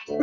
క్రీస్తు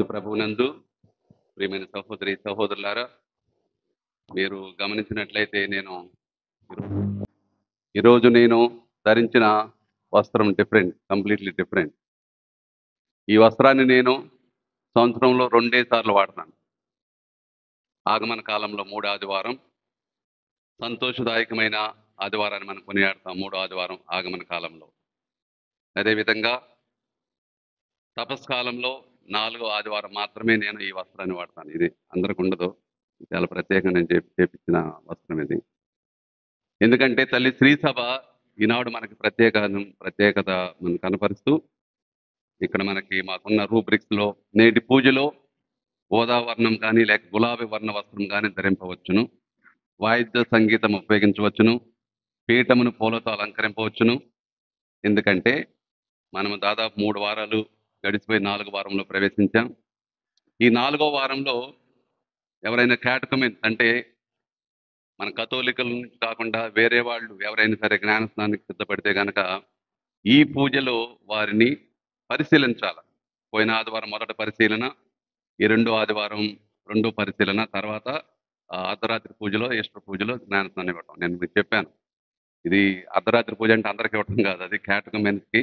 ప్రభువునందు ప్రియమైన సహోదరి సహోదరులారా, మీరు గమనించినట్లయితే ఈరోజు నేను ధరించిన వస్త్రం కంప్లీట్లీ డిఫరెంట్. ఈ వస్త్రాన్ని నేను సంవత్సరంలో 2 సార్లు వాడతాను. ఆగమన కాలంలో 3 ఆదివారం, సంతోషదాయకమైన ఆదివారాన్ని మనం కొనియాడతాం 3 ఆదివారం ఆగమన కాలంలో. అదేవిధంగా తపస్కాలంలో 4వ ఆదివారం మాత్రమే నేను ఈ వస్త్రాన్ని వాడతాను. ఇది అందరికి ఉండదు, చాలా ప్రత్యేకంగా నేను చేపించిన వస్త్రం ఇది. ఎందుకంటే తల్లి శ్రీ సభ ఈనాడు మనకి ప్రత్యేకత మనం కనపరుస్తూ ఇక్కడ మాకున్న రూబ్రిక్స్లో నేటి పూజలో ఓదా వర్ణం కానీ లేక గులాబీ వర్ణ వస్త్రం కానీ ధరింపవచ్చును, వాయిద్య సంగీతం ఉపయోగించవచ్చును, పీఠమును పూలతో అలంకరింపవచ్చును. ఎందుకంటే మనము దాదాపు 3 వారాలు గడిచిపోయి 4వ వారంలో ప్రవేశించాం. ఈ 4వ వారంలో ఎవరైనా క్యాటకమిన్ అంటే మన కథోలికల నుంచి కాకుండా వేరే వాళ్ళు ఎవరైనా సరే జ్ఞానస్నానానికి సిద్ధపడితే కనుక ఈ పూజలో వారిని పరిశీలించాలి. పోయిన ఆదివారం మొదట పరిశీలన, ఈ 2వ ఆదివారం 2వ పరిశీలన, తర్వాత అర్ధరాత్రి పూజలో ఈస్టర్ పూజలో జ్ఞానస్నానం ఇవ్వటం. నేను మీకు చెప్పాను, ఇది అర్ధరాత్రి పూజ అంటే అందరికీ ఇవ్వటం కాదు, అది క్యాటకమెన్స్కి.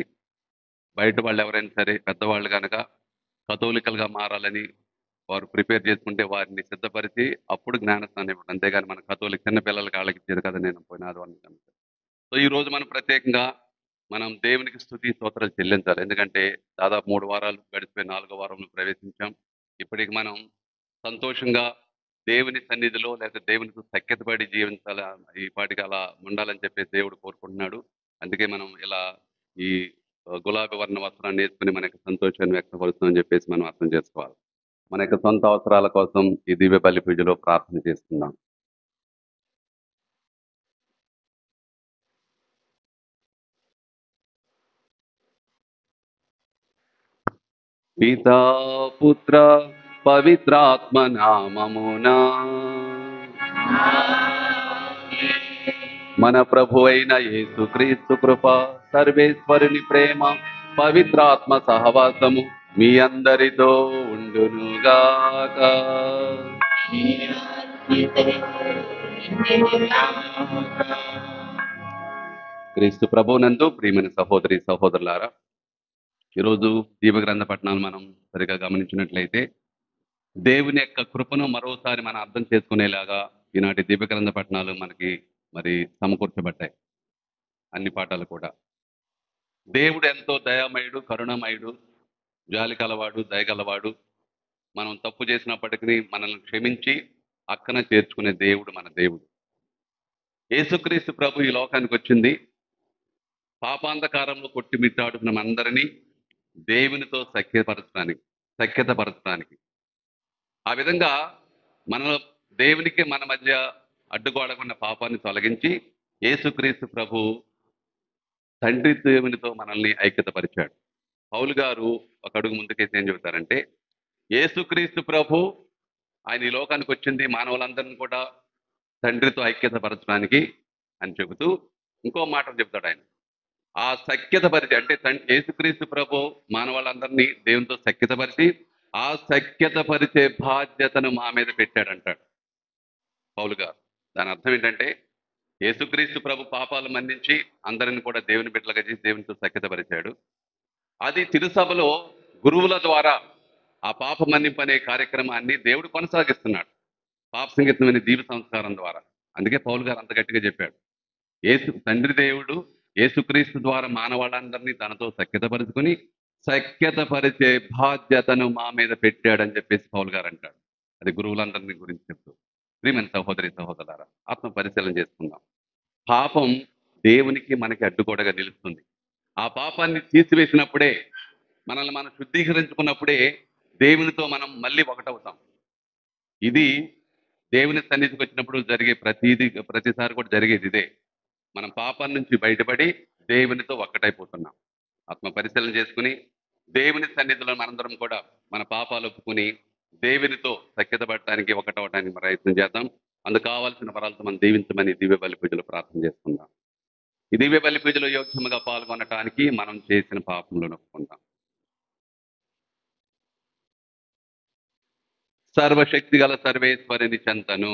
బయట వాళ్ళు ఎవరైనా సరే పెద్దవాళ్ళు కనుక కథోలికల్గా మారాలని వారు ప్రిపేర్ చేసుకుంటే వారిని సిద్ధపరిచి అప్పుడు జ్ఞానస్నానం ఇవ్వడం. అంతేగాని మన కథోలిక చిన్నపిల్లలకి వాళ్ళకి ఇచ్చేది కదా నేను పోయిన ఆదివారం కనుక. సో ఈరోజు మనం ప్రత్యేకంగా మనం దేవునికి స్తుతి స్తోత్రాలు చెల్లించాలి. ఎందుకంటే దాదాపు 3 వారాలు గడిచిపోయి 4వ వారంలో ప్రవేశించాం. ఇప్పటికి మనం సంతోషంగా దేవుని సన్నిధిలో లేకపోతే దేవునికి సఖ్యతపడి జీవించాలి, ఈ పాటికి అలా ఉండాలని చెప్పేసి దేవుడు కోరుకుంటున్నాడు. అందుకే మనం ఇలా ఈ గులాబీ వర్ణ వస్త్రాన్ని వేసుకుని మన యొక్క సంతోషాన్ని వ్యక్తపరుస్తుందని చెప్పేసి మనం అర్థం చేసుకోవాలి. మన యొక్క సొంత అవసరాల కోసం ఈ దివ్య బలి పూజలో ప్రార్థన చేస్తున్నాం. పితా పుత్ర పవిత్రాత్మ నామమునా మన ప్రభు అయిన యేసుక్రీస్తు కృప, సర్వేశ్వరుని ప్రేమ, పవిత్రాత్మ సహవాసము మీ అందరితో ఉండునుగాక. క్రీస్తు ప్రభునందు ప్రియమైన సహోదరి సహోదరులారా, ఈరోజు దీపగ్రంథ పఠనాలు మనం సరిగా గమనించినట్లయితే దేవుని యొక్క కృపను మరోసారి మనం అర్థం చేసుకునేలాగా ఈనాటి దీపగ్రంథ పఠనాలు మనకి సమకూర్చబడ్డాయి. అన్ని పాఠాలు కూడా దేవుడు ఎంతో దయామయుడు, కరుణమయుడు, జాలి కలవాడు, దయగలవాడు. మనం తప్పు చేసినప్పటికీ మనల్ని క్షమించి అక్కన చేర్చుకునే దేవుడు మన దేవుడు. యేసుక్రీస్తు ప్రభు ఈ లోకానికి వచ్చింది పాపాంధకారంలో కొట్టిమిట్టాడుకున్న మనందరినీ దేవునితో సఖ్యతపరచడానికి. ఆ విధంగా మనలో దేవునికి మన మధ్య అడ్డుగోడగా ఉన్న పాపాన్ని తొలగించి యేసుక్రీస్తు ప్రభు తండ్రి దేవునితో మనల్ని ఐక్యతపరిచాడు. పౌలు గారు ఒక అడుగు ముందుకేసి ఏం చెబుతారంటే, యేసుక్రీస్తు ప్రభు ఆయన ఈ లోకానికి వచ్చింది మానవులందరిని కూడా తండ్రితో ఐక్యతపరచడానికి అని చెబుతూ ఇంకో మాట చెప్తాడు ఆయన. ఆ సఖ్యతపరిచి అంటే యేసుక్రీస్తు ప్రభు మానవాళ్ళందరినీ దేవునితో సఖ్యతపరిచి ఆ సఖ్యతపరిచే బాధ్యతను మా మీద పెట్టాడంటాడు పౌలు గారు. దాని అర్థం ఏంటంటే యేసుక్రీస్తు ప్రభు పాపాలు మన్నించి అందరిని కూడా దేవుని బిడ్డలుగా చేసి దేవునితో సఖ్యతపరిచాడు. అది తిరుసభలో గురువుల ద్వారా ఆ పాప మన్నింపు అనే కార్యక్రమాన్ని దేవుడు కొనసాగిస్తున్నాడు పాప సంగీతం అనే దీవ సంస్కారం ద్వారా. అందుకే పౌలు గారు అంత గట్టిగా చెప్పాడు, తండ్రి దేవుడు యేసుక్రీస్తు ద్వారా మానవాళ్ళందరినీ తనతో సఖ్యతపరుచుకుని సఖ్యతపరిచే బాధ్యతను మా మీద పెట్టాడని చెప్పేసి పౌలు గారు అంటాడు. అది గురువులందరినీ గురించి చెప్తూ. ప్రియమైన సహోదరి సహోదరులారా, ఆత్మ పరిశీలన చేసుకుందాం. పాపం దేవునికి మనకి అడ్డుగోడగా నిలుస్తుంది. ఆ పాపాన్ని తీసివేసినప్పుడే, మనల్ని మనం శుద్ధీకరించుకున్నప్పుడే దేవునితో మనం మళ్ళీ ఒకటవుతాం. ఇది దేవుని సన్నిధికి వచ్చినప్పుడు జరిగే ప్రతిసారి కూడా జరిగేది ఇదే. మనం పాపం నుంచి బయటపడి దేవునితో ఒక్కటైపోతున్నాం. ఆత్మ పరిశీలన చేసుకుని దేవుని సన్నిధిలో మనందరం కూడా మన పాపాలు ఒప్పుకుని దేవునితో సఖ్యత పడటానికి ఒకటవడానికి ప్రయత్నం చేద్దాం. అందుకు కావాల్సిన వరాలతో మనం దీవించమని దివ్య బలి పూజలు ప్రార్థన చేసుకుందాం. ఈ దివ్య బలి పూజలో యోగ్యముగా పాల్గొనటానికి మనం చేసిన పాపంలో ఒప్పుకుందాం. సర్వశక్తి గల సర్వేశ్వరుని చెంతను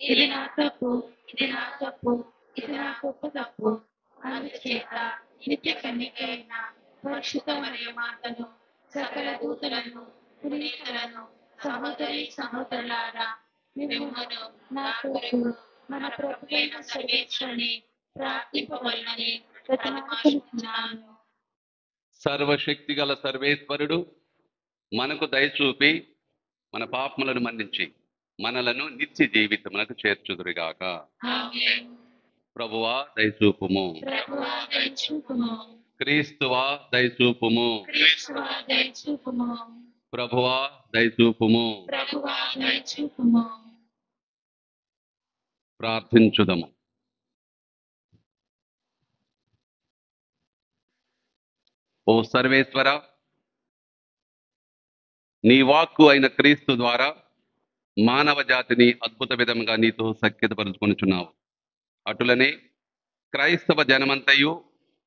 ఇది నా తప్పు, ఇది నా తప్పు, ఇది నా గొప్ప తప్పు. అందుచేత నిత్య కన్యకైన పరిశుద్ధ మరియ మాతను, సకల దూతలను, పునీతులను, సహోదరి సహోదరులారా, మిమ్మును నా కొరకు మన ప్రభువైన సర్వేశ్వరుని ప్రార్థింపవలెనని ప్రతిమానుకుంటున్నాను. సర్వశక్తి గల సర్వేశ్వరుడు మనకు దయచూపి మన పాపములను మన్నించి మనలను నిత్య జీవితమునకు చేర్చుదురుగాక. ఆమేన్. ప్రభువా దయచూపుము. ప్రభువా దయచూపుము. క్రీస్తువా దయచూపుము. క్రీస్తువా దయచూపుము. ప్రభువా దయచూపుము. ప్రభువా దయచూపుము. ప్రార్థించుదము. ఓ సర్వేశ్వర, నీ వాక్కు అయిన క్రీస్తు ద్వారా మానవ జాతిని అద్భుత విధంగా నీతో సఖ్యతపరుచుకొనుచున్నావు. అటులనే క్రైస్తవ జనమంతయు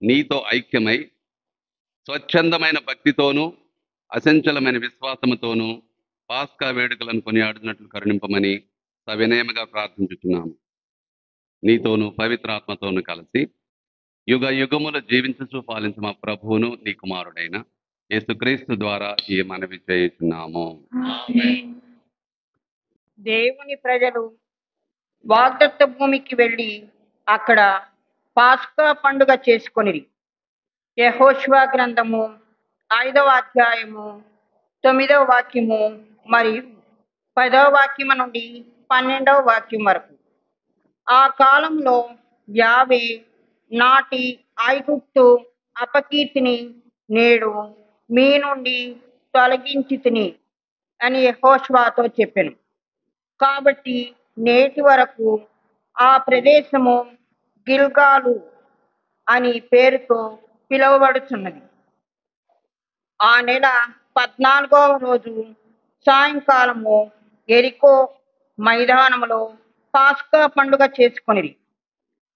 నీతో ఐక్యమై స్వచ్ఛందమైన భక్తితోనూ అచంచలమైన విశ్వాసముతోనూ పాస్కా వేడుకలను కొనియాడుతున్నట్లు కరుణింపమని సవినయముగా ప్రార్థించుచున్నాము. నీతోనూ పవిత్రాత్మతోనూ కలిసి యుగ యుగములు జీవించుచు పాలించు మా ప్రభువును నీ కుమారుడైన యేసుక్రీస్తు ద్వారా ఈ మనవి చేయుచున్నాము. ఆమేన్. దేవుని ప్రజలు వాగ్దత్త భూమికి వెళ్ళి అక్కడ పాస్కా పండుగ చేసుకొనిరి. యెహోషువ గ్రంథము 5వ అధ్యాయము 9వ వాక్యము మరియు 10వ వాక్యము నుండి 12వ వాక్యం వరకు. ఆ కాలంలో యావే నాటి ఐగుప్తు అపకీర్తిని నేడు మీ నుండి తొలగించి తిని అని యెహోషువతో చెప్పెను. కాబట్టి నేటి వరకు ఆ ప్రదేశము గిల్గాలు అని పేరుతో పిలువబడుచున్నది. ఆ నెల 14వ రోజు సాయంకాలము ఎరికో మైదానములో పాస్కా పండుగ చేసుకొనిరి.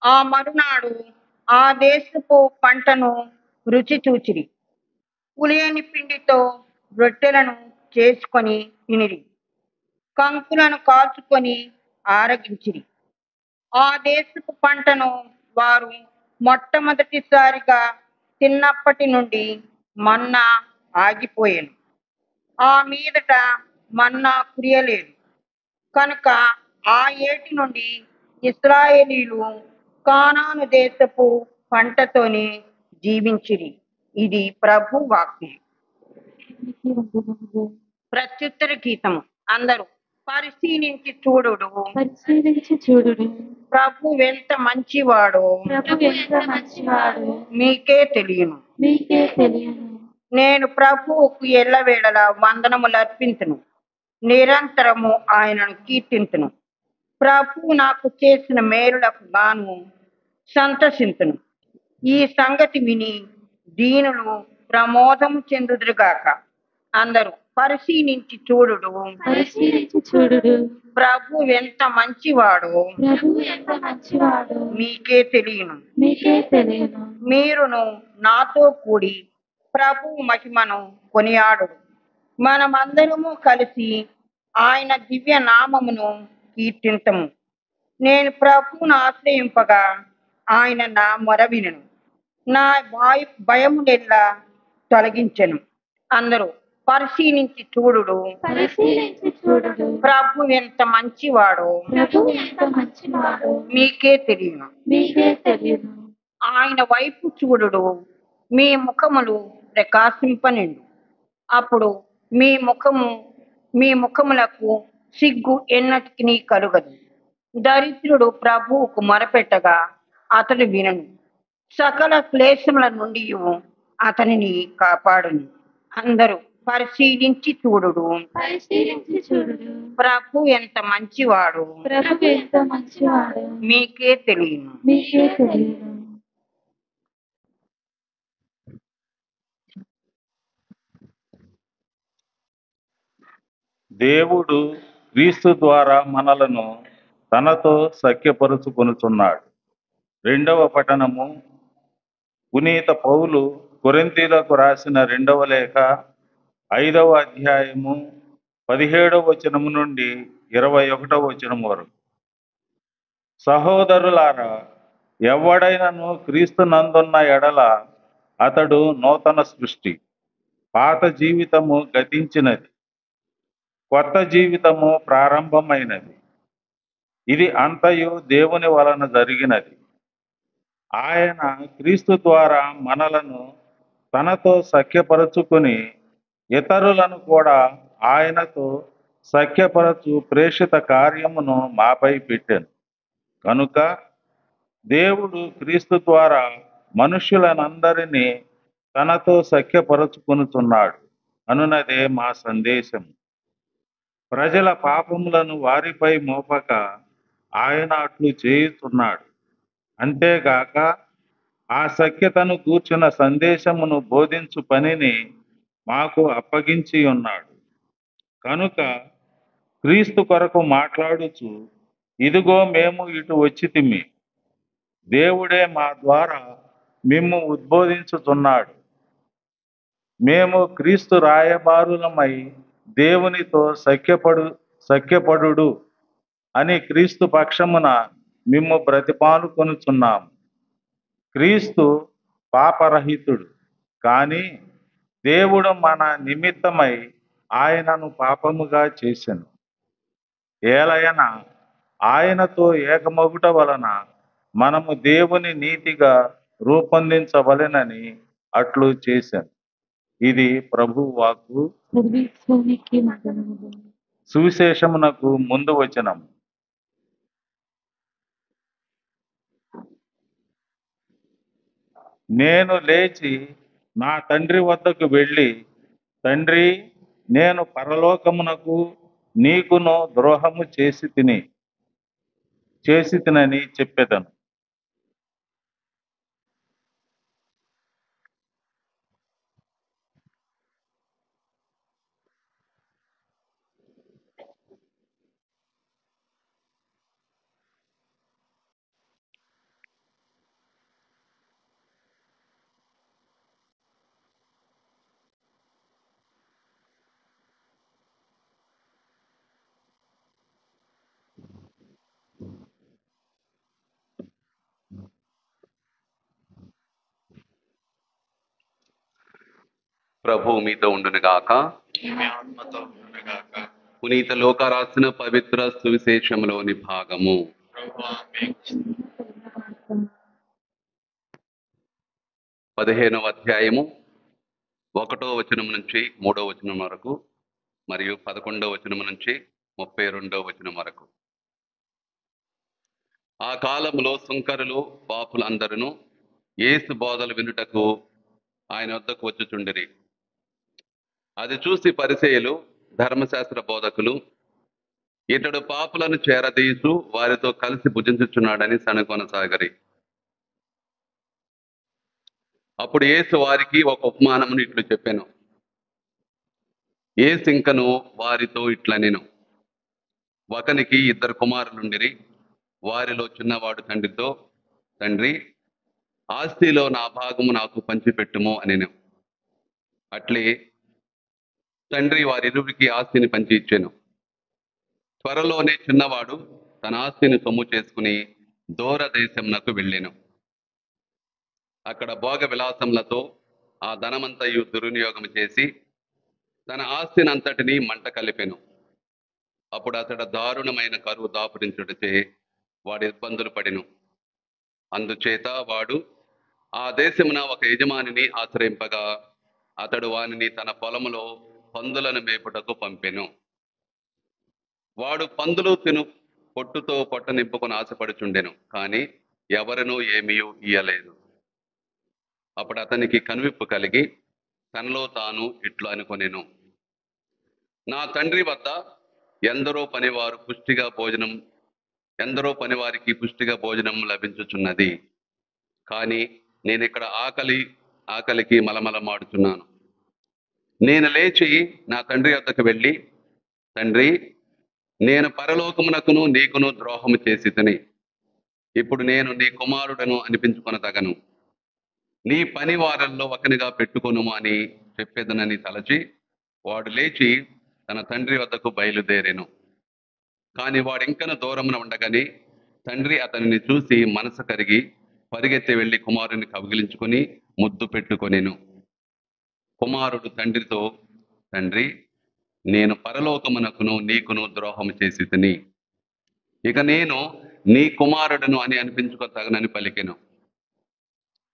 ఆ మరునాడు ఆ దేశపు పంటను రుచి చూచిరి. పులియని పిండితో రొట్టెలను చేసుకొని తినిరి. కంకులను కాల్చుకొని ఆరగించిరి. ఆ దేశపు పంటను వారు మొట్టమొదటిసారిగా తిన్నప్పటి నుండి మన్నా ఆగిపోయాను. ఆ మీదట మన్నా కురియలేదు కనుక ఆ ఏటి నుండి ఇశ్రాయేలీలు కానాను దేశపు పంటతోని జీవించిరి. ఇది ప్రభు వాక్యం. నీకు వందనములు. ప్రత్యుత్తర గీతము. అందరూ పరిశీలించి చూడుడు, పరిశీలించి చూడుడు. ప్రభు ఎంత మంచివాడో ప్రభు ఎంత మంచివాడు మీకే తెలియను. మీకే తెలియను. నేను ప్రభువుకు ఎల్లవేళలా వందనములు అర్పించును, నిరంతరము ఆయనను కీర్తింతును. ప్రభు నాకు చేసిన మేలులకు గాను సంతసింతును. ఈ సంగతి విని దీనులు ప్రమోదము చెందుదురుగాక. అందరూ పరిశీలించి చూడుడు, పరిశీలించి చూడుడు. ప్రభు ఎంత మంచివాడో ప్రభు ఎంత మంచివాడు మీకే తెలియను. మీకే తెలియను. మీరును నాతో కూడి ప్రభు మహిమను కొనియాడుడు. మనమందరము కలిసి ఆయన దివ్య నామమును కీర్తింతము. నేను ప్రభువును ఆశ్రయింపగా ఆయన నా మొర వినెను, నా భయములెల్లా తొలగించెను. అందరూ పరిశీలించి చూడుడు, పరిశీలించి చూడుడు. ప్రభు ఎంత మంచివాడో ప్రభు ఎంత మంచివాడు మీకే తెలియను. మీకే తెలియను. ఆయన వైపు చూడుడు, మీ ముఖములు ప్రకాశింపనిండు. అప్పుడు మీ ముఖములకు సిగ్గు ఎన్నటికి కలుగదు. దరిద్రుడు ప్రభువుకు మొరపెట్టగా అతడు వినను, సకల క్లేశముల నుండి అతనిని కాపాడును. అందరూ పరిశీలించి చూడుడు, పరిశీలించి చూడుడు. ప్రభు ఎంత మంచివాడు ప్రభు ఎంత మంచివాడు మీకే తెలియను. మీకే తెలియను. దేవుడు క్రీస్తు ద్వారా మనలను తనతో సఖ్యపరుచుకొనుచున్నాడు. రెండవ పఠనము పునీత పౌలు కొరింథీలకు రాసిన రెండవ లేఖ 5వ అధ్యాయము 17వ వచనము నుండి 21వ వచనం వరకు. సహోదరులారా, ఎవడైనను క్రీస్తు నందున్న ఎడల అతడు నూతన సృష్టి. పాత జీవితము గతించినది, కొత్త జీవితము ప్రారంభమైనది. ఇది అంతయు దేవుని వలన జరిగినది. ఆయన క్రీస్తు ద్వారా మనలను తనతో సఖ్యపరచుకుని ఇతరులను కూడా ఆయనతో సఖ్యపరచు ప్రేషిత కార్యమును మాపై పెట్టాను. కనుక దేవుడు క్రీస్తు ద్వారా మనుష్యులనందరినీ తనతో సఖ్యపరచుకొనుచున్నాడు అనునదే మా సందేశం. ప్రజల పాపములను వారిపై మోపక ఆయన అట్లు చేయుచున్నాడు. అంతేగాక ఆ సఖ్యతను కూర్చున్న సందేశమును బోధించు పనిని మాకు అప్పగించి ఉన్నాడు. కనుక క్రీస్తు కొరకు మాట్లాడుచు, ఇదిగో మేము ఇటు వచ్చితిమి, దేవుడే మా ద్వారా మిమ్ము ఉద్బోధించుచున్నాడు. మేము క్రీస్తు రాయబారులమై దేవునితో సఖ్యపడుడు అని క్రీస్తు పక్షమున మిమ్ము బ్రతిమాలుకొనుచున్నాము. క్రీస్తు పాపరహితుడు, కానీ దేవుడు మన నిమిత్తమై ఆయనను పాపముగా చేసెను. ఏలయన ఆయనతో ఏకమగుట వలన మనము దేవుని నీతిగా రూపొందించవలెనని అట్లు చేశాను. ఇది ప్రభు వాక్కు. సర్వేశ్వరునికి వందనములు. సువిశేషమునకు ముందు వచనం. నేను లేచి నా తండ్రి వద్దకు వెళ్ళి, తండ్రి, నేను పరలోకమునకు నీకును ద్రోహము చేసి తినని చెప్పెదను. ప్రభు మీతో ఉండును గాక. పునీత లోక రాసిన పవిత్ర సువిశేషంలోని భాగము. ప్రార్థన 15వ అధ్యాయము 1వ వచనం నుంచి 3వ వచనం వరకు మరియు 11వ వచనం నుంచి 32వ వచనం వరకు. ఆ కాలంలో సుంకరులు పాపులందరూ యేసు బోధలు వినుటకు ఆయన వద్దకు వచ్చుచుండిరి. అది చూసి పరిసయ్యులు ధర్మశాస్త్ర బోధకులు ఇతడు పాపులను చేరదీసు వారితో కలిసి భుజించుచున్నాడని సణుకొనసాగరి. అప్పుడు యేసు వారికి ఒక ఉపమానమును ఇట్లు చెప్పాను. యేసు ఇంకను వారితో ఇట్లనెను. ఒకనికి 2 కుమారులుండిరి. వారిలో చిన్నవాడు తండ్రితో, తండ్రి, ఆస్తిలో నా భాగము నాకు పంచిపెట్టుము అనెను. అట్లే తండ్రి వారిరువురికి ఆస్తిని పంచి ఇచ్చెను. త్వరలోనే చిన్నవాడు తన ఆస్తిని సొమ్ము చేసుకుని దూర దేశమునకు వెళ్ళెను. అక్కడ భోగ విలాసములతో ఆ ధనమంతయు దుర్వినియోగం చేసి తన ఆస్తిని అంతటినీ మంట కలిపెను. అప్పుడు అతడు దారుణమైన కరువు దాపురించుటచే వాడు ఇబ్బందులు పడెను. అందుచేత వాడు ఆ దేశమున ఒక యజమానిని ఆశ్రయింపగా అతడు వానిని తన పొలములో పందులను మేపుటకు పంపెను. వాడు పందులు తిను పొట్టుతో పొట్ట నింపుకొని ఆశపడుచుండెను, కానీ ఎవరినూ ఏమీ ఇయ్యలేదు. అప్పుడు అతనికి కనువిప్పు కలిగి తనలో తాను ఇట్లు అనుకొనెను, నా తండ్రి వద్ద ఎందరో పనివారికి పుష్టిగా భోజనం లభించుచున్నది, కానీ నేను ఇక్కడ ఆకలికి మలమలమాడుచున్నాను. నేను లేచి నా తండ్రి వద్దకు వెళ్ళి, తండ్రి, నేను పరలోకమునకును నీకును ద్రోహము చేసి తిని ఇప్పుడు నేను నీ కుమారుడను అనిపించుకొనదగను. నీ పని వారల్లో ఒకనిగా పెట్టుకొనుము అని చెప్పేదనని తలచి వాడు లేచి తన తండ్రి వద్దకు బయలుదేరెను. కానీ వాడు ఇంకను దూరమున ఉండగానే తండ్రి అతనిని చూసి మనసు కరిగి పరిగెత్తి వెళ్లి కుమారుని కౌగిలించుకొని ముద్దు పెట్టుకొనెను. కుమారుడు తండ్రితో, తండ్రి, నేను పరలోకమునకును నీకును ద్రోహము చేసి తిని ఇక నేను నీ కుమారుడను అని అనిపించుకోతగనని పలికెను.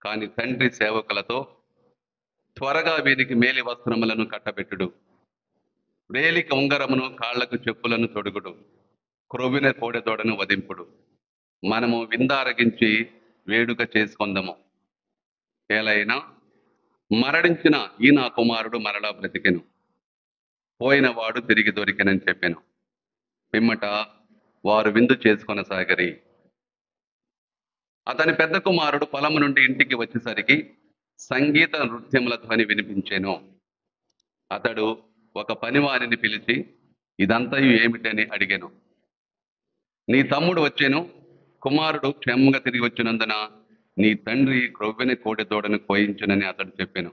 కాని తండ్రి సేవకులతో, త్వరగా వీరికి మేలి వస్త్రములను కట్టబెట్టుడు, వేలికి ఉంగరమును కాళ్లకు చెప్పులను తొడుగుడు, క్రొవ్విన కోడెదోడను వధింపుడు, మనము విందారగించి వేడుక చేసుకొందము. ఏలైనా మరణించిన ఈ నా కుమారుడు మరలా బ్రతికెను, పోయిన వాడు తిరిగి దొరికెనని చెప్పాను. పిమ్మట వారు విందు చేసుకొనసాగరి. అతని పెద్ద కుమారుడు పొలము నుండి ఇంటికి వచ్చేసరికి సంగీత నృత్యముల ధ్వని వినిపించెను. అతడు ఒక పనివారిని పిలిచి ఇదంతయు ఏమిటని అడిగాను. నీ తమ్ముడు వచ్చెను, కుమారుడు క్షేమంగా తిరిగి వచ్చినందున నీ తండ్రి క్రొవ్వెన కోడెదోడను కోయించునని అతడు చెప్పాను.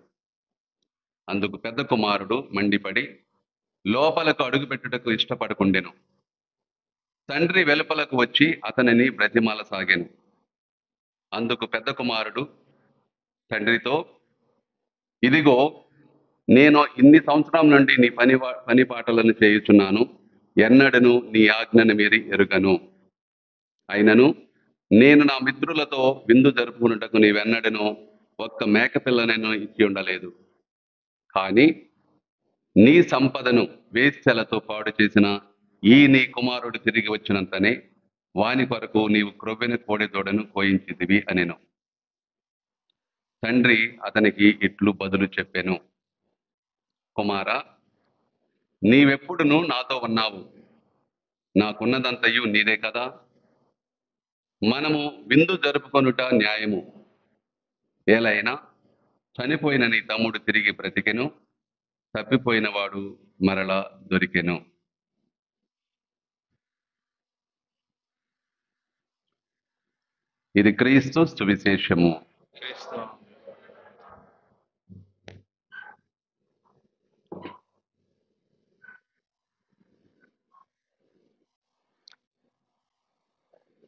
అందుకు పెద్ద కుమారుడు మండిపడి లోపలకు అడుగుపెట్టుటకు ఇష్టపడకుండెను. తండ్రి వెలుపలకు వచ్చి అతనిని బ్రతిమాల సాగాను. అందుకు పెద్ద కుమారుడు తండ్రితో, ఇదిగో, నేను ఇన్ని సంవత్సరం నుండి నీ పని పాటలను చేయుచున్నాను, ఎన్నడను నీ ఆజ్ఞను మీరి ఎరుగను. అయినను నేను నా మిత్రులతో విందు జరుపుకున్నటకు నీవెన్నడను ఒక్క మేకపిల్లనైనా ఇచ్చి ఉండలేదు. కానీ నీ సంపదను వేశ్యలతో పాడు చేసిన ఈ నీ కుమారుడు తిరిగి వచ్చినంతనే వాని కొరకు నీవు క్రొవ్వెన కోడెదోడను కోయించితివి అనెను. తండ్రి అతనికి ఇట్లు బదులు చెప్పెను, కుమారా, నీవెప్పుడును నాతో ఉన్నావు, నాకున్నదంతయు నీదే కదా. మనము విందు జరుపుకొనుట న్యాయము. ఏలైనా చనిపోయిన నీ తమ్ముడు తిరిగి బ్రతికెను, తప్పిపోయిన వాడు మరలా దొరికెను. ఇది క్రీస్తు సువిశేషము.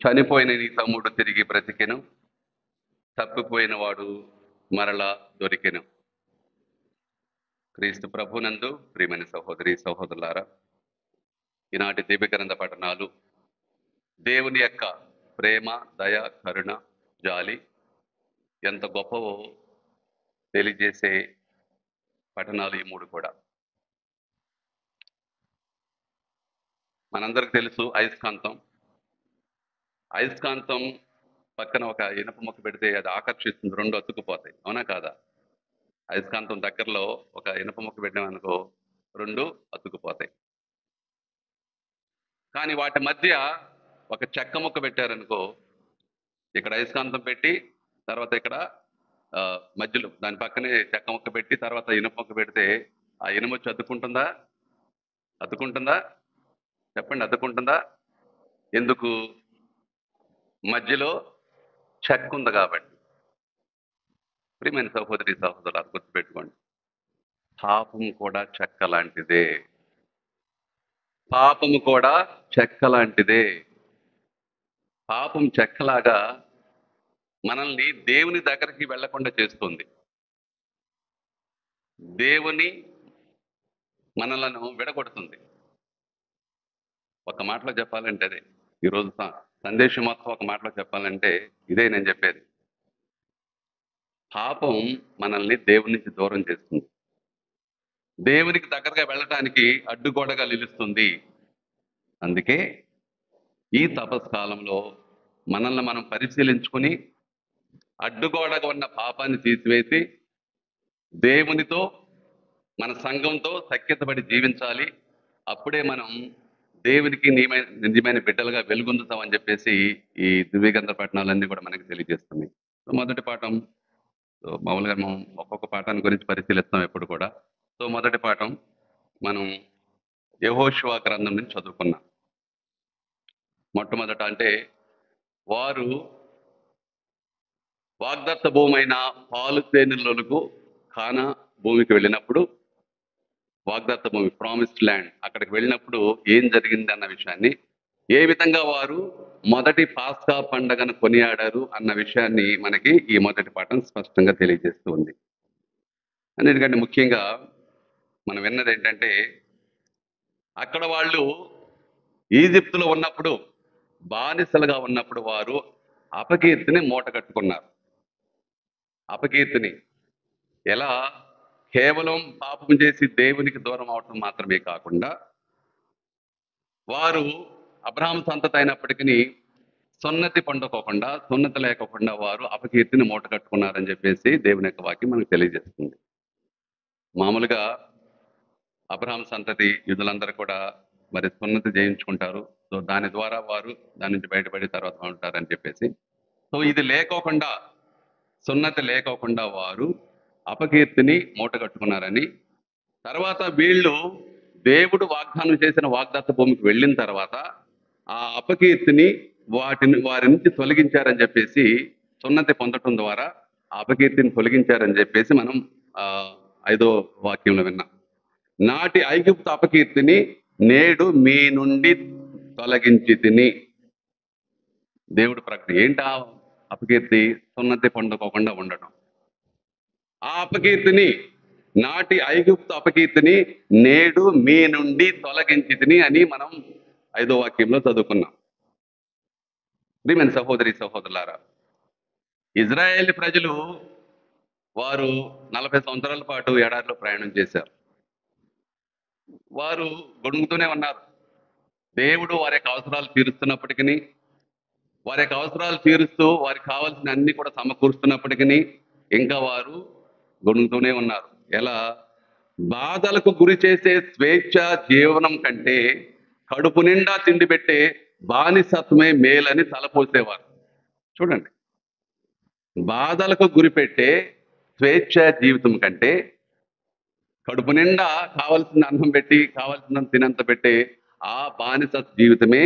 చనిపోయిన నీ తమ్ముడు తిరిగి బ్రతికెను, తప్పిపోయిన వాడు మరలా దొరికెను. క్రీస్తు ప్రభునందు ప్రియమైన సహోదరి సహోదరులారా, ఈనాటి దివ్య గ్రంథ పఠనాలు దేవుని యొక్క ప్రేమ, దయ, కరుణ, జాలి ఎంత గొప్పవో తెలియజేసే పఠనాలు ఈ మూడు కూడా. మనందరికి తెలుసు అయస్కాంతం. అయస్కాంతం పక్కన ఒక ఇనుప ముక్క పెడితే అది ఆకర్షిస్తుంది, రెండు అతుక్కుపోతాయి, అవునా కాదా? అయస్కాంతం దగ్గరలో ఒక ఇనుప ముక్క పెట్టామనుకో రెండు అతుక్కుపోతాయి. కానీ వాటి మధ్య ఒక చెక్క ముక్క పెట్టారనుకో, ఇక్కడ అయస్కాంతం పెట్టి తర్వాత ఇక్కడ మధ్యలో దాని పక్కనే చెక్క ముక్క పెట్టి తర్వాత ఇనుప ముక్క పెడితే ఆ ఇనుము వచ్చి అతుక్కుంటుందా? అతుక్కుంటుందా? చెప్పండి, అతుక్కుంటుందా? ఎందుకు? మధ్యలో చెక్క ఉంది కాబట్టి. ప్రియమైన సహోదరి సహోదరులు గుర్తుపెట్టుకోండి, పాపం కూడా చెక్క లాంటిదే. పాపము కూడా చెక్క లాంటిదే. పాపం చెక్కలాగా మనల్ని దేవుని దగ్గరికి వెళ్లకుండా చేస్తుంది. దేవుని మనలను విడగొడుతుంది. ఒక మాటలో చెప్పాలంటే అదే ఈరోజు సందేశం మొత్తం ఒక మాటలో చెప్పాలంటే ఇదే నేను చెప్పేది. పాపం మనల్ని దేవుని నుంచి దూరం చేస్తుంది, దేవునికి దగ్గరగా వెళ్ళటానికి అడ్డుగోడగా నిలుస్తుంది. అందుకే ఈ తపస్కాలంలో మనల్ని మనం పరిశీలించుకుని అడ్డుగోడగా ఉన్న పాపాన్ని తీసివేసి దేవునితో మన సంఘంతో సఖ్యతపడి జీవించాలి. అప్పుడే మనం దేవునికి నిజమైన బిడ్డలుగా వెలుగొందుతామని చెప్పేసి ఈ దివ్యగంధ పట్టణాలన్నీ కూడా మనకి తెలియజేస్తుంది. సో మొదటి పాఠం, మామూలుగా మనం ఒక్కొక్క పాఠాన్ని గురించి పరిశీలిస్తాం ఎప్పుడు కూడా. సో మొదటి పాఠం మనం యెహోషువ గ్రంథం నుంచి చదువుకున్నాం. మొట్టమొదట అంటే వారు వాగ్దత్త భూమైన పాలు తేనెలకు కానా భూమికి వెళ్ళినప్పుడు, వాగ్దత్త భూమి ప్రామిస్డ్ ల్యాండ్, అక్కడికి వెళ్ళినప్పుడు ఏం జరిగింది అన్న విషయాన్ని, ఏ విధంగా వారు మొదటి పాస్కా పండగను కొనియాడారు అన్న విషయాన్ని మనకి ఈ మొదటి పాఠం స్పష్టంగా తెలియజేస్తూ ఉంది. ఎందుకంటే ముఖ్యంగా మనం విన్నది ఏంటంటే, అక్కడ వాళ్ళు ఈజిప్తులో ఉన్నప్పుడు, బానిసలుగా ఉన్నప్పుడు వారు అపకీర్తిని మూట కట్టుకున్నారు. అపకీర్తిని ఎలా? కేవలం పాపం చేసి దేవునికి దూరం అవటం మాత్రమే కాకుండా, వారు అబ్రహాం సంతతి అయినప్పటికీ సున్నతి పండుకోకుండా, సున్నతి లేకోకుండా వారు అపకీర్తిని మూట కట్టుకున్నారని చెప్పేసి దేవుని యొక్క వాక్యం మనకు తెలియజేస్తుంది. మామూలుగా అబ్రహాం సంతతి యూదులందరూ కూడా మరి సున్నతి చేయించుకుంటారు. సో దాని ద్వారా వారు దాని నుంచి బయటపడి తర్వాత ఉంటారని చెప్పేసి, సో ఇది లేకోకుండా, సున్నతి లేకోకుండా వారు అపకీర్తిని మూట కట్టుకున్నారని, తర్వాత వీళ్ళు దేవుడు వాగ్దానం చేసిన వాగ్దత్త భూమికి వెళ్ళిన తర్వాత ఆ అపకీర్తిని వారి నుంచి తొలగించారని చెప్పేసి, సున్నతి పొందటం ద్వారా ఆ అపకీర్తిని తొలగించారని చెప్పేసి మనం 5వ వాక్యంలో విన్నాం. నాటి ఐగుప్తు అపకీర్తిని నేడు మీ నుండి తొలగించి తిని. దేవుడు ప్రకటన ఏంటా అపకీర్తి? సున్నతి పొందుకోకుండా ఉండటం. ఆ అపకీర్తిని, నాటి ఐగుప్తు అపకీర్తిని నేడు మీ నుండి తొలగించి తిని అని మనం 5వ వాక్యంలో చదువుకున్నాం. ప్రియమైన సహోదరి సహోదరులారా, ఇజ్రాయేల్ ప్రజలు వారు 40 సంవత్సరాల పాటు ఎడారిలో ప్రయాణం చేశారు. వారు గొడుగుతూనే ఉన్నారు. దేవుడు వారి యొక్క అవసరాలు తీరుస్తున్నప్పటికీ, వారి యొక్క అవసరాలు తీరుస్తూ వారికి కావాల్సిన అన్ని కూడా సమకూరుస్తున్నప్పటికీ ఇంకా వారు గొడుగుతూనే ఉన్నారు. ఎలా? బాధలకు గురి చేసే స్వేచ్ఛ జీవనం కంటే కడుపు నిండా తిండి పెట్టే బానిసత్వమే మేలని తలపోసేవారు. చూడండి, బాధలకు గురిపెట్టే స్వేచ్ఛ జీవితం కంటే కడుపు నిండా కావలసిన అన్నం పెట్టి కావలసిన తినంత పెట్టే ఆ బానిస జీవితమే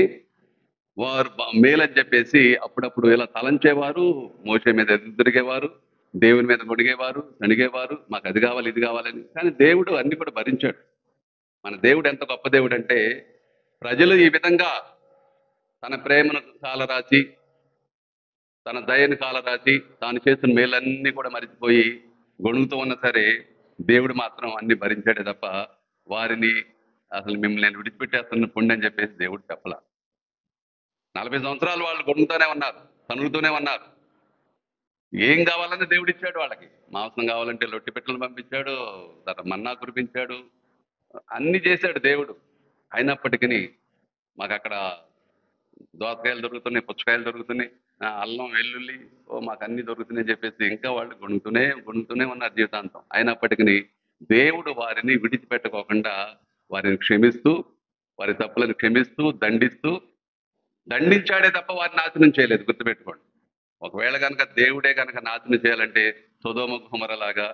వారు మేలని చెప్పేసి అప్పుడప్పుడు ఇలా తలంచేవారు. మోషే మీద ఎదురుగేవారు, దేవుని మీద గొడిగేవారు, అణిగేవారు, మాకు అది కావాలి ఇది కావాలని. కానీ దేవుడు అన్ని కూడా భరించాడు. మన దేవుడు ఎంత గొప్ప దేవుడు అంటే, ప్రజలు ఈ విధంగా తన ప్రేమను కాలరాచి, తన దయను కాలరాచి, తాను చేసిన మేలన్నీ కూడా మరిచిపోయి గొణుగుతూ ఉన్నా సరే, దేవుడు మాత్రం అన్ని భరించాడే తప్ప వారిని అసలు మిమ్మల్ని నేను విడిచిపెట్టేస్తున్న పుణ్యం అని చెప్పేసి దేవుడు చెప్పలా. 40 సంవత్సరాలు వాళ్ళు గొంతుతూనే ఉన్నారు, తనుగుతూనే ఉన్నారు. ఏం కావాలని దేవుడు ఇచ్చాడు వాళ్ళకి. మాంసం కావాలంటే లొట్టి పెట్టెలను పంపించాడు, తర్వాత మన్నా కురిపించాడు, అన్ని చేశాడు దేవుడు. అయినప్పటికీ మాకు అక్కడ దోసకాయలు దొరుకుతున్నాయి, పుచ్చకాయలు దొరుకుతున్నాయి, అల్లం వెల్లుల్లి, మాకు అన్ని దొరుకుతున్నాయని చెప్పేసి ఇంకా వాళ్ళు గొణుగుతూనే ఉన్నారు జీవితాంతం. అయినప్పటికీ దేవుడు వారిని విడిచిపెట్టుకోకుండా వారిని క్షమిస్తూ, వారి తప్పులను క్షమిస్తూ, దండించాడే తప్ప వారిని నాశనం చేయలేదు. గుర్తుపెట్టుకోండి. ఒకవేళ కనుక దేవుడే కనుక నాశనం చేయాలంటే సొదొమ గొమొర్రాలాగా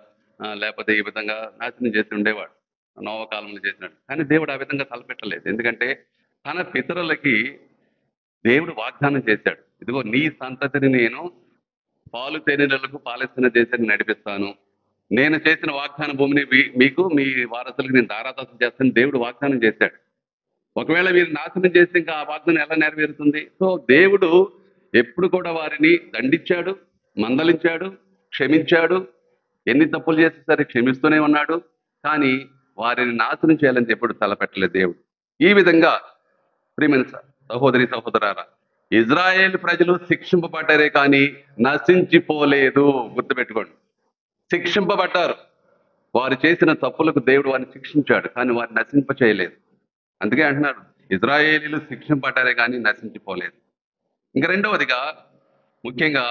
లేకపోతే ఈ విధంగా నాశనం చేసి ఉండేవాడు, నోవహు కాలంలో చేసినాడు. కానీ దేవుడు ఆ విధంగా తలపెట్టలేదు. ఎందుకంటే తన పితరులకి దేవుడు వాగ్దానం చేశాడు, ఇదిగో నీ సంతతిని నేను పాలు తేనెలకు పాలిస్తున్న దేశాన్ని నడిపిస్తాను, నేను చేసిన వాగ్దాన భూమిని మీకు మీ వారసులకు నేను ధారాదత్తం చేస్తాను దేవుడు వాగ్దానం చేశాడు. ఒకవేళ మీరు నాశనం చేస్తే ఇంకా ఆ వాగ్దానం ఎలా నెరవేరుతుంది? సో దేవుడు ఎప్పుడు కూడా వారిని దండించాడు, మందలించాడు, క్షమించాడు. ఎన్ని తప్పులు చేస్తే సరే క్షమిస్తూనే ఉన్నాడు. కానీ వారిని నాశనం చేయాలని ఎప్పుడు తలపెట్టలేదు దేవుడు. ఈ విధంగా ప్రియమైన సహోదరి సహోదరారా, ఇజ్రాయేల్ ప్రజలు శిక్షింపబడ్డారే కానీ నశించిపోలేదు. గుర్తుపెట్టుకోండి, శిక్షింపబడ్డారు. వారు చేసిన తప్పులకు దేవుడు వారిని శిక్షించాడు, కానీ వారిని నశింప చేయలేదు. అందుకే అంటున్నాడు, ఇజ్రాయేలీలు శిక్షింపబడ్డారే కానీ నశించిపోలేదు. ఇంకా రెండవదిగా ముఖ్యంగా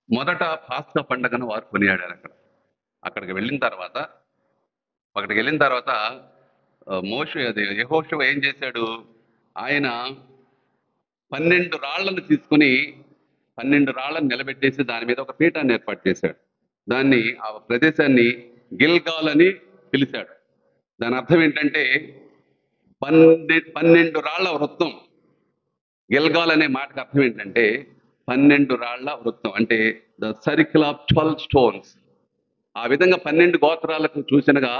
మొదట పాస్కా పండగను వారు కొనియాడారు. అక్కడికి వెళ్ళిన తర్వాత యెహోషువ ఏం చేశాడు? ఆయన 12 రాళ్లను తీసుకుని 12 రాళ్లను నిలబెట్టేసి దాని మీద ఒక పీఠాన్ని ఏర్పాటు చేశాడు. ఆ ప్రదేశాన్ని గిల్గాల్ అని పిలిచాడు. దాని అర్థం ఏంటంటే 12 రాళ్ల వృత్తం. గిల్గాల్ అనే మాటకు అర్థం ఏంటంటే 12 రాళ్ల వృత్తం, అంటే ద సర్కిల్ ఆఫ్ 12 స్టోన్స్. ఆ విధంగా 12 గోత్రాలకు చూసినగా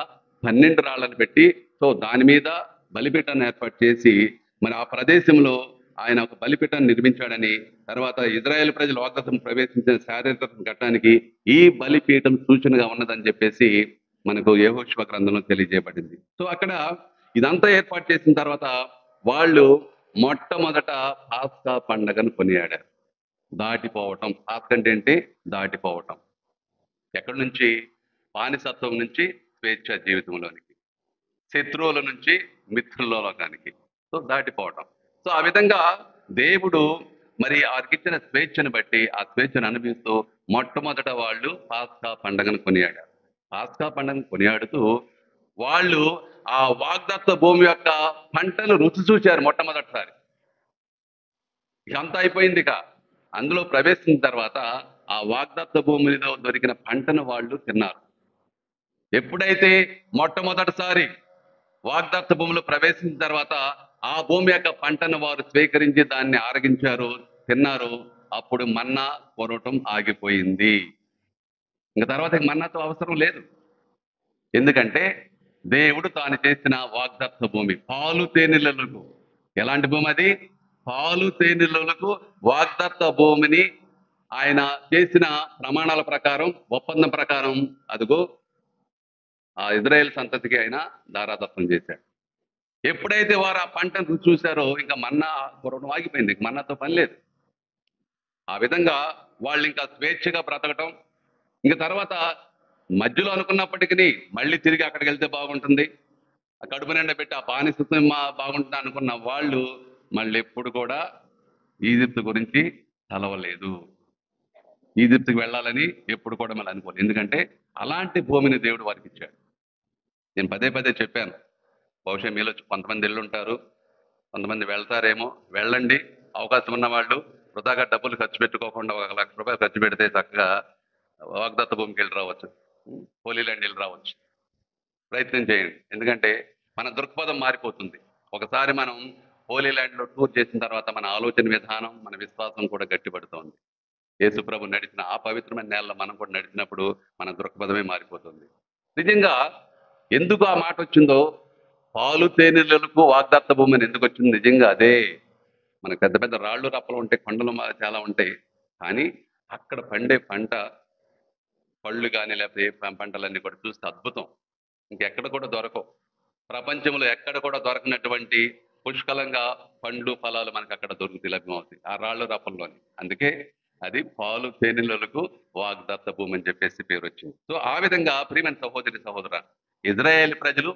12 రాళ్లను పెట్టి, సో దాని మీద బలిపీఠాన్ని ఏర్పాటు చేసి, మరి ఆ ప్రదేశంలో ఆయన ఒక బలిపీఠాన్ని నిర్మించాడని, తర్వాత ఇజ్రాయేల్ ప్రజలు వాగ్దానం ప్రవేశించిన శారీరక ఘట్టానికి ఈ బలిపీఠం సూచనగా ఉన్నదని చెప్పేసి మనకు యెహోషువ గ్రంథంలో తెలియజేయబడింది. సో అక్కడ ఇదంతా ఏర్పాటు చేసిన తర్వాత వాళ్ళు మొట్టమొదట పాస్కా పండగను కొనియాడారు. దాటిపోవటం. పాస్కా అంటే దాటిపోవటం. ఎక్కడి నుంచి? బానిసత్వం నుంచి స్వేచ్ఛ జీవితంలోనికి, శత్రువుల నుంచి మిత్రులలోకానికి. సో దాటిపోవటం. సో ఆ విధంగా దేవుడు మరి వారికి ఇచ్చిన స్వేచ్ఛను బట్టి ఆ స్వేచ్ఛను అనుభవిస్తూ మొట్టమొదట వాళ్ళు పాస్కా పండగను కొనియాడారు. పాస్కా పండగను కొనియాడుతూ వాళ్ళు ఆ వాగ్దత్త భూమి యొక్క పంటను రుచి చూశారు మొట్టమొదటిసారి. ఇక అంతా అయిపోయింది. ఇక అందులో ప్రవేశించిన తర్వాత ఆ వాగ్దత్త భూమిలో దొరికిన పంటను వాళ్ళు తిన్నారు. ఎప్పుడైతే మొట్టమొదటిసారి వాగ్దత్త భూమిలో ప్రవేశించిన తర్వాత ఆ భూమి యొక్క పంటను వారు స్వీకరించి దాన్ని ఆరగించారు, తిన్నారు. అప్పుడు మన్నా కురవటం ఆగిపోయింది. ఇంకా తర్వాత మన్నాతో అవసరం లేదు. ఎందుకంటే దేవుడు తాను చేసిన వాగ్దత్త భూమి పాలు తేనెలకు. ఎలాంటి భూమి అది? పాలు తేనెలకు వాగ్దత్త భూమిని ఆయన చేసిన ప్రమాణాల ప్రకారం, ఒప్పందం ప్రకారం అదిగో ఆ ఇజ్రాయేల్ సంతతికి ఆయన దారాదత్తం చేశాడు. ఎప్పుడైతే వారు ఆ పంటను రుచి చూశారో ఇంకా మన్నా కురవడం ఆగిపోయింది. మన్నాతో పని లేదు. ఆ విధంగా వాళ్ళు ఇంకా స్వేచ్ఛగా బ్రతకటం. ఇంకా తర్వాత మధ్యలో అనుకున్నప్పటికీ మళ్ళీ తిరిగి అక్కడికి వెళ్తే బాగుంటుంది, ఆ కడుపు నిండా పెట్టి ఆ బానిసత్వం బాగుంటుంది అనుకున్న వాళ్ళు మళ్ళీ ఎప్పుడు కూడా ఈజిప్ట్ గురించి చదవలేదు. ఈజిప్ట్కి వెళ్ళాలని ఎప్పుడు కూడా మళ్ళీ అనుకోలేదు. ఎందుకంటే అలాంటి భూమిని దేవుడు వారికి ఇచ్చాడు. నేను పదే చెప్పాను. బహుశా మీలో కొంతమంది వెళ్ళుంటారు, కొంతమంది వెళ్తారేమో. వెళ్ళండి. అవకాశం ఉన్న వాళ్ళు వృధాగా డబ్బులు ఖర్చు పెట్టుకోకుండా 1 లక్ష రూపాయలు ఖర్చు పెడితే చక్కగా వాగ్దత్త భూమికి వెళ్ళి రావచ్చు, హోలీ ల్యాండ్ వెళ్ళి రావచ్చు. ప్రయత్నం చేయండి. ఎందుకంటే మన దృక్పథం మారిపోతుంది. ఒకసారి మనం హోలీ ల్యాండ్లో టూర్ చేసిన తర్వాత మన ఆలోచన విధానం, మన విశ్వాసం కూడా గట్టిపడుతోంది. యేసు ప్రభు నడిచిన ఆ పవిత్రమైన నేలలో మనం కూడా నడిచినప్పుడు మన దృక్పథమే మారిపోతుంది. నిజంగా ఎందుకు ఆ మాట వచ్చిందో, పాలు తేనెలకు వాగ్దత్త భూమి అని ఎందుకు వచ్చింది? నిజంగా అదే. మనకు పెద్ద పెద్ద రాళ్ళు రప్పలు ఉంటాయి, కొండలు చాలా ఉంటాయి. కానీ అక్కడ పండే పంట, పళ్ళు కానీ లేకపోతే పంటలన్నీ కూడా చూస్తే అద్భుతం. ఇంకెక్కడ కూడా దొరకవు. ప్రపంచంలో ఎక్కడ కూడా దొరకనటువంటి పుష్కలంగా పండ్లు ఫలాలు మనకు అక్కడ దొరుకుతాయి, లభ్యమవుతాయి ఆ రాళ్ళు రప్పల్లోని. అందుకే అది పాలు తేనెలకు వాగ్దత్త భూమి అని చెప్పేసి పేరు వచ్చింది. సో ఆ విధంగా ప్రియమైన సహోదరి సహోదర, ఇజ్రాయేల్ ప్రజలు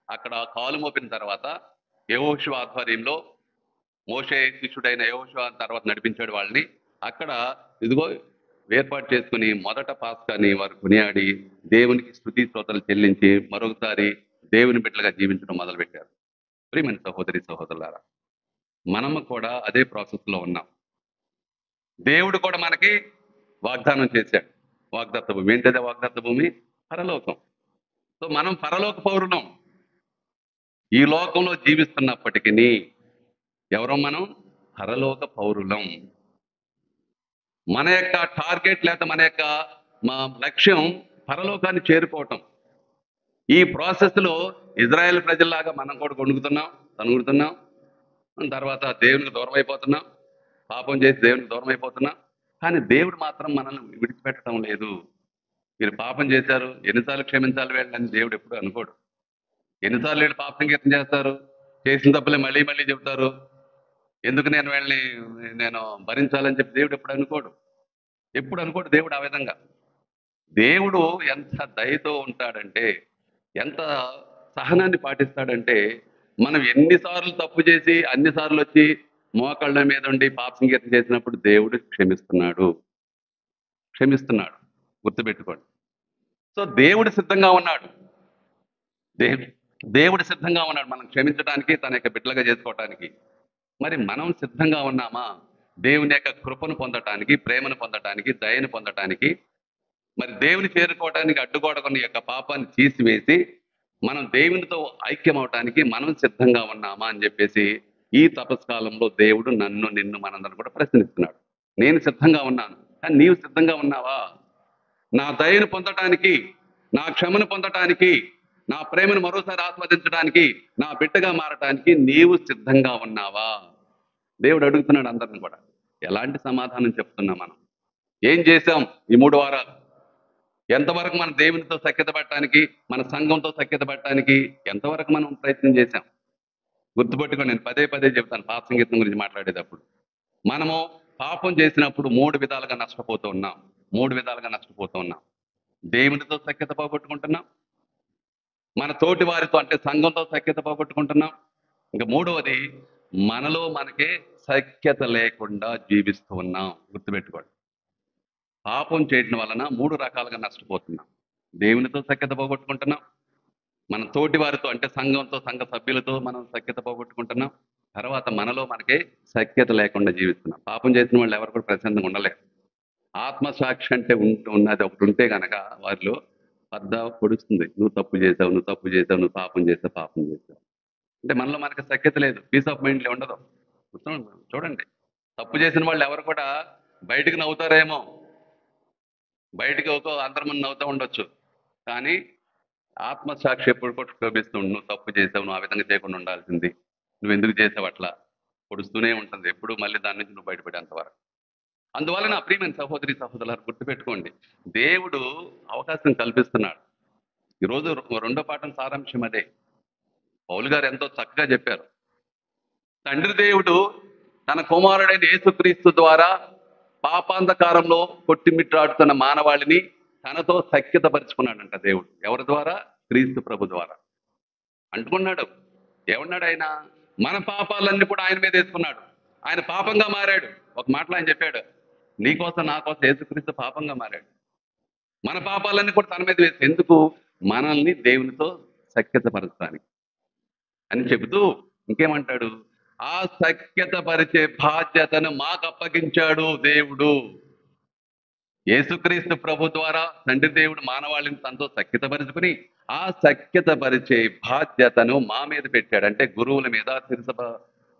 అక్కడ కాలు మోపిన తర్వాత యెహోషువ ఆధ్వర్యంలో మోషే శిష్యుడైన యెహోషువ తర్వాత నడిపించాడు వాళ్ళని. అక్కడ ఇదిగో ఏర్పాటు చేసుకుని మొదట పాస్కాని వారు కొనియాడి దేవునికి స్తుతి స్తోత్రాలు చెల్లించి మరొకసారి దేవుని బిడ్డలుగా జీవించడం మొదలుపెట్టారు. ప్రియమైన సహోదరి సహోదరులారా, మనము కూడా అదే ప్రాసెస్ లో ఉన్నాం. దేవుడు కూడా మనకి వాగ్దానం చేశాడు. వాగ్దత్త భూమి ఏంటదే వాగ్దత్త భూమి? పరలోకం. సో మనం పరలోక పౌరులం. ఈ లోకంలో జీవిస్తున్నప్పటికీ ఎవరో మనం పరలోక పౌరులం. మన యొక్క టార్గెట్ లేదా మన యొక్క లక్ష్యం పరలోకాన్ని చేరుకోవటం. ఈ ప్రాసెస్ లో ఇజ్రాయెల్ ప్రజల్లాగా మనం కూడా తనుగుతున్నాం. తర్వాత దేవునికి దూరం అయిపోతున్నాం, పాపం చేసి దేవునికి దూరం అయిపోతున్నాం. కానీ దేవుడు మాత్రం మనల్ని విడిచిపెట్టడం లేదు. మీరు పాపం చేశారు, ఎన్నిసార్లు క్షమించాలి వీళ్ళని దేవుడు ఎప్పుడు అనుకోడు. ఎన్నిసార్లు వీళ్ళు పాప సంగీతం చేస్తారు, చేసిన తప్పులే మళ్ళీ మళ్ళీ చెబుతారు, ఎందుకు నేను వీళ్ళని భరించాలని చెప్పి దేవుడు ఎప్పుడు అనుకోడు దేవుడు ఆ విధంగా. దేవుడు ఎంత దయతో ఉంటాడంటే, ఎంత సహనాన్ని పాటిస్తాడంటే, మనం ఎన్నిసార్లు తప్పు చేసి అన్నిసార్లు వచ్చి మోకాళ్ళ మీద ఉండి పాప సంగీతం చేసినప్పుడు దేవుడు క్షమిస్తున్నాడు. గుర్తుపెట్టుకోండి. సో దేవుడు సిద్ధంగా ఉన్నాడు. దేవుడు సిద్ధంగా ఉన్నాడు మనం క్షమించడానికి, తన యొక్క బిడ్డలుగా చేసుకోవటానికి. మరి మనం సిద్ధంగా ఉన్నామా దేవుని యొక్క కృపను పొందటానికి, ప్రేమను పొందటానికి, దయను పొందటానికి? మరి దేవుని చేరుకోవడానికి అడ్డుగోడకున్న యొక్క పాపాన్ని తీసివేసి మనం దేవునితో ఐక్యం అవటానికి మనం సిద్ధంగా ఉన్నామా అని చెప్పేసి ఈ తపస్కాలంలో దేవుడు నిన్ను మనందరం కూడా ప్రశ్నిస్తున్నాడు. నేను సిద్ధంగా ఉన్నాను, కానీ నీవు సిద్ధంగా ఉన్నావా? నా దయను పొందటానికి, నా క్షమను పొందటానికి, నా ప్రేమను మరోసారి ఆస్వాదించడానికి, నా బిడ్డగా మారటానికి నీవు సిద్ధంగా ఉన్నావా? దేవుడు అడుగుతున్నాడు అందరిని కూడా. ఎలాంటి సమాధానం చెప్తున్నాం మనం? ఏం చేశాం ఈ 3 వారాలు? ఎంతవరకు మన దేవునితో సఖ్యత పడటానికి, మన సంఘంతో సఖ్యత పడటానికి ఎంతవరకు మనం ప్రయత్నం చేశాం? గుర్తుపెట్టుకొని నేను పదే చెప్తాను పాప సంగీతం గురించి మాట్లాడేటప్పుడు. మనము పాపం చేసినప్పుడు 3 విధాలుగా నష్టపోతూ ఉన్నాం. దేవునితో సఖ్యత పోగొట్టుకుంటున్నాం, మన తోటి వారితో అంటే సంఘంతో సఖ్యత పోగొట్టుకుంటున్నాం. ఇంకా 3వది, మనలో మనకే సఖ్యత లేకుండా జీవిస్తూ ఉన్నాం. గుర్తుపెట్టుకోండి. పాపం చేయడం వలన 3 రకాలుగా నష్టపోతున్నాం. దేవునితో సఖ్యత పోగొట్టుకుంటున్నాం, మన తోటి వారితో అంటే సంఘంతో, సంఘ సభ్యులతో మనం సఖ్యత పోగొట్టుకుంటున్నాం. తర్వాత మనలో మనకే సఖ్యత లేకుండా జీవిస్తున్నాం. పాపం చేసిన వాళ్ళు ఎవరు కూడా ప్రశాంతంగా ఉండలేరు. ఆత్మసాక్షి అంటే ఉన్నది ఒకటి ఉంటే గనక వారిలో పెద్ద పొడుస్తుంది. నువ్వు తప్పు చేసావు, పాపం చేసావు. అంటే మనలో మనకి సఖ్యత లేదు, పీస్ ఆఫ్ మైండ్లే ఉండదు. చూడండి, తప్పు చేసిన వాళ్ళు ఎవరు కూడా బయటకు నవ్వుతారేమో, బయటికి అందరి ముందు నవ్వుతూ ఉండొచ్చు, కానీ ఆత్మసాక్షి ఎప్పుడు కూడా క్షోభిస్తుంది. నువ్వు తప్పు చేసావు, నువ్వు ఆ విధంగా చేయకుండా ఉండాల్సింది, నువ్వు ఎందుకు చేసావు అట్లా పొడుస్తూనే ఉంటుంది ఎప్పుడు, మళ్ళీ దాని నుంచి నువ్వు బయటపడేంతవరకు. అందువల్ల నా ప్రియమైన సహోదరి సహోదరులారు గుర్తుపెట్టుకోండి, దేవుడు అవకాశం కల్పిస్తున్నాడు. ఈరోజు 2వ పాఠం సారాంశం అదే. పౌలు గారు ఎంతో చక్కగా చెప్పారు. తండ్రి దేవుడు తన కుమారుడైన యేసుక్రీస్తు ద్వారా పాపాంధకారంలో కొట్టిమిట్టాడుతున్న మానవాళిని తనతో సఖ్యత పరుచుకున్నాడంట దేవుడు. ఎవరి ద్వారా? క్రీస్తు ప్రభు ద్వారా అంటుకున్నాడు. ఏమన్నాడు ఆయన? మన పాపాలన్నీ కూడా ఆయన మీద వేసుకున్నాడు. ఆయన పాపంగా మారాడు. ఒక మాటలో ఆయన చెప్పాడు, నీకోసం నా కోసం యేసుక్రీస్తు పాపంగా మారాడు. మన పాపాలన్నీ కూడా తన మీద వేసి, ఎందుకు? మనల్ని దేవునితో సఖ్యత పరచడానికి అని చెబుతూ ఇంకేమంటాడు? ఆ సఖ్యత పరిచే బాధ్యతను మాకు అప్పగించాడు దేవుడు. యేసుక్రీస్తు ప్రభు ద్వారా తండ్రి దేవుడు మానవాళిని తనతో సఖ్యత పరుచుకుని ఆ సఖ్యత పరిచే బాధ్యతను మా మీద పెట్టాడు. అంటే గురువుల మీద,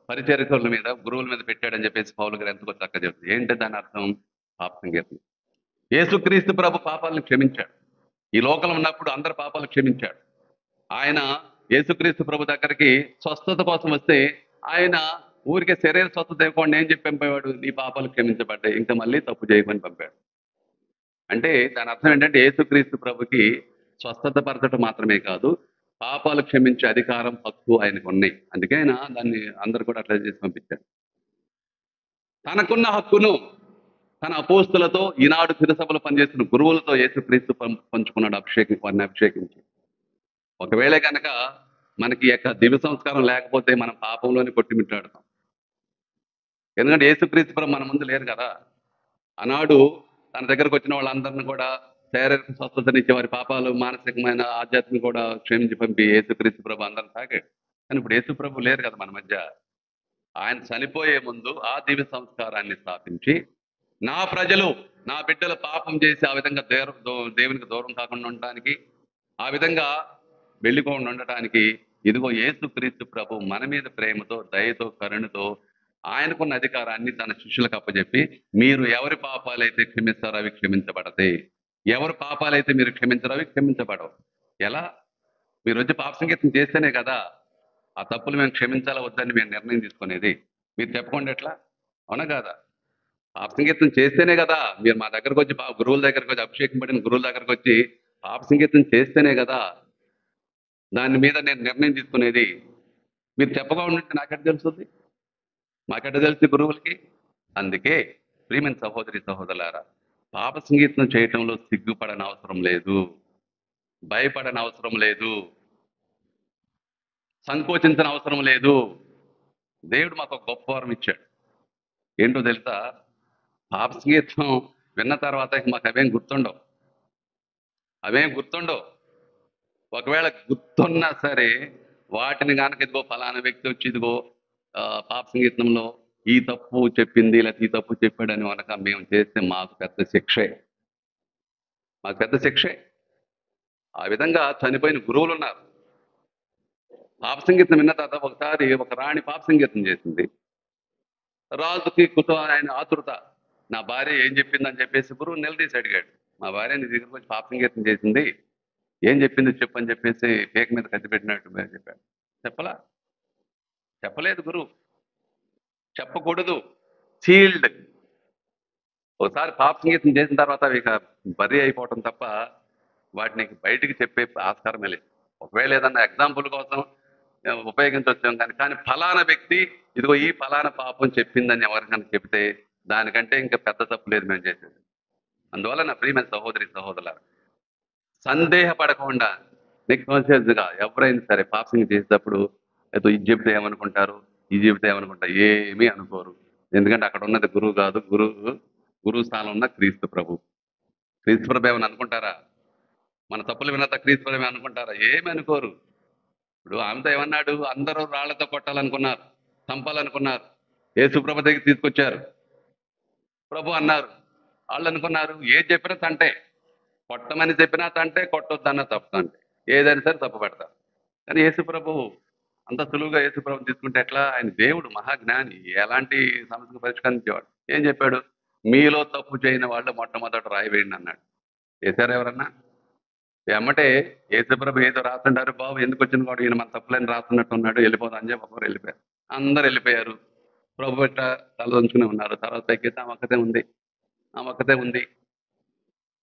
పరిచరికుల మీద, గురువుల మీద పెట్టాడని చెప్పేసి పౌలు గారు ఎంతకో చక్కగా చెప్తుంది. ఏంటి దాని అర్థం? పాప సంగీతం. యేసుక్రీస్తు ప్రభు పాపాలను క్షమించాడు. ఈ లోకంలో ఉన్నప్పుడు అందరి పాపాలు క్షమించాడు. ఆయన యేసుక్రీస్తు ప్రభు దగ్గరికి స్వస్థత కోసం వస్తే ఆయన ఊరికే శరీర స్వస్థత ఇవ్వకుండా ఏం చెప్పి పంపేవాడు? నీ పాపాలు క్షమించబడ్డాయి, ఇంకా మళ్ళీ తప్పు చేయమని పంపాడు. అంటే దాని అర్థం ఏంటంటే యేసుక్రీస్తు ప్రభుకి స్వస్థత పరచడం మాత్రమే కాదు, పాపాలు క్షమించే అధికారం, హక్కు ఆయనకు ఉన్నాయి. అందుకే ఆయన దాన్ని అందరు కూడా అట్లా చేసి పంపించాడు. తనకున్న హక్కును తన అపోస్తులతో, ఈనాడు తిరుసభలో పనిచేస్తున్న గురువులతో యేసుక్రీస్తు పంచుకున్నాడు, వారిని అభిషేకించి. ఒకవేళ కనుక మనకి యొక్క దివ్య సంస్కారం లేకపోతే మనం పాపంలోనే కొట్టిమిట్టాడుతాం. ఎందుకంటే యేసుక్రీస్తు ప్రభు మన ముందు లేరు కదా. ఆనాడు తన దగ్గరకు వచ్చిన వాళ్ళందరినీ కూడా శారీరక స్వస్థతనిచ్చే, వారి పాపాలు మానసికమైన ఆధ్యాత్మిక కూడా క్షమించి పంపి యేసుక్రీస్తు ప్రభు అందరిని తాకాడు. కానీ ఇప్పుడు యేసు ప్రభు లేరు కదా మన మధ్య. ఆయన చనిపోయే ముందు ఆ దివ్య సంస్కారాన్ని స్థాపించి, నా ప్రజలు, నా బిడ్డలు పాపం చేసి ఆ విధంగా దేవునికి దూరం కాకుండా ఉండటానికి, ఆ విధంగా వెళ్ళిపోకుండా ఉండటానికి, ఇదిగో యేసుక్రీస్తు ప్రభు మన మీద ప్రేమతో, దయతో, కరుణతో ఆయనకున్న అధికారాన్ని తన శిష్యులకు అప్పచెప్పి, మీరు ఎవరి పాపాలైతే క్షమిస్తారో అవి క్షమించబడతాయి, ఎవరి పాపాలైతే మీరు క్షమించారో అవి క్షమించబడవు. ఎలా? మీరు వచ్చి పాప సంగీతం చేస్తేనే కదా ఆ తప్పులు మేము క్షమించాలా వద్దని మేము నిర్ణయం తీసుకునేది. మీరు చెప్పకుండా ఎట్లా? అవునా కాదా? పాప సంగీతం చేస్తేనే కదా మీరు మా దగ్గరకు వచ్చి, గురువుల దగ్గరకు వచ్చి, అభిషేకం పడిన గురువుల దగ్గరకు వచ్చి పాప సంగీతం చేస్తేనే కదా దాని మీద నేను నిర్ణయం తీసుకునేది. మీరు చెప్పగా ఉంటే నాకెట్ట తెలుస్తుంది? మాకెట్ట తెలుసు గురువులకి? అందుకే ప్రియమైన సహోదరి సహోదరులారా, పాప సంగీతం చేయటంలో సిగ్గుపడని అవసరం లేదు, భయపడని అవసరం లేదు, సంకోచించిన అవసరం లేదు. దేవుడు మాకు ఒక గొప్ప వరం ఇచ్చాడు. ఏంటో తెలుసా? పాప సంగీతం విన్న తర్వాత మాకు అవేం గుర్తుండవు. ఒకవేళ గుర్తున్నా సరే వాటిని కనుక ఇదిగో ఫలానా వ్యక్తి వచ్చి ఇదిగో పాప సంగీతంలో ఈ తప్పు చెప్పింది, లేకపోతే ఈ తప్పు చెప్పాడని కనుక మేము చేస్తే మాకు పెద్ద శిక్షే. ఆ విధంగా చనిపోయిన గురువులు ఉన్నారు. పాప సంగీతం విన్న తర్వాత ఒకసారి ఒక రాణి పాప సంగీతం చేసింది. రాజుకి ఆయన ఆతృత, నా భార్య ఏం చెప్పిందని చెప్పేసి గురువు నిలదీసి అడిగాడు. మా భార్య నీ దగ్గరకు వచ్చి పాప సంగీతం చేసింది, ఏం చెప్పింది చెప్పని చెప్పేసి కేక్ మీద కత్తి పెట్టినట్టు చెప్పాడు. చెప్పలేదు గురువు. చెప్పకూడదు, సీల్డ్. ఒకసారి పాప సంగీతం చేసిన తర్వాత అవి బరీ అయిపోవటం తప్ప వాటిని బయటికి చెప్పే ఆస్కారమే లేదు. ఒకవేళ ఏదన్నా ఎగ్జాంపుల్ కోసం ఉపయోగించవచ్చాం కానీ ఫలానా వ్యక్తి ఇదిగో ఈ ఫలానా పాపం చెప్పిందని ఎవరికైనా చెప్తే దానికంటే ఇంకా పెద్ద తప్పు లేదు మేము చేసేది. అందువల్ల నా ప్రియమైన సహోదరి సహోదరులారా, సందేహపడకుండా నిగ్నోషియస్గా ఎవరైనా సరే పాప సంగీతం చేసేటప్పుడు ఏదో ఇది చెప్తే ఏమనుకుంటారు, ఇది చెప్తే ఏమనుకుంటారు, ఏమీ అనుకోరు. ఎందుకంటే అక్కడ ఉన్నది గురువు కాదు, గురువు స్థానం ఉన్న క్రీస్తు ప్రభు ఏమని అనుకుంటారా? మన తప్పులు విన్నత క్రీస్తు ప్రభు అనుకుంటారా? ఏమి అనుకోరు. ఇప్పుడు ఆమెతో ఏమన్నాడు? అందరూ రాళ్లతో కొట్టాలనుకున్నారు, చంపాలనుకున్నారు. యేసుప్రభు దగ్గర తీసుకొచ్చారు. ప్రభు అన్నారు. వాళ్ళు అనుకున్నారు ఏది చెప్పినా తంటే, కొట్టమని చెప్పినా తంటే, కొట్టొద్దన్నా తప్పు తంటే, ఏదైనా సరే తప్పు పెడతారు. కానీ యేసుప్రభు అంత సులువుగా యేసుప్రభు తీసుకుంటే ఎట్లా? ఆయన దేవుడు, మహాజ్ఞాని, ఎలాంటి సమస్యకు పరిష్కరించేవాడు. ఏం చెప్పాడు? మీలో తప్పు చేయని వాళ్ళు మొట్టమొదట రాయి వేయండి అన్నాడు. చేశారు ఎవరన్నా? ఎమ్మటే యేసుప్రభు ఏదో రాస్తుంటారు, బాబు ఎందుకు వచ్చిన కూడా ఈయన మన తప్పులని రాస్తున్నట్టు ఉన్నాడు, వెళ్ళిపోతాం అని చెప్పి ఒకరు వెళ్ళిపోయారు. అందరు వెళ్ళిపోయారు. ప్రభు ఇట్లా తలదొంచుకుని ఉన్నారు. తర్వాత తగ్గితే ఆమె ఒక్కతే ఉంది.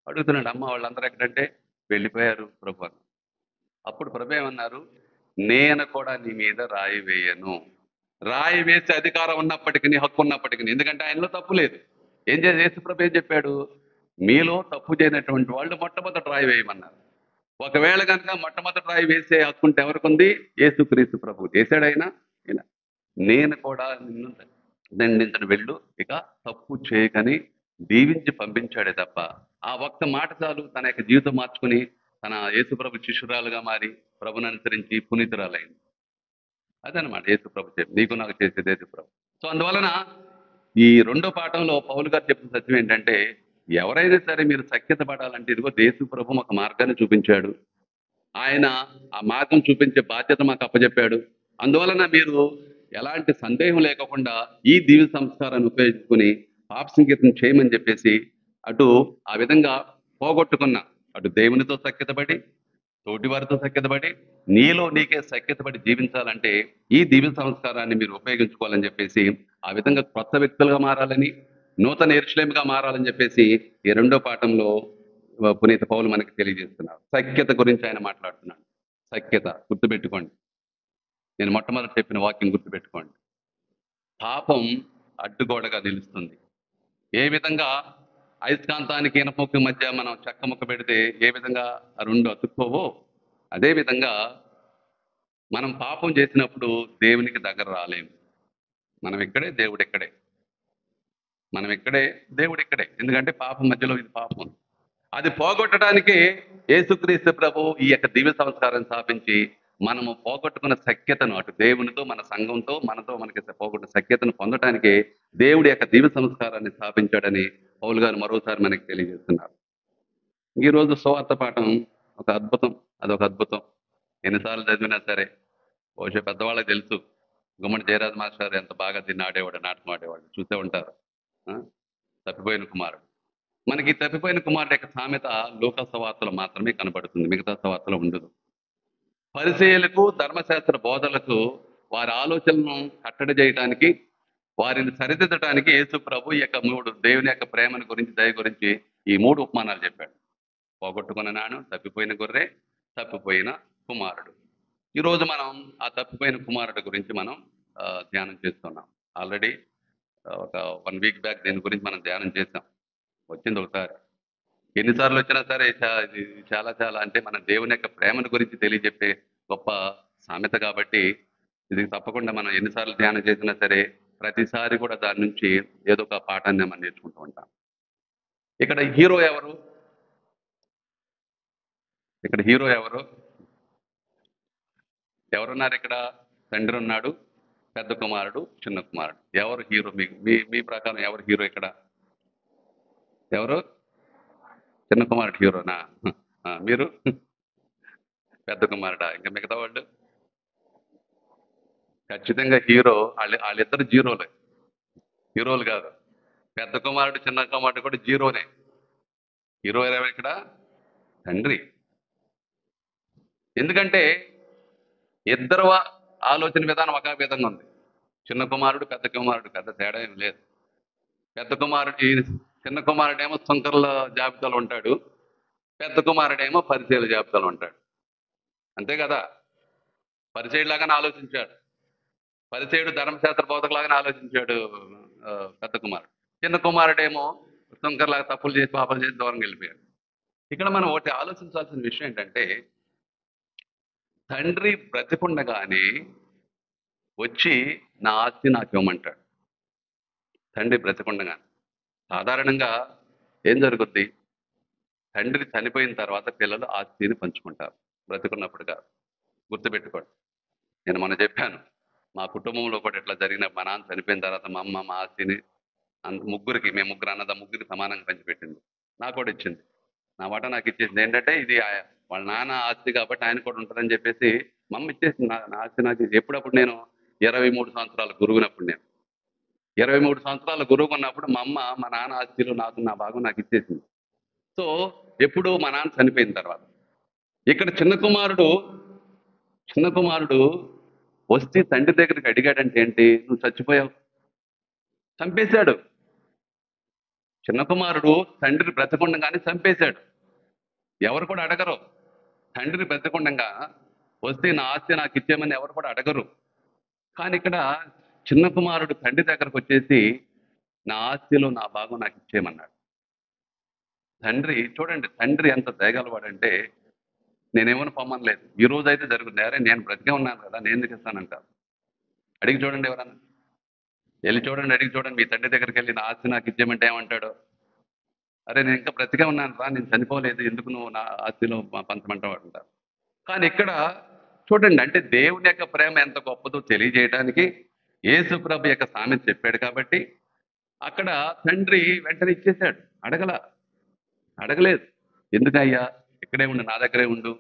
అడుగుతున్నాడు, అమ్మ వాళ్ళందరూ ఎక్కడంటే వెళ్ళిపోయారు ప్రభు అని. అప్పుడు ప్రభు ఏమన్నారు? నేను కూడా నీ మీద రాయి వేయను. రాయి వేసే అధికారం ఉన్నప్పటికీ, హక్కు ఉన్నప్పటికీ, ఎందుకంటే ఆయనలో తప్పు లేదు. ఏం చేసి యేసు ప్రభు ఏం చెప్పాడు? మీలో తప్పు చేయనటువంటి వాళ్ళు మొట్టమొదటి రాయి వేయమన్నారు. ఒకవేళ కనుక మొట్టమొదటి రాయి వేసే హక్కు ఉంటే ఎవరికి ఉంది? యేసుక్రీస్తు ప్రభు చేశాడు. ఆయన నేను కూడా నిన్ను దండించను, వెళ్ళు, ఇక తప్పు చేయకని దీవించి పంపించాడే తప్ప ఆ ఒక్క మాట చాలు తన యొక్క జీవితం మార్చుకుని తన యేసుప్రభు శిష్యురాలుగా మారి ప్రభుని అనుసరించి పునీతురాలైంది. అదనమాట యేసుప్రభు చెప్పి నీకు నాకు చేసేది యేసుప్రభు. సో అందువలన ఈ రెండో పాఠంలో పౌలు గారు చెప్పిన సత్యం ఏంటంటే, ఎవరైనా సరే మీరు సఖ్యత పడాలంటే ఇదిగో యేసుప్రభు ఒక మార్గాన్ని చూపించాడు. ఆయన ఆ మార్గం చూపించే బాధ్యత మాకు అప్పచెప్పాడు. అందువలన మీరు ఎలాంటి సందేహం లేకుండా ఈ దివ్య సంస్కారాన్ని ఉపయోగించుకుని పాప సంగీతం చేయమని చెప్పేసి అటు ఆ విధంగా పోగొట్టుకున్న అటు దేవునితో సఖ్యతపడి, తోటి వారితో సఖ్యతపడి, నీలో నీకే సఖ్యతపడి జీవించాలంటే ఈ దివ్య సంస్కారాన్ని మీరు ఉపయోగించుకోవాలని చెప్పేసి, ఆ విధంగా కొత్త వ్యక్తులుగా మారాలని, నూతన యెరూషలేముగా మారాలని చెప్పేసి ఈ రెండో పాఠంలో పునీత పౌలు మనకి తెలియజేస్తున్నారు. సఖ్యత గురించి ఆయన మాట్లాడుతున్నాడు. సఖ్యత గుర్తుపెట్టుకోండి. నేను మొట్టమొదటి చెప్పిన వాక్యం గుర్తుపెట్టుకోండి. పాపం అడ్డుగోడగా నిలుస్తుంది. ఏ విధంగా అయస్కాంతానికి ఇనపముక్క మధ్య మనం చెక్క ముక్క పెడితే ఏ విధంగా ఆ రెండు అతుక్కోవో, అదే విధంగా మనం పాపం చేసినప్పుడు దేవునికి దగ్గర రాలేము. మనం ఇక్కడే, దేవుడు ఇక్కడే. మనం ఇక్కడే, దేవుడు ఇక్కడే. ఎందుకంటే పాపం మధ్యలో ఇది పాపం. అది పోగొట్టడానికి యేసుక్రీస్తు ప్రభు ఈ యొక్క దివ్య సంస్కారం స్థాపించి మనము పోగొట్టుకున్న సఖ్యతను అటు దేవునితో, మన సంఘంతో, మనతో మనకి పోగొట్టిన సఖ్యతను పొందడానికి దేవుడి యొక్క దివ్య సంస్కారాన్ని స్థాపించాడని పౌలు గారు మరోసారి మనకి తెలియజేస్తున్నారు. ఈ రోజు సువార్త పాఠం ఒక అద్భుతం. అదొక అద్భుతం. ఎన్నిసార్లు చదివినా సరే బహుశా పెద్దవాళ్ళకి తెలుసు. గుమ్మడి జయరాజ్ మాస్టర్ ఎంత బాగా దీన్ని ఆడేవాడు, నాటకం ఆడేవాడు, చూసే ఉంటారు. ఆ? తప్పిపోయిన కుమారుడు. మనకి తప్పిపోయిన కుమారుడు యొక్క సామెత లోక సువార్తలో మాత్రమే కనబడుతుంది, మిగతా సువార్తలో ఉండదు. పరిసయ్యులకు, ధర్మశాస్త్ర బోధలకు వారి ఆలోచనలను కట్టడి చేయడానికి, వారిని సరిదిద్దడానికి యేసు ప్రభు ఈ యొక్క దేవుని యొక్క ప్రేమను గురించి, దయ గురించి ఈ 3 ఉపమానాలు చెప్పాడు. పోగొట్టుకున్న నాను, తప్పిపోయిన గొర్రె, తప్పిపోయిన కుమారుడు. ఈరోజు మనం ఆ తప్పిపోయిన కుమారుడు గురించి మనం ధ్యానం చేస్తున్నాం. ఆల్రెడీ ఒక 1 వీక్ బ్యాక్ దీని గురించి మనం ధ్యానం చేసాం. వచ్చింది ఒకసారి. ఎన్నిసార్లు వచ్చినా సరే ఇది చాలా చాలా అంటే మన దేవుని యొక్క ప్రేమను గురించి తెలియజెప్పే గొప్ప సామెత కాబట్టి ఇది తప్పకుండా మనం ఎన్నిసార్లు ధ్యానం చేసినా సరే ప్రతిసారి కూడా దాని నుంచి ఏదో ఒక పాఠాన్ని మనం నేర్చుకుంటూ ఉంటాం. ఇక్కడ హీరో ఎవరు? ఇక్కడ హీరో ఎవరు? ఎవరున్నారు ఇక్కడ? తండ్రి ఉన్నాడు, పెద్ద కుమారుడు, చిన్న కుమారుడు. ఎవరు హీరో? మీ ప్రకారం ఎవరు హీరో ఇక్కడ? ఎవరు? చిన్న కుమారుడు హీరోనా? మీరు? పెద్ద కుమారుడా? ఇంకా మిగతా వాళ్ళు? ఖచ్చితంగా హీరో. వాళ్ళిద్దరు జీరోలే, హీరోలు కాదు. పెద్ద కుమారుడు, చిన్న కుమారుడు కూడా జీరోనే. హీరో ఎవరు ఇక్కడ? తండ్రి. ఎందుకంటే ఇద్దరు ఆలోచన విధానం ఒక విధంగా ఉంది. చిన్న కుమారుడు, పెద్ద కుమారుడు పెద్ద తేడా ఏం లేదు. పెద్ద కుమారుడు, చిన్న కుమారుడేమో సుంకర్ల జాబితాలో ఉంటాడు, పెద్ద కుమారుడేమో పరిచయాల జాబితాలో ఉంటాడు. అంతే కదా? పరిచయుడిలాగానే ఆలోచించాడు. పరిచయుడు ధర్మశాస్త్ర బోధకులాగానే ఆలోచించాడు పెద్ద కుమారుడు. చిన్న కుమారుడేమో సుంకర్లాగా తప్పులు చేసి పాపాలు చేసి దూరంగా వెళ్ళిపోయాడు. ఇక్కడ మనం ఒకటి ఆలోచించాల్సిన విషయం ఏంటంటే, తండ్రి బ్రతికుండగానే వచ్చి నా ఆస్తి నాకు ఇవ్వమంటాడు. తండ్రి బ్రతికుండగానే. సాధారణంగా ఏం జరుగుద్ది? తండ్రి చనిపోయిన తర్వాత పిల్లలు ఆస్తిని పంచుకుంటారు, బ్రతికున్నప్పుడు కాదు. గుర్తుపెట్టుకోండి. నేను మొన్న చెప్పాను, మా కుటుంబంలో కూడా ఇట్లా జరిగిన. మా నాన్న చనిపోయిన తర్వాత మా అమ్మ మా ఆస్తిని ముగ్గురికి, మేము ముగ్గురు అన్నదా ముగ్గురికి సమానంగా పంచిపెట్టింది. నాకు కూడా ఇచ్చింది, నా వాట నాకు ఇచ్చేసింది. ఏంటంటే ఇది వాళ్ళ నాన్న ఆస్తి కాబట్టి ఆయన కూడా ఉంటుందని చెప్పేసి మా అమ్మ ఇచ్చేసింది. నా ఆస్తి నాకు. ఎప్పుడప్పుడు నేను 23 సంవత్సరాలు గురువునప్పుడు, నేను 23 సంవత్సరాలు గురువు ఉన్నప్పుడు మా అమ్మ మా నాన్న ఆస్తిలో నా భాగం నాకు ఇచ్చేసింది. సో ఎప్పుడు మా నాన్న చనిపోయిన తర్వాత. ఇక్కడ చిన్న కుమారుడు వస్తే తండ్రి దగ్గరికి అడిగాడంటే ఏంటి? నువ్వు చచ్చిపోయావు, చంపేశాడు. చిన్న కుమారుడు తండ్రి బ్రతకుండగానే చంపేశాడు. ఎవరు కూడా అడగరు. తండ్రి బ్రతకుండగా వస్తే నా ఆస్తి నాకు ఇచ్చేయమని ఎవరు కూడా అడగరు. కానీ ఇక్కడ చిన్న కుమారుడు తండ్రి దగ్గరకు వచ్చేసి నా ఆస్తిలో నా భాగం నాకు ఇచ్చేయమన్నాడు. తండ్రి చూడండి, తండ్రి ఎంత దయగలవాడంటే నేనేమని పొమ్మనలేదు. ఈ రోజు అయితే జరుగుతుంది. అరే నేను బ్రతికే ఉన్నాను కదా, నేను ఎందుకు ఇస్తానంటారు? అడిగి చూడండి, ఎవరన్నా వెళ్ళి చూడండి, అడిగి చూడండి. మీ తండ్రి దగ్గరికి వెళ్ళి నా ఆస్తి నాకు ఇచ్చేయమంటే ఏమంటాడు? అరే నేను ఇంకా బ్రతికే ఉన్నాను రా, నేను చనిపోలేదు, ఎందుకు నువ్వు నా ఆస్తిలో పంచమంటావు అంటారు. కానీ ఇక్కడ చూడండి, అంటే దేవుని యొక్క ప్రేమ ఎంత గొప్పదో తెలియజేయడానికి యేసు ప్రభు యొక్క సామెత చెప్పాడు కాబట్టి అక్కడ తండ్రి వెంటనే ఇచ్చేశాడు. అడగలేదు. ఎందుకయ్యా ఇక్కడే ఉండు, నా దగ్గరే ఉండు,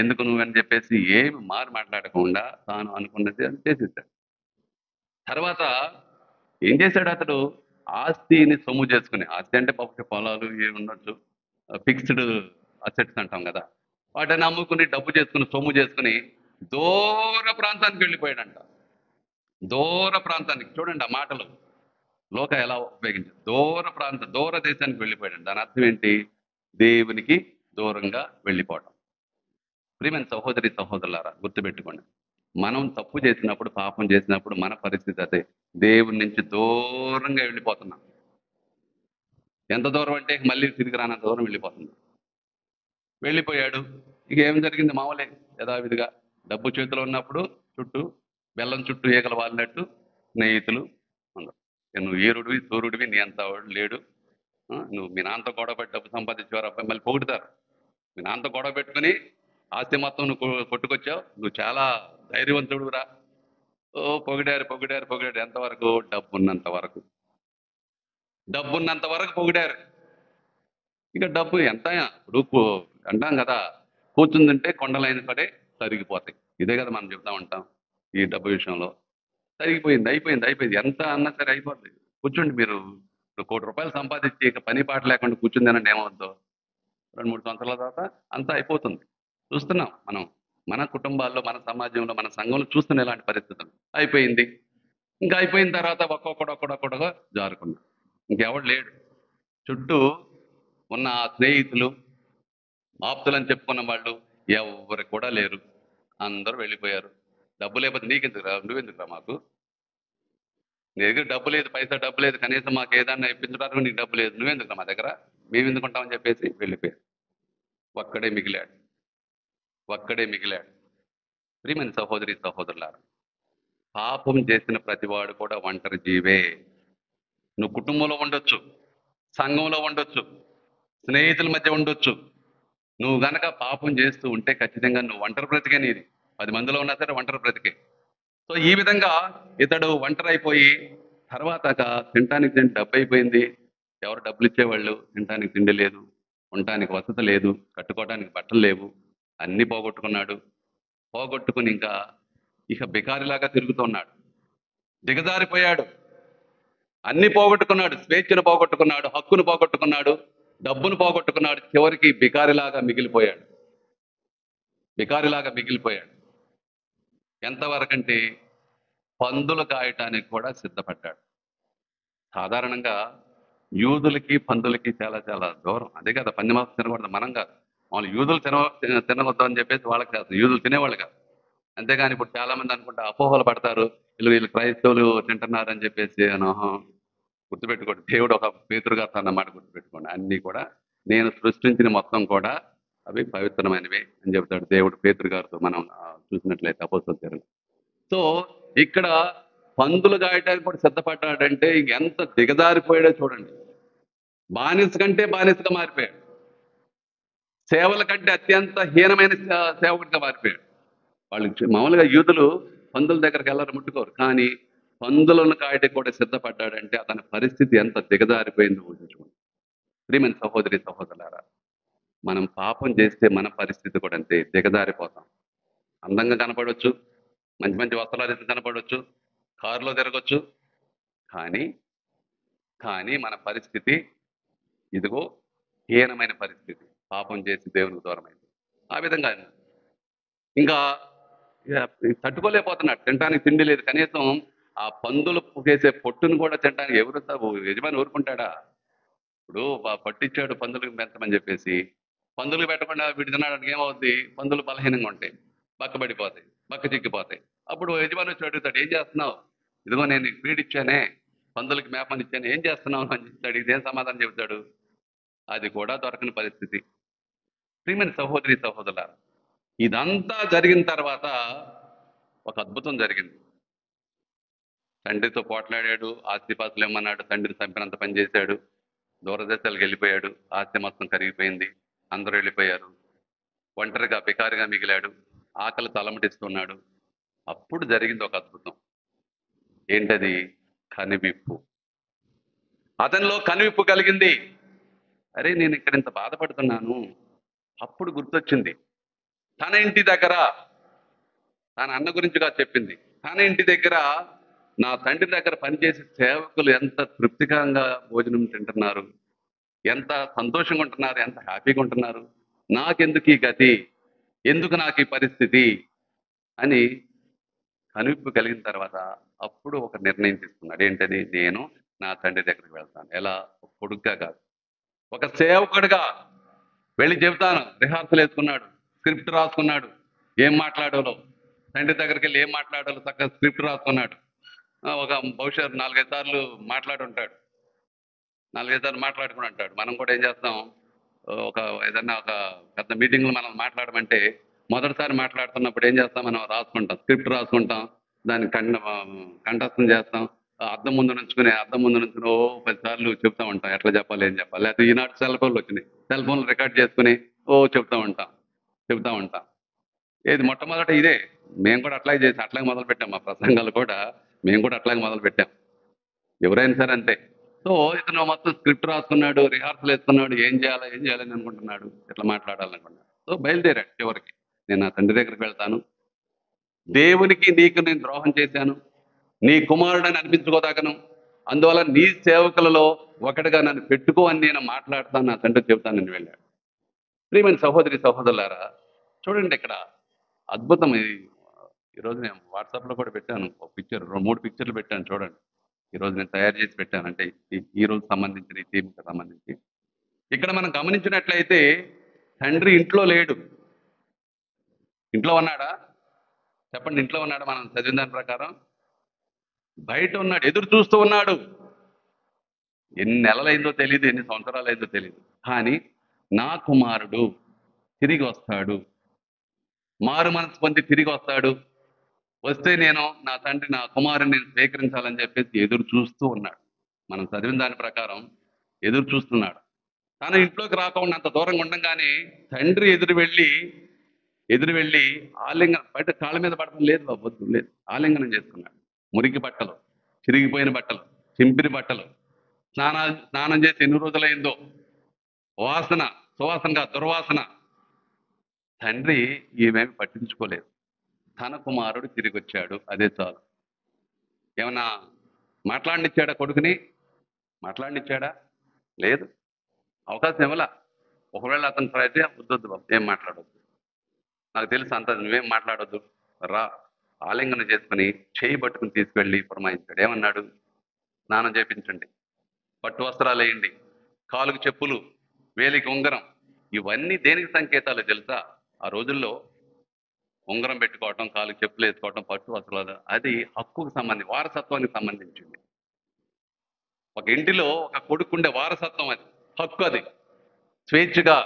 ఎందుకు నువ్వని చెప్పేసి ఏమి మాట్లాడకుండా తాను అనుకున్నది అని చేసేసాడు. తర్వాత ఏం చేశాడు అతడు? ఆస్తిని సొమ్ము చేసుకుని, ఆస్తి అంటే పొలాలు ఏమి ఉండొచ్చు, ఫిక్స్డ్ అసెట్స్ అంటాం కదా, వాటిని అమ్ముకుని డబ్బు చేసుకుని సొమ్ము చేసుకుని దూర ప్రాంతానికి వెళ్ళిపోయాడంట. దూర ప్రాంతానికి. చూడండి ఆ మాటలు లోక ఎలా ఉపయోగించారు. దూర దేశానికి వెళ్ళిపోయాడు. దాని అర్థం ఏంటి? దేవునికి దూరంగా వెళ్ళిపోవడం. ప్రియమైన సహోదరి సహోదరులారా గుర్తుపెట్టుకోండి, మనం తప్పు చేసినప్పుడు, పాపం చేసినప్పుడు మన పరిస్థితి అదే. దేవుని నుంచి దూరంగా వెళ్ళిపోతున్నాం. ఎంత దూరం అంటే ఇక మళ్ళీ తిరిగి రానంత దూరం వెళ్ళిపోతున్నాం. వెళ్ళిపోయాడు. ఇక ఏం జరిగింది? మామూలే యథావిధిగా. డబ్బు చేతిలో ఉన్నప్పుడు చుట్టూ బెల్లం చుట్టూ ఈగలు వాలినట్టు స్నేహితులు అందరూ. ఇక నువ్వు ఈరుడివి సూర్యుడివి, నీ అంత వాడు లేడు. నువ్వు మీ నాన్నతో గొడవపెట్టి డబ్బు సంపాదించేవారు అబ్బాయి, మళ్ళీ పొగుడుతారు. మీ నాన్నతో గొడవ పెట్టుకుని ఆస్తి మొత్తం నువ్వు కొట్టుకొచ్చావు, నువ్వు చాలా ధైర్యవంతుడురా. ఓ పొగిడారు పొగిడారు పొగిడారు. ఎంతవరకు? డబ్బున్నంత వరకు. డబ్బున్నంత వరకు పొగిడారు. ఇక డబ్బు ఎంత ఇప్పుడు అంటాం కదా, కూర్చుందంటే కొండలైన సరే తరిగిపోతాయి. ఇదే కదా మనం చెప్తా ఉంటాం ఈ డబ్బు విషయంలో. తరిగిపోయింది, అయిపోయింది, అయిపోయింది. ఎంత అన్నా సరే అయిపోద్ది. కూర్చోండి మీరు. ఇప్పుడు ₹1,00,00,000 సంపాదించి ఇక పని పాట లేకుండా కూర్చుందేనండి ఏమవుద్దో? 2-3 సంవత్సరాల తర్వాత అంతా అయిపోతుంది. చూస్తున్నాం మనం. మన కుటుంబాల్లో, మన సమాజంలో, మన సంఘంలో చూస్తున్న ఇలాంటి పరిస్థితులు. అయిపోయింది. ఇంకా అయిపోయిన తర్వాత ఒక్కొక్కడుగా జారుకున్నాడు. ఇంకెవడు లేడు. చుట్టూ ఉన్న ఆ స్నేహితులు, ఆప్తులని చెప్పుకున్న వాళ్ళు ఎవరు కూడా లేరు. అందరూ వెళ్ళిపోయారు. డబ్బు లేకపోతే నీకెందుకురా, నువ్వెందుకురా మాకు? నీ దగ్గర డబ్బు లేదు, పైసా డబ్బు లేదు, కనీసం మాకు ఏదన్నా ఇప్పించడానికి నీకు డబ్బు లేదు, నువ్వెందుకురా మా దగ్గర? మేము ఎందుకుంటామని చెప్పేసి వెళ్ళిపోయారు. ఒక్కడే మిగిలాడు. ఒక్కడే మిగిలాడు. ప్రియమైన సహోదరి సహోదరులారా, పాపం చేసిన ప్రతివాడు కూడా ఒంటరి జీవే. నువ్వు కుటుంబంలో ఉండొచ్చు, సంఘంలో ఉండొచ్చు, స్నేహితుల మధ్య ఉండొచ్చు. నువ్వు గనక పాపం చేస్తూ ఉంటే ఖచ్చితంగా నువ్వు ఒంటరి బ్రతికే నీది. 10 మందిలో ఉన్నా సరే ఒంటరి బ్రతికే. సో ఈ విధంగా ఇతడు ఒంటరి అయిపోయి తర్వాత తినటానికి డబ్బు అయిపోయింది. ఎవరు డబ్బులు ఇచ్చేవాళ్ళు? తినటానికి తిండి లేదు, ఉండటానికి వసతి లేదు, కట్టుకోవడానికి బట్టలు లేవు. అన్ని పోగొట్టుకున్నాడు. పోగొట్టుకుని ఇక బికారిలాగా తిరుగుతున్నాడు. దిగజారిపోయాడు. అన్ని పోగొట్టుకున్నాడు. స్వేచ్ఛను పోగొట్టుకున్నాడు, హక్కును పోగొట్టుకున్నాడు, డబ్బును పోగొట్టుకున్నాడు. చివరికి బికారిలాగా మిగిలిపోయాడు. బికారిలాగా మిగిలిపోయాడు. ఎంతవరకంటే పందులు కాయటానికి కూడా సిద్ధపడ్డాడు. సాధారణంగా యూదులకి పందులకి చాలా చాలా దూరం. అదే కదా, పందిమాంసం తినకూడదు మనం కాదు. వాళ్ళు యూదులు తినవద్దు అని చెప్పేసి వాళ్ళకి కాదు, యూదులు తినేవాళ్ళు కాదు. అంతేగాని ఇప్పుడు చాలా మంది అనుకుంటా అపోహలు పడతారు, వీళ్ళు క్రైస్తవులు తింటున్నారు అని చెప్పేసి. గుర్తుపెట్టుకోండి, దేవుడు ఒక పేతురు గారితో అన్నమాట గుర్తుపెట్టుకోండి. అన్ని కూడా నేను సృష్టించిన మొత్తం కూడా అవి పవిత్రమైనవి అని చెబుతాడు దేవుడు పేతురు గారితో. మనం చూసినట్లయితే అపోస్తలుల చర్యలు. సో ఇక్కడ పందులు గాయటానికి కూడా సిద్ధపడ్డాడంటే ఎంత దిగజారిపోయాడో చూడండి. బానిస కంటే బానిసగా మారిపోయాడు. సేవల కంటే అత్యంత హీనమైన సేవకుడిగా మారిపోయాడు. వాళ్ళు మామూలుగా యూదులు పందుల దగ్గరికి వెళ్ళరు, ముట్టుకోరు. కానీ పందులను కాయటకు కూడా సిద్ధపడ్డాడంటే అతని పరిస్థితి ఎంత దిగజారిపోయిందో ఊహించుకోండి. ప్రియమైన సహోదరి సహోదరులారా, మనం పాపం చేస్తే మన పరిస్థితి కూడా అంతే, దిగజారిపోతాం. అందంగా కనపడవచ్చు, మంచి మంచి వస్త్రాలు కనపడవచ్చు, కారులో తిరగచ్చు. కానీ మన పరిస్థితి ఇదిగో హీనమైన పరిస్థితి. పాపం చేసి దేవునికి దూరమైంది. ఆ విధంగా ఇంకా తట్టుకోలేకపోతున్నాడు. తినడానికి తిండి లేదు. కనీసం ఆ పందులు చేసే పొట్టును కూడా తినడానికి యజమాని ఊరుకుంటాడా? ఇప్పుడు పట్టించాడు పందులకు పెంచమని చెప్పేసి, పందులు పెట్టకుండా వీడు తినడానికి ఏమవుద్ది? పందులు బలహీనంగా ఉంటాయి, బక్కబడిపోతాయి, బక్క చిక్కిపోతాయి. అప్పుడు యజమాని వచ్చి అడుగుతాడు, ఏం చేస్తున్నావు? ఇదిగో నేను నీకు ఫీడ్ ఇచ్చానే, పందులకి మేపని ఇచ్చాను, ఏం చేస్తున్నావు అని చెప్తాడు. ఇదేం సమాధానం చెబుతాడు? అది కూడా దొరకని పరిస్థితి. ప్రియమైన సహోదరి సహోదరులారా, ఇదంతా జరిగిన తర్వాత ఒక అద్భుతం జరిగింది. తండ్రితో పోట్లాడాడు, ఆస్తిపాస్తులు ఇమ్మన్నాడు, తండ్రిని చంపినంత పని చేశాడు, దూరదేశాలకు వెళ్ళిపోయాడు, ఆస్తి మొత్తం కరిగిపోయింది, అందరూ వెళ్ళిపోయారు. ఒంటరిగా బికారిగా మిగిలాడు, ఆకలి తలమటిస్తున్నాడు. అప్పుడు జరిగింది ఒక అద్భుతం. ఏంటది? కనువిప్పు. అతనిలో కనువిప్పు కలిగింది. అరే, నేను ఇక్కడ ఇంత బాధపడుతున్నాను. అప్పుడు గుర్తొచ్చింది, తన ఇంటి దగ్గర, తన అన్న గురించిగా చెప్పింది, తన ఇంటి దగ్గర నా తండ్రి దగ్గర పనిచేసే సేవకులు ఎంత తృప్తికరంగా భోజనం తింటున్నారు, ఎంత సంతోషంగా ఉంటున్నారు, ఎంత హ్యాపీగా ఉంటున్నారు. నాకెందుకు ఈ గతి, ఎందుకు నాకు ఈ పరిస్థితి అని కనువిప్పు కలిగిన తర్వాత అప్పుడు ఒక నిర్ణయం తీసుకున్నాడు. ఏంటది? నేను నా తండ్రి దగ్గరికి వెళ్తాను. ఎలా? ఒక కొడుకుగా కాదు, ఒక సేవకుడిగా వెళ్ళి చెబుతాను. రిహార్సల్ వేసుకున్నాడు, స్క్రిప్ట్ రాసుకున్నాడు, ఏం మాట్లాడాలో తండ్రి దగ్గరికి వెళ్ళి ఏం మాట్లాడాలో చక్కగా స్క్రిప్ట్ రాసుకున్నాడు. ఒక బహుశా 4-5 సార్లు మాట్లాడుంటాడు, 4-5 సార్లు మాట్లాడుకుని అంటాడు. మనం కూడా ఏం చేస్తాం, ఒక ఏదన్నా ఒక పెద్ద మీటింగ్లో మనం మాట్లాడమంటే మొదటిసారి మాట్లాడుతున్నప్పుడు ఏం చేస్తాం, మనం రాసుకుంటాం, స్క్రిప్ట్ రాసుకుంటాం, దాన్ని కంఠస్థం చేస్తాం, అద్దం ముందు నుంచుకుని ఓ 10 సార్లు చెప్తా ఉంటాం ఎట్లా చెప్పాలి ఏం చెప్పాలి. లేకపోతే ఈనాడు సెల్ ఫోన్లు వచ్చినాయి, సెల్ ఫోన్లు రికార్డ్ చేసుకుని చెప్తా ఉంటాం. ఏది మొట్టమొదట ఇదే, మేము కూడా అట్లాగే చేసి అట్లాగే మొదలు పెట్టాం. మా ప్రసంగాలు కూడా మేము కూడా అట్లాగే మొదలు పెట్టాం, ఎవరైనా సరే అంతే. సో ఇతను మొత్తం స్క్రిప్ట్ రాసుకున్నాడు, రిహార్సల్ వేసుకున్నాడు, ఏం చేయాలని అనుకుంటున్నాడు, ఎట్లా మాట్లాడాలనుకుంటున్నాడు. సో బయలుదేరాడు. చివరికి నేను నా తండ్రి దగ్గరికి వెళ్తాను, దేవునికి నీకు నేను ద్రోహం చేశాను, నీ కుమారుడని అనిపించుకోదాకను, అందువల్ల నీ సేవకులలో ఒకటిగా నన్ను పెట్టుకో అని నేను మాట్లాడతాను, నా తండ్రికి చెబుతాను నేను వెళ్ళాడు. ప్రియమైన సహోదరి సహోదరులారా, చూడండి ఇక్కడ అద్భుతం. ఈరోజు నేను వాట్సాప్లో కూడా పెట్టాను ఒక పిక్చర్, 3 పిక్చర్లు పెట్టాను చూడండి. ఈరోజు నేను తయారు చేసి పెట్టాను, అంటే ఈ రోజు సంబంధించిన ఈ థీమ్కి సంబంధించి. ఇక్కడ మనం గమనించినట్లయితే తండ్రి ఇంట్లో లేడు. ఇంట్లో ఉన్నాడా చెప్పండి? ఇంట్లో ఉన్నాడా? మనం చదివిన దాని ప్రకారం బయట ఉన్నాడు, ఎదురు చూస్తూ ఉన్నాడు. ఎన్ని నెలలైందో తెలియదు, ఎన్ని సంవత్సరాలైందో తెలియదు, కానీ నా కుమారుడు తిరిగి వస్తాడు, మారు మనసు పొంది తిరిగి వస్తాడు, వస్తే నేను నా తండ్రి నా కుమారుని నేను స్వీకరించాలని చెప్పేసి ఎదురు చూస్తూ ఉన్నాడు. మనం చదివిన దాని ప్రకారం ఎదురు చూస్తున్నాడు. తన ఇంట్లోకి రాకుండా అంత దూరంగా ఉండగానే తండ్రి ఎదురు వెళ్ళి ఆలింగనం, బయట కాళ్ళ మీద పడటం లేదు బాబు, వద్దు లేదు, ఆలింగనం చేసుకున్నాడు. మురికి బట్టలు, చిరిగిపోయిన బట్టలు, చింపిరి బట్టలు, స్నానం చేసి ఎన్ని రోజులైందో, సువాసనగా దుర్వాసన. తండ్రి ఈమెమి పట్టించుకోలేదు. తన కుమారుడు తిరిగి వచ్చాడు, అదే చాలు. ఏమన్నా మాట్లాడినిచ్చాడా కొడుకుని? మాట్లాడినిచ్చాడా? లేదు, అవకాశం ఇవ్వలా. ఒకవేళ అతను ట్రై అయితే వద్దొద్దు బాబు, ఏం మాట్లాడొద్దు, నాకు తెలుసు అంత, నువ్వేం మాట్లాడొద్దు, రా. ఆలింగనం చేసుకుని చేయి పట్టుకుని తీసుకెళ్ళి పురమాయించాడు. ఏమన్నాడు? స్నానం చేయించండి, పట్టు వస్త్రాలు వేయండి, కాలుకు చెప్పులు, వేలికి ఉంగరం. ఇవన్నీ దేనికి సంకేతాలు తెలుసా? ఆ రోజుల్లో ఉంగరం పెట్టుకోవటం, కాలుకి చెప్పులు వేసుకోవటం, పట్టు వస్త్రాలు, అది హక్కుకు సంబంధించి, వారసత్వానికి సంబంధించింది. ఒక ఇంటిలో ఒక కొడుకుండే వారసత్వం, అది హక్కు. అది స్వేచ్ఛగా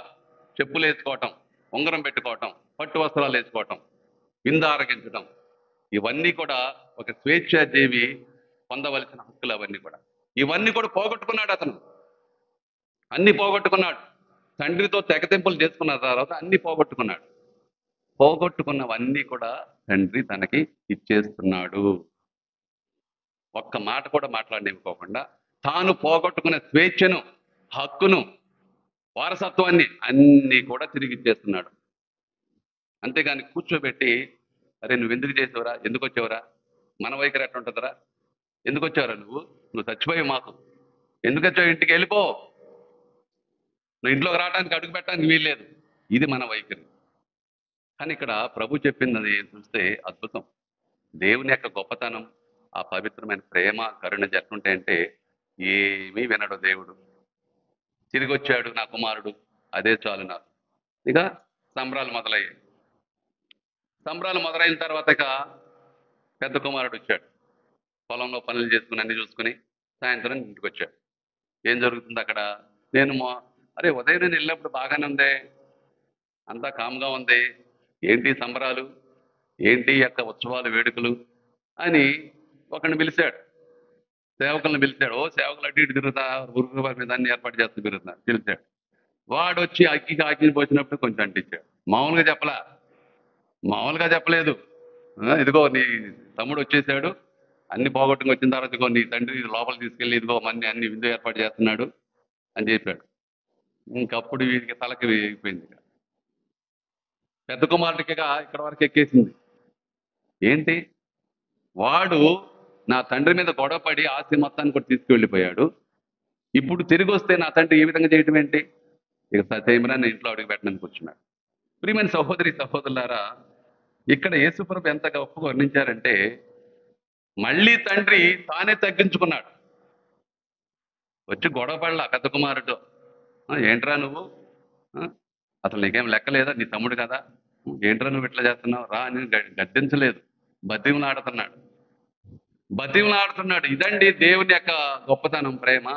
చెప్పులు వేసుకోవటం, ఉంగరం పెట్టుకోవటం, పట్టు వస్త్రాలు వేసుకోవటం, విందు ఆరగించడం, ఇవన్నీ కూడా ఒక స్వేచ్ఛాజీవి పొందవలసిన హక్కులు. ఇవన్నీ కూడా పోగొట్టుకున్నాడు అతను, అన్ని పోగొట్టుకున్నాడు. తండ్రితో తెగతింపులు చేసుకున్న తర్వాత అన్ని పోగొట్టుకున్నాడు. పోగొట్టుకున్నవన్నీ కూడా తండ్రి తనకి ఇచ్చేస్తున్నాడు. ఒక్క మాట కూడా మాట్లాడనివ్వకోకుండా తాను పోగొట్టుకున్న స్వేచ్ఛను, హక్కును, వారసత్వాన్ని అన్నీ కూడా తిరిగి ఇచ్చేస్తున్నాడు. అంతేగాని కూర్చోబెట్టి, అరే నువ్వు ఎందుకు చేసావురా, ఎందుకు వచ్చావురా, మన వైఖరి ఎట్లా ఉంటుందిరా, ఎందుకు వచ్చావురా, నువ్వు చచ్చిపోయి మాకు ఎందుకు వచ్చావు, ఇంటికి వెళ్ళిపో, నువ్వు ఇంట్లోకి రావడానికి అడుగు పెట్టడానికి వీల్లేదు, ఇది మన వైఖరి. కానీ ఇక్కడ ప్రభు చెప్పింది చూస్తే అద్భుతం. దేవుని యొక్క గొప్పతనం, ఆ పవిత్రమైన ప్రేమ, కరుణ ఎట్లుంటాయంటే ఏమీ వినడు దేవుడు. తిరిగి వచ్చాడు నా కుమారుడు, అదే చాలు నాకు. ఇక సంబరాలు మొదలయ్యాయి. సంబరాలు మొదలైన తర్వాత ఇక పెద్ద కుమారుడు వచ్చాడు. పొలంలో పనులు చేసుకుని అన్ని చూసుకుని సాయంత్రం ఇంటికి వచ్చాడు. ఏం జరుగుతుంది అక్కడ? అరే ఉదయం నేను వెళ్ళినప్పుడు బాగానే ఉంది, అంతా కామ్గా ఉంది, ఏంటి సంబరాలు, ఏంటి యొక్క ఉత్సవాలు, వేడుకలు అని ఒకరిని పిలిచాడు, సేవకులను పిలిచాడు. సేవకులు అటు ఇటు తిరుగుతా, ఉరుకు మీద అన్ని ఏర్పాటు చేస్తూ తిరుగుతున్నారు. పిలిచాడు. వాడు వచ్చి అక్కిని పోసినప్పుడు కొంచెం అంటించాడు. మామూలుగా చెప్పలేదు. ఇదిగో నీ తమ్ముడు వచ్చేసాడు, అన్ని పోగొట్టుకుని వచ్చిన తర్వాత ఇదిగో నీ తండ్రి లోపల తీసుకెళ్ళి ఇదిగో అన్ని విందు ఏర్పాటు చేస్తున్నాడు అని చెప్పాడు. ఇంకప్పుడు వీడికి తలకి అయిపోయింది. పెద్ద కుమారుడికి ఇక్కడ వరకు ఎక్కేసింది. ఏంటి, వాడు నా తండ్రి మీద గొడవపడి ఆస్తి మొత్తాన్ని కూడా తీసుకువెళ్ళిపోయాడు, ఇప్పుడు తిరిగి వస్తే నా తండ్రి ఈ విధంగా చేయటం ఏంటి? ఇక సత్యమని ఇంట్లో అడుగు పెట్టడానికి కూర్చున్నాడు. ప్రియమైన సహోదరి సహోదరులారా, ఇక్కడ యేసుప్రభు ఎంత గొప్పగా వర్ణించారంటే, మళ్ళీ తండ్రి తానే తగ్గించుకున్నాడు. వచ్చి గొడవపడలా పెద్ద కుమారుడు, ఏంట్రా నువ్వు, అసలు నీకేం లెక్క లేదా, నీ తమ్ముడు కదా, ఏంట్రా నువ్వు ఇట్లా చేస్తున్నావు రా అని గద్దించలేదు, బతిమలాడుతున్నాడు. ఇదండి దేవుని యొక్క గొప్పతనం, ప్రేమ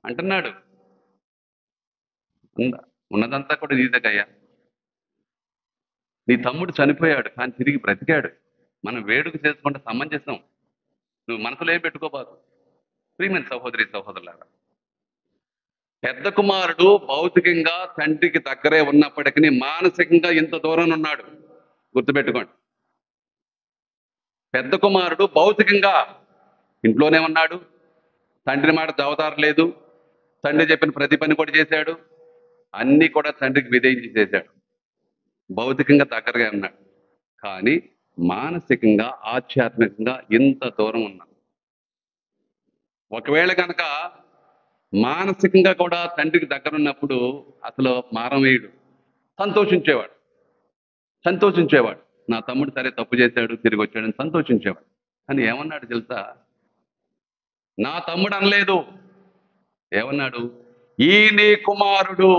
అంటున్నాడు. ఉన్నదంతా కూడా నీ దగ్గరయ్యా. నీ తమ్ముడు చనిపోయాడు కానీ తిరిగి బ్రతికాడు. మనం వేడుక చేసుకుంటే సమంజసం. నువ్వు మనసులో ఏం పెట్టుకోబాకు. ప్రియమైన సహోదరి సహోదరులారా, పెద్ద కుమారుడు భౌతికంగా తండ్రికి దగ్గరే ఉన్నప్పటికీ మానసికంగా ఇంత దూరం ఉన్నాడు. గుర్తుపెట్టుకోండి. పెద్ద కుమారుడు భౌతికంగా ఇంట్లోనే ఉన్నాడు, తండ్రి మాట జవదారు లేదు, తండ్రి చెప్పిన ప్రతి పని కూడా చేశాడు, అన్నీ కూడా తండ్రికి విధేయించి చేశాడు. భౌతికంగా దగ్గరగా ఉన్నాడు కానీ మానసికంగా ఆధ్యాత్మికంగా ఇంత దూరం ఉన్నాడు. ఒకవేళ కనుక మానసికంగా కూడా తండ్రికి దగ్గర ఉన్నప్పుడు అసలు మారం వేయడు, సంతోషించేవాడు. నా తమ్ముడు సరే తప్పు చేశాడు తిరిగి వచ్చాడని సంతోషించేవాడు. కానీ ఏమన్నాడు తెలుసా? నా తమ్ముడు అనలేదు, ఏమన్నాడు? ఈ నీ కుమారుడు.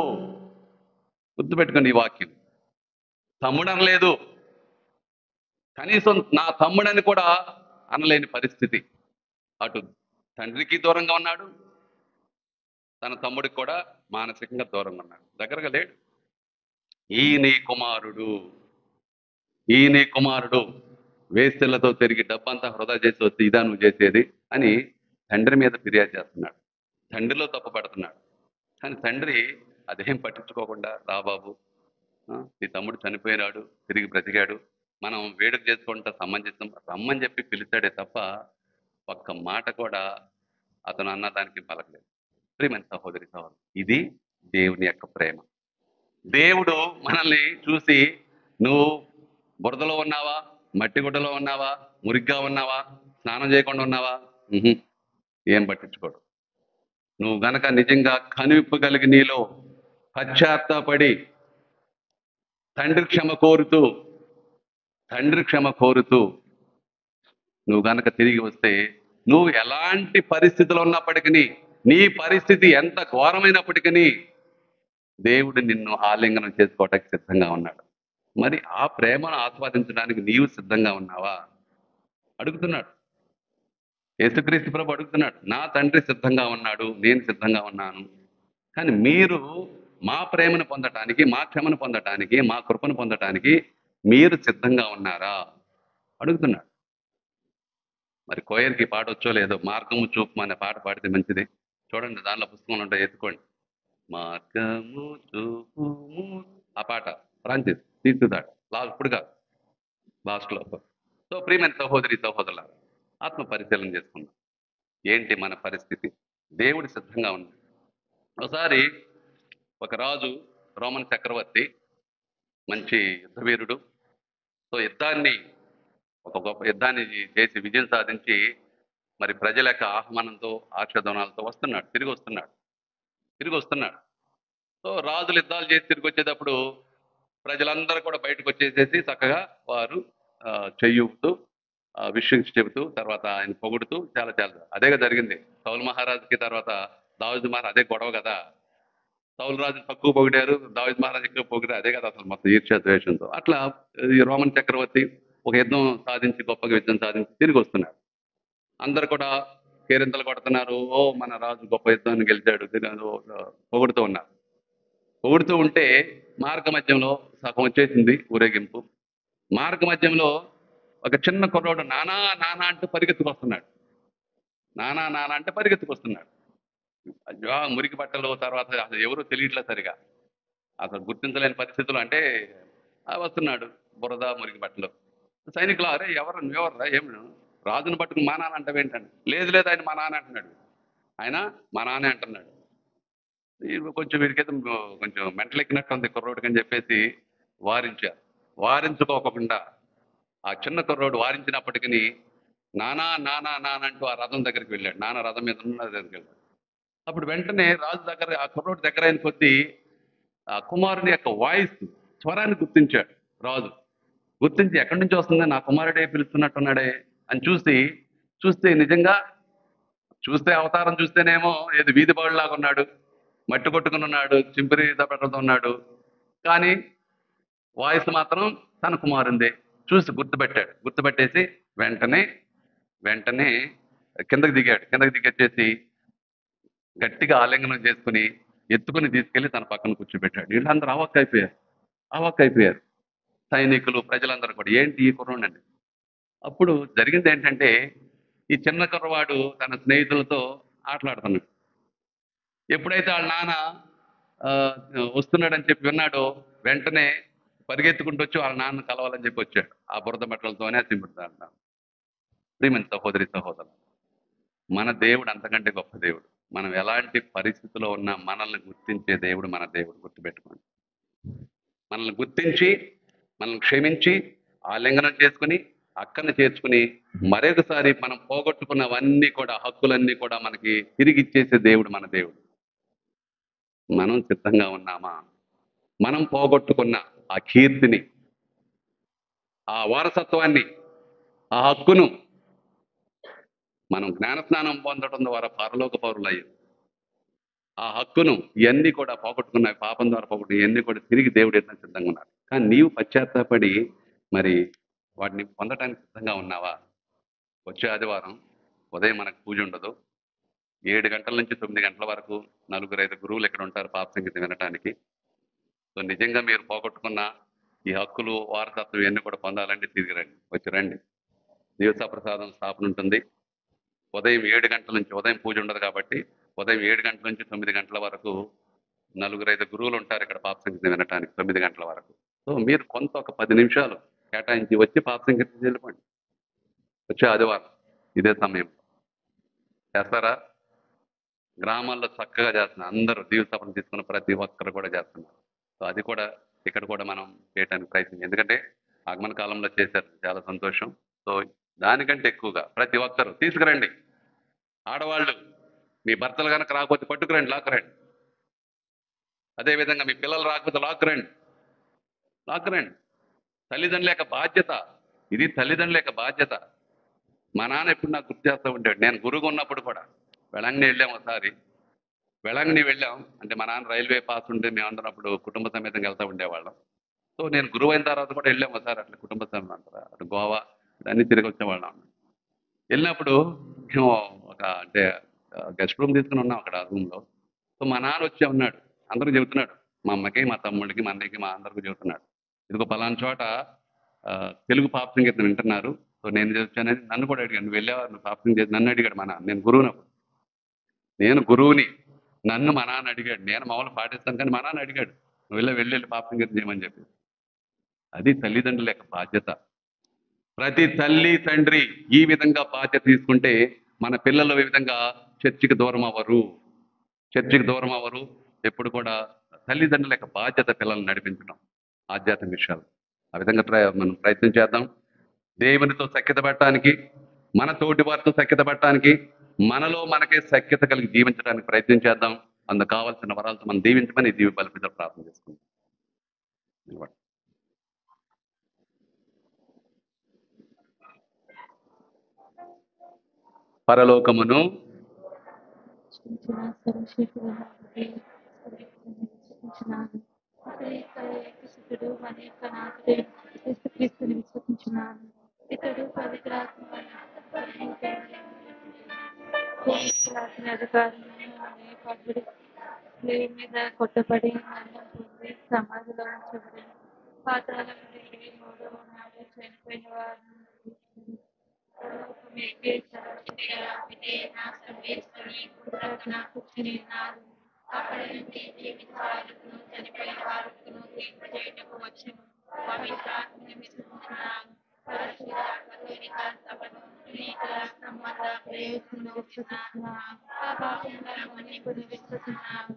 గుర్తుపెట్టుకోండి ఈ వాక్యం. తమ్ముడు అనలేదు, కనీసం నా తమ్ముడని కూడా అనలేని పరిస్థితి. అటు తండ్రికి దూరంగా ఉన్నాడు, తన తమ్ముడికి కూడా మానసికంగా దూరంగా ఉన్నాడు, దగ్గరగా లేడు. ఈ నీ కుమారుడు వేస్తెలతో తిరిగి డబ్బంతా వృధా చేసి వస్తే ఇదా నువ్వు చేసేది అని తండ్రి మీద ఫిర్యాదు చేస్తున్నాడు, తండ్రిలో తప్పు పడుతున్నాడు. కానీ తండ్రి అదేం పట్టించుకోకుండా, రా బాబు, నీ తమ్ముడు చనిపోయినాడు తిరిగి బ్రతికాడు, మనం వేడుక చేసుకుంటా సమంజసం రమ్మని చెప్పి పిలిచాడే తప్ప ఒక్క మాట కూడా అతను అన్నదానికి పలకలేదు. ప్రియమైన సహోదరి సహోదరు, ఇది దేవుని యొక్క ప్రేమ. దేవుడు మనల్ని చూసి నువ్వు బురదలో ఉన్నావా, మట్టి గుడ్డలో ఉన్నావా, మురిగ్గా ఉన్నావా, స్నానం చేయకుండా ఉన్నావా, ఏం పట్టించుకోడు. నువ్వు గనక నిజంగా కనువిప్పగలిగి నీలో పశ్చాత్తాపడి తండ్రి క్షమ కోరుతూ నువ్వు గనక తిరిగి వస్తే, నువ్వు ఎలాంటి పరిస్థితులు ఉన్నప్పటికీ, నీ పరిస్థితి ఎంత ఘోరమైనప్పటికీ దేవుడు నిన్ను ఆలింగనం చేసుకోవటానికి సిద్ధంగా ఉన్నాడు. మరి ఆ ప్రేమను ఆస్వాదించడానికి నీవు సిద్ధంగా ఉన్నావా? అడుగుతున్నాడు యేసుక్రీస్తు ప్రభు, అడుగుతున్నాడు. నా తండ్రి సిద్ధంగా ఉన్నాడు, నేను సిద్ధంగా ఉన్నాను, కానీ మీరు మా ప్రేమను పొందటానికి, మా క్షమను పొందటానికి, మా కృపను పొందటానికి మీరు సిద్ధంగా ఉన్నారా? అడుగుతున్నాడు. మరి కోయర్కి పాట వచ్చో లేదో, మార్గము చూపు అనే పాట పాడితే మంచిది. చూడండి, దానిలో పుస్తకంలో ఉంటాయి, ఎత్తుకోండి. మార్గము చూపుము, ఆ పాట ఫ్రాన్సిస్ తీసుకుతాడు ఇప్పుడు కాదు, లాస్ట్లో. సో ప్రియమైన సహోదరి సహోదరుల, ఆత్మ పరిశీలన చేసుకుందాం. ఏంటి మన పరిస్థితి? దేవుడు సిద్ధంగా ఉన్నాడు. ఒకసారి ఒక రాజు, రోమన్ చక్రవర్తి, మంచి యుద్ధవీరుడు. సో ఒక గొప్ప యుద్ధాన్ని చేసి విజయం సాధించి మరి ప్రజల యొక్క ఆహ్వానంతో ఆశీర్వాదాలతో తిరిగి వస్తున్నాడు. సో రాజులు యుద్ధాలు చేసి తిరిగి వచ్చేటప్పుడు ప్రజలందరూ కూడా బయటకు వచ్చేసేసి చక్కగా వారు చెయ్యూపుతూ విషయం చెబుతూ తర్వాత ఆయన పొగుడుతూ చాలా అదేగా జరిగింది. సౌలు మహారాజుకి తర్వాత దావీదు మహారాజు అదే గొడవ కదా. సౌలు రాజు తక్కువ పొగిడారు, దావీదు మహారాజు ఎక్కువ పొగిడారు, అదే కదా అసలు మొత్తం ఈర్ష్య ద్వేషంతో. అట్లా ఈ రోమన్ చక్రవర్తి ఒక యుద్ధం సాధించి, గొప్పగా యుద్ధం సాధించి తిరిగి వస్తున్నాడు. అందరు కూడా కేరింతలు కొడుతున్నారు, ఓ మన రాజు గొప్ప యుద్ధాన్ని గెలిచాడు, పొగుడుతూ ఉన్నారు. పొగుడుతూ ఉంటే మార్గ మధ్యంలో సగం వచ్చేసింది ఊరేగింపు. మార్గ మధ్యంలో ఒక చిన్న కుర్రోడు నానా నానా అంటూ పరిగెత్తుకొస్తున్నాడు. అయ్యో, మురికి బట్టలు, తర్వాత అసలు ఎవరో తెలియట్లేదు సరిగా, అసలు గుర్తించలేని పరిస్థితులు. అంటే వస్తున్నాడు బురద మురికి బట్టలు. సైనికులు, అరే నువ్వెవర్రా, ఏమి రాజును పట్టుకుని మా నాన్న అంటావేంటండి? లేదు ఆయన మా నాన్న అంటున్నాడు. ఆయన మా నాన్నే అంటున్నాడు. కొంచెం వీడికైతే కొంచెం మెంటల్ ఎక్కినట్టు ఉంది కుర్రోడికి అని చెప్పేసి వారించుకోకుండా ఆ చిన్న కుర్రోడు వారించినప్పటికీ నానా అంటూ ఆ రథం దగ్గరికి వెళ్ళాడు. నాన్న రథం మీద ఉన్న దగ్గరికి వెళ్ళాడు. అప్పుడు వెంటనే రాజు దగ్గర, ఆ కుర్రోడు దగ్గర అయిన కొద్దీ ఆ కుమారుని యొక్క వాయిస్, స్వరాన్ని గుర్తించాడు రాజు. గుర్తించి ఎక్కడి నుంచి వస్తుంది, నా కుమారుడే పిలుస్తున్నట్టున్నాడే అని చూస్తే నిజంగా అవతారం చూస్తేనేమో ఏది వీధి బాడులాగా ఉన్నాడు, మట్టి కొట్టుకుని ఉన్నాడు, చింపిరి దప్పటతో ఉన్నాడు. కానీ వాయిస్ మాత్రం తన కుమారుందే. చూసి గుర్తుపెట్టాడు. గుర్తుపెట్టేసి వెంటనే వెంటనే కిందకి దిగాడు. కిందకి దిగొచ్చేసి గట్టిగా ఆలింగనం చేసుకుని ఎత్తుకుని తీసుకెళ్లి తన పక్కన కూర్చోబెట్టాడు. వీళ్ళందరూ అవాక్కైపోయారు. అవాక్కైపోయారు. సైనికులు, ప్రజలందరూ కూడా ఏంటి ఈ కుర్రోడండి. అప్పుడు జరిగింది ఏంటంటే, ఈ చిన్న కుర్రవాడు తన స్నేహితులతో ఆటలాడుతున్నాడు. ఎప్పుడైతే వాళ్ళ నాన్న ఆ, వస్తున్నాడని చెప్పి విన్నాడో, వెంటనే పరిగెత్తుకుంటూ వచ్చి వాళ్ళ నాన్న కలవాలని చెప్పి వచ్చాడు. ఆ బురద బట్టలతోనే సింపుతాడు. ప్రియమైన సహోదరి సహోదరు, మన దేవుడు అంతకంటే గొప్ప దేవుడు. మనం ఎలాంటి పరిస్థితిలో ఉన్నా మనల్ని గుర్తించే దేవుడు మన దేవుడు. గుర్తుపెట్టుకోండి. మనల్ని గుర్తించి, మనల్ని క్షమించి, ఆలింగనం చేసుకుని, అక్కని చేర్చుకుని, మరొకసారి మనం పోగొట్టుకున్నవన్నీ కూడా, హక్కులన్నీ కూడా మనకి తిరిగి ఇచ్చేసే దేవుడు మన దేవుడు. మనం సిద్ధంగా ఉన్నామా? మనం పోగొట్టుకున్న ఆ కీర్తిని, ఆ వారసత్వాన్ని, ఆ హక్కును మనం జ్ఞానస్నానం పొందడం ద్వారా పరలోక పౌరులయ్యాం. ఆ హక్కును ఇవన్నీ కూడా పోగొట్టుకున్న, పాపం ద్వారా పోగొట్టు ఇవన్నీ కూడా తిరిగి దేవుడు ఎట్లా సిద్ధంగా ఉన్నారు. కానీ నీవు పశ్చాత్తాపడి మరి వాటిని పొందడానికి సిద్ధంగా ఉన్నావా? వచ్చే ఆదివారం ఉదయం మనకు పూజ ఉండదు. 7 గంటల నుంచి 9 గంటల వరకు 4-5 గురువులు ఇక్కడ ఉంటారు పాప సంగీతం వినటానికి. సో నిజంగా మీరు పోగొట్టుకున్న ఈ హక్కులు, వారసత్వం ఇవన్నీ కూడా పొందాలంటే తిరిగి రండి. వచ్చి రండి. దివస ప్రసాదం స్థాపన ఉంటుంది. ఉదయం 7 గంటల నుంచి, ఉదయం పూజ ఉండదు కాబట్టి ఉదయం 7 గంటల నుంచి 9 గంటల వరకు 4-5 గురువులు ఉంటారు ఇక్కడ పాప సంగీతం వినటానికి 9 గంటల వరకు. సో మీరు కొంత ఒక 10 నిమిషాలు కేటాయించి వచ్చి పాప సంగీతం వెళ్ళిపోండి. వచ్చే ఆదివారం ఇదే సమయం చేస్తారా? గ్రామాల్లో చక్కగా చేస్తున్నారు. అందరూ దీవసపన తీసుకున్న ప్రతి ఒక్కరు కూడా చేస్తున్నారు. సో అది కూడా ఇక్కడ కూడా మనం చేయడానికి ప్రయత్నం, ఎందుకంటే ఆగమన కాలంలో చేశారు, చాలా సంతోషం. సో దానికంటే ఎక్కువగా ప్రతి ఒక్కరు తీసుకురండి. ఆడవాళ్ళు మీ భర్తలు కనుక రాకపోతే పట్టుకురండి, లాక్కురండి. అదేవిధంగా మీ పిల్లలు రాకపోతే లాక్కురండి. తల్లిదండ్రుల యొక్క బాధ్యత ఇది. తల్లిదండ్రుల యొక్క బాధ్యత. మా నాన్న ఎప్పుడు నాకు గుర్తు చేస్తూ ఉంటాడు. నేను గురువుగా ఉన్నప్పుడు కూడా వెళంగిని వెళ్ళాం ఒకసారి. వెళంగిని వెళ్ళాం అంటే మా నాన్న రైల్వే పాస్ ఉంటే మేము అందరం అప్పుడు కుటుంబ సమేతంగా వెళ్తూ ఉండేవాళ్ళం. సో నేను గురువు అయిన తర్వాత కూడా వెళ్ళాం ఒకసారి అట్లా కుటుంబ సమేతం అంటారా, అటు గోవా అన్ని తిరిగి వచ్చేవాళ్ళం. వెళ్ళినప్పుడు మేము ఒక అంటే గెస్ట్ రూమ్ తీసుకుని ఉన్నాం అక్కడ ఆ రూమ్లో. సో మా నాన్న వచ్చి ఉన్నాడు, అందరూ చెబుతున్నాడు, మా అమ్మకి, మా తమ్ముడికి, మా అన్నయ్యకి, మా అందరికీ చెబుతున్నాడు, ఇదిగో పలానా చోట తెలుగు పాప సంగీతం వింటున్నారు. సో నేను వచ్చానని నన్ను కూడా అడిగాడు. నువ్వు వెళ్ళావా, నువ్వు పాప సంగీతం నన్ను అడిగాడు మా నాన్న. నేను గురువునప్పుడు, నేను గురువుని, నన్ను మా నాన్న అడిగాడు. నేను మామూలు పాటిస్తాను కానీ మా నాన్న అడిగాడు, నువ్వు వెళ్ళి పాప సంగీతం చేయమని చెప్పి. అది తల్లిదండ్రుల యొక్క బాధ్యత. ప్రతి తల్లి తండ్రి ఈ విధంగా బాధ్యత తీసుకుంటే మన పిల్లలు ఈ విధంగా చర్చికి దూరం అవ్వరు. ఎప్పుడు కూడా తల్లిదండ్రుల యొక్క బాధ్యత పిల్లల్ని నడిపించడం ఆధ్యాత్మిక విషయాలు. ఆ విధంగా మనం ప్రయత్నం చేద్దాం. దేవునితో సఖ్యత పెట్టడానికి, మన తోటి వారితో సఖ్యత పెట్టడానికి, మనలో మనకే సఖ్యత కలిగి జీవించడానికి ప్రయత్నం చేద్దాం. అందుకు కావాల్సిన వరాలతో మనం దీవించమని దీవి బలిపితో ప్రార్థన చేసుకుందాం. పరలోకమును క్రీస్తుని విశ్వసించున్నాను. ఇతడు పవిత్రాత్మ అధికారులు మీద కొట్టబడి మరణం పొంది సమాధిలో ఉంచబడి పాతాళం నుండి 3వ నాడు చనిపోయిన వారిని అక్కడి నుండి జీవితాలను చనిపోయిన వారికి తీర్పు చేయటకు వచ్చాను. పవిత్రాత్మని విశ్వసించున్నాను. పరిశుద్ధాత్మక సభను సంబంధ ప్రయోజనం విశ్వసిస్తున్నాను. మన్నిపుని విశ్వసిస్తున్నాను.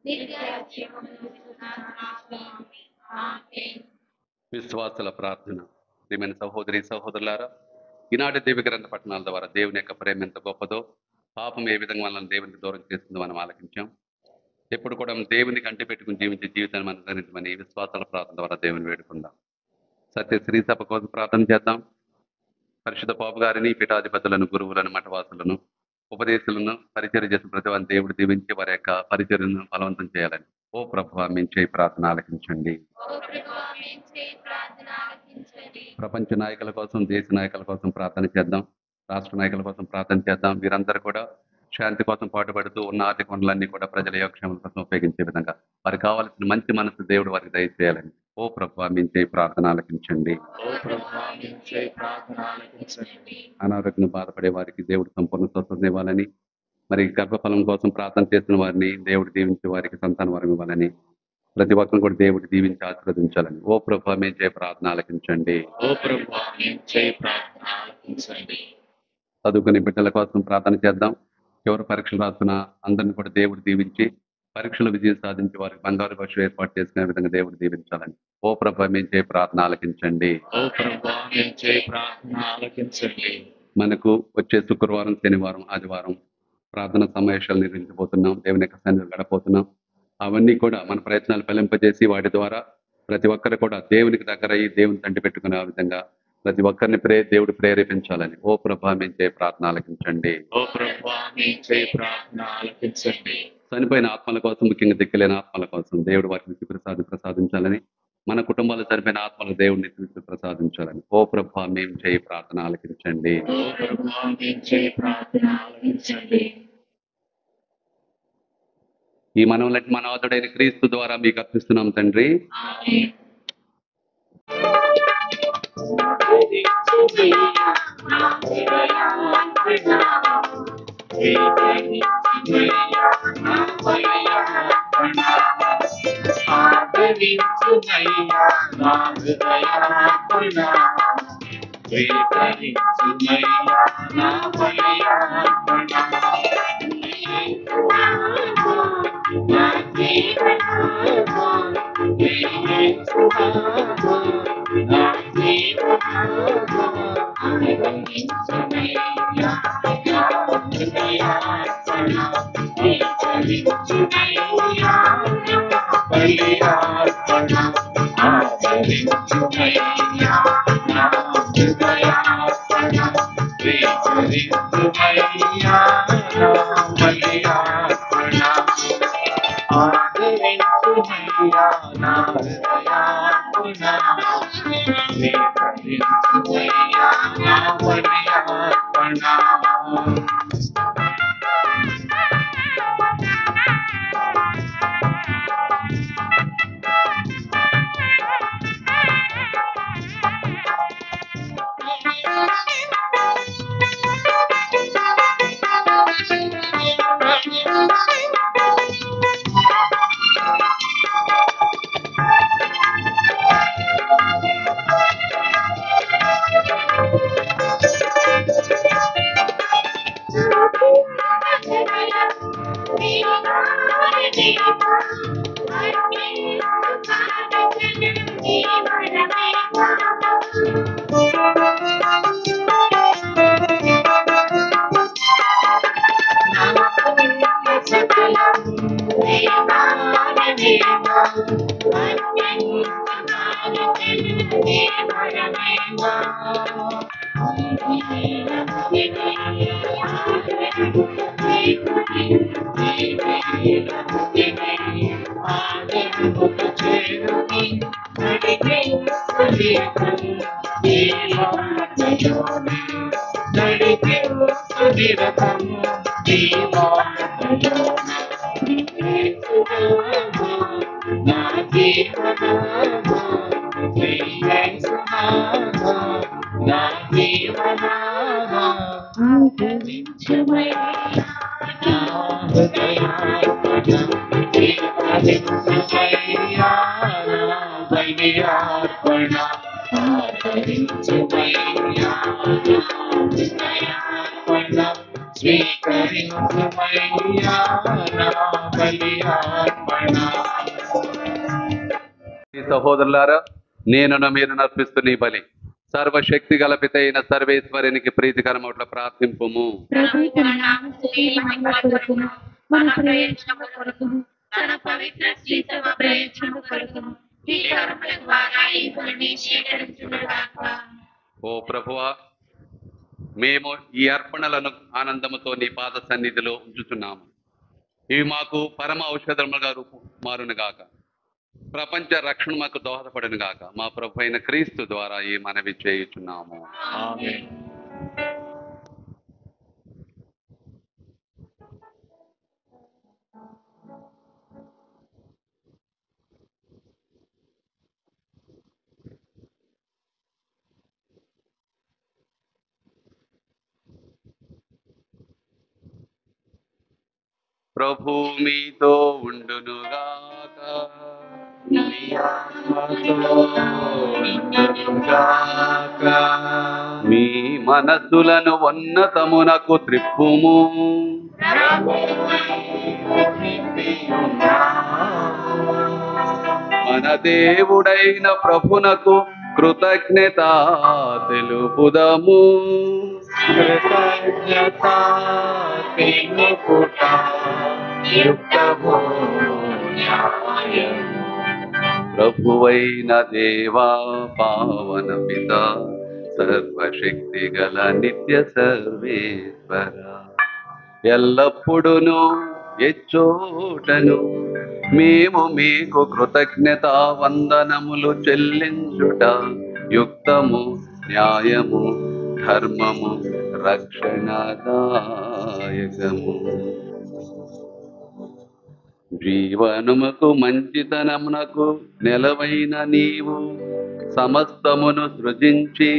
నిత్య జీవమును విశ్వసిస్తున్నాను. ఆమేన్. విశ్వాసుల ప్రార్థన. ప్రియమైన సహోదరి సహోదరులారా, ఈనాటి దివ్య గ్రంథ పట్టణాల ద్వారా దేవుని యొక్క ప్రేమ ఎంత గొప్పదో, పాపం ఏ విధంగా మనల్ని దేవునికి దూరం చేస్తుందో మనం ఆలకించాం. ఎప్పుడు కూడా దేవునికి అంటి పెట్టుకుని జీవించే జీవితాన్ని మనం ధరించమని విశ్వాసాల ప్రార్థన ద్వారా దేవుని వేడుకుందాం. సత్య శ్రీ సభ కోసం ప్రార్థన చేద్దాం. పరిశుద్ధ పాప గారిని, పీఠాధిపతులను, గురువులను, మఠవాసులను, ఉపదేశాలను, పరిచర్య చేసిన ప్రతి వారిని దేవుడు దీవించి వారి యొక్క పరిచర్యను ఫలవంతం చేయాలని ఓ ప్రభువా మేము చేయి ప్రార్థన ఆలకించండి. ఓ ప్రభువా మేము చేయి ప్రార్థన ఆలకించండి. ప్రపంచ నాయకుల కోసం, దేశ నాయకుల కోసం ప్రార్థన చేద్దాం. రాష్ట్ర నాయకుల కోసం ప్రార్థన చేద్దాం. వీరందరూ కూడా శాంతి కోసం పాటుపడుతూ ఉన్న ఆర్థిక వనరులన్నీ కూడా ప్రజల యోగక్షేమం కోసం ఉపయోగించే విధంగా వారికి కావాల్సిన మంచి మనసు దేవుడు వారికి దయచేయాలని ఓ ప్రభువా మేము చేయి ప్రార్థన ఆలకించండి. ఓ ప్రభువా మేము చేయి ప్రార్థన ఆలకించండి. అనారోగ్యం బాధపడే వారికి దేవుడు సంపూర్ణ స్వస్థత ఇవ్వాలని, మరి గర్భఫలం కోసం ప్రార్థన చేస్తున్న వారిని దేవుడు దీవించి వారికి సంతాన వరం ఇవ్వాలని, ప్రతి ఒక్కరిని కూడా దేవుడు దీవించి ఆశీర్వదించాలని ఓ ప్రభువా మేము చేయి ప్రార్థన ఆలకించండి. ఓ ప్రభువా మేము చేయి ప్రార్థన ఆలకించండి. చదువుకునే బిడ్డల కోసం ప్రార్థన చేద్దాం. ఎవరు పరీక్షలు రాస్తున్నా అందరిని కూడా దేవుడు దీవించి పరీక్షలు విజయం సాధించి వారికి బంగారు భవిష్యత్తు ఏర్పాటు చేసుకునే విధంగా దేవుడు దీవించాలని ఓ ప్రభువా మేము చేయి ప్రార్థన ఆలకించండి. ఓ ప్రభువా మేము చేయి ప్రార్థన ఆలకించండి. మనకు వచ్చే శుక్రవారం, శనివారం, ఆదివారం ప్రార్థన సమావేశాలు నిర్వహించబోతున్నాం. దేవుని యొక్క సన్నిధిలో గడపోతున్నాం. అవన్నీ కూడా మన ప్రయత్నాలు ఫలింపజేసి వాటి ద్వారా ప్రతి ఒక్కరు కూడా దేవునికి దగ్గర అయ్యి దేవుని తంటి పెట్టుకునే విధంగా ప్రతి ఒక్కరిని దేవుడు ప్రేరేపించాలని ఓ ప్రభువా మేము చేయి ప్రార్థన ఆలకించండి. ఓ ప్రభువా మేము చేయి ప్రార్థన ఆలకించండి. చనిపోయిన ఆత్మల కోసం, ముఖ్యంగా దిక్కులేని ఆత్మల కోసం దేవుడు వారికి నిత్య ప్రసాదించాలని, మన కుటుంబాలు చనిపోయిన ఆత్మలకు దేవుడు నిత్య ప్రసాదించాలని ఓ ప్రభువా మేము చేయి ప్రార్థన ఆలకించండి. ఓ ప్రభువా మేము చేయి ప్రార్థన ఆలకించండి. ఈ మనవులకి మన ఆదుడైన క్రీస్తు ద్వారా మీకు అర్పిస్తున్నాం తండ్రి. ఆమేన్. ఆదరించుమయ్యా నా హృదయార్పణ, స్వీకరించుమయ్యా నా బలియార్పణ. నా జీవనామా, యేసునామా, నా జీవనామా, ఆదరించుమయ్యా నా హృదయార్పణ, స్వీకరించుమయ్యా నా బలియార్పణ. ఆదరించుమయ్యా నా హృదయార్పణ, స్వీకరించుమయ్యా నా బలియార్పణ. ఆదరించుమయ్యా నా హృదయార్పణ, స్వీకరించుమయ్యా నా బలియార్పణ. స్వీకరించుమయ్యా నా బలియార్పణ. సహోదరులారా, నేను మీరు నర్పిస్తున్న ఈ బలి సర్వశక్తి గల పిత అయిన సర్వేశ్వరునికి ప్రీతికరమౌట్ల ప్రార్థింపుము. ప్రభు తన నామస్తుతి మహిమ కొరకును, మన ప్రయోజనము కొరకును, తన పవిత్ర శ్రీ సభ ప్రయోజనము కొరకును ఈ కర్మల ద్వారా ఈ బలిని స్వీకరించుగాక. ఓ ప్రభువా, మేము ఈ అర్పణలను ఆనందముతో నీ పాద సన్నిధిలో ఉంచుతున్నాము. ఇవి మాకు పరమ ఔషధములుగా మారును గాక. ప్రపంచ రక్షణ మాకు దోహదపడును గాక. మా ప్రభు అయిన క్రీస్తు ద్వారా ఈ మనవి చేయుచున్నాము. ఆమేన్. ప్రభు మీతో ఉండును గాక. నీ ఆత్మతో ఉండునుగాక. మీ మనస్సులను ఉన్నతమునకు త్రిప్పుము. మన దేవుడైన ప్రభునకు కృతజ్ఞత తెలుపుదము. కృతజ్ఞత తెలుపుట యుక్తము న్యాయం. ప్రభువైన దేవా పావన పిత సర్వశక్తి గల నిత్య సర్వేశ్వర, ఎల్లప్పుడును ఎచ్చోటను మేము మీకు కృతజ్ఞత వందనములు చెల్లించుట యుక్తము న్యాయము ధర్మము రక్షణదాయకము. జీవనముకు మంచితనమునకు నెలవైన నీవు సమస్తమును సృజించి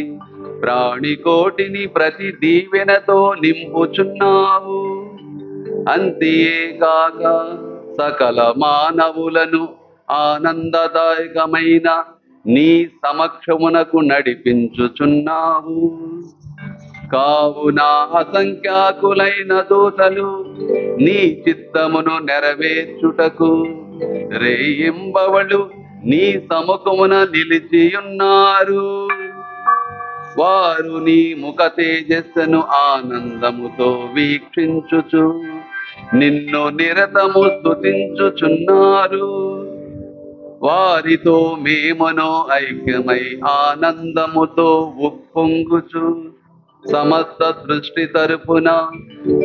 ప్రాణికోటిని ప్రతి దీవెనతో నింపుచున్నావు. అంతేగాక సకల మానవులను ఆనందదాయకమైన నీ సమక్షమునకు నడిపించుచున్నావు. కావున అసంఖ్యాకులైన దూతలు నీ చిత్తమును నెరవేర్చుటకు రేయింబవళ్ళు నీ సముఖమున నిలిచియున్నారు. వారు నీ ముఖ తేజస్సును ఆనందముతో వీక్షించుచు నిన్ను నిరతము స్తుతించుచున్నారు. వారితో మేమును ఐక్యమై ఆనందముతో ఉప్పొంగుచు సమస్త సృష్టి తరపున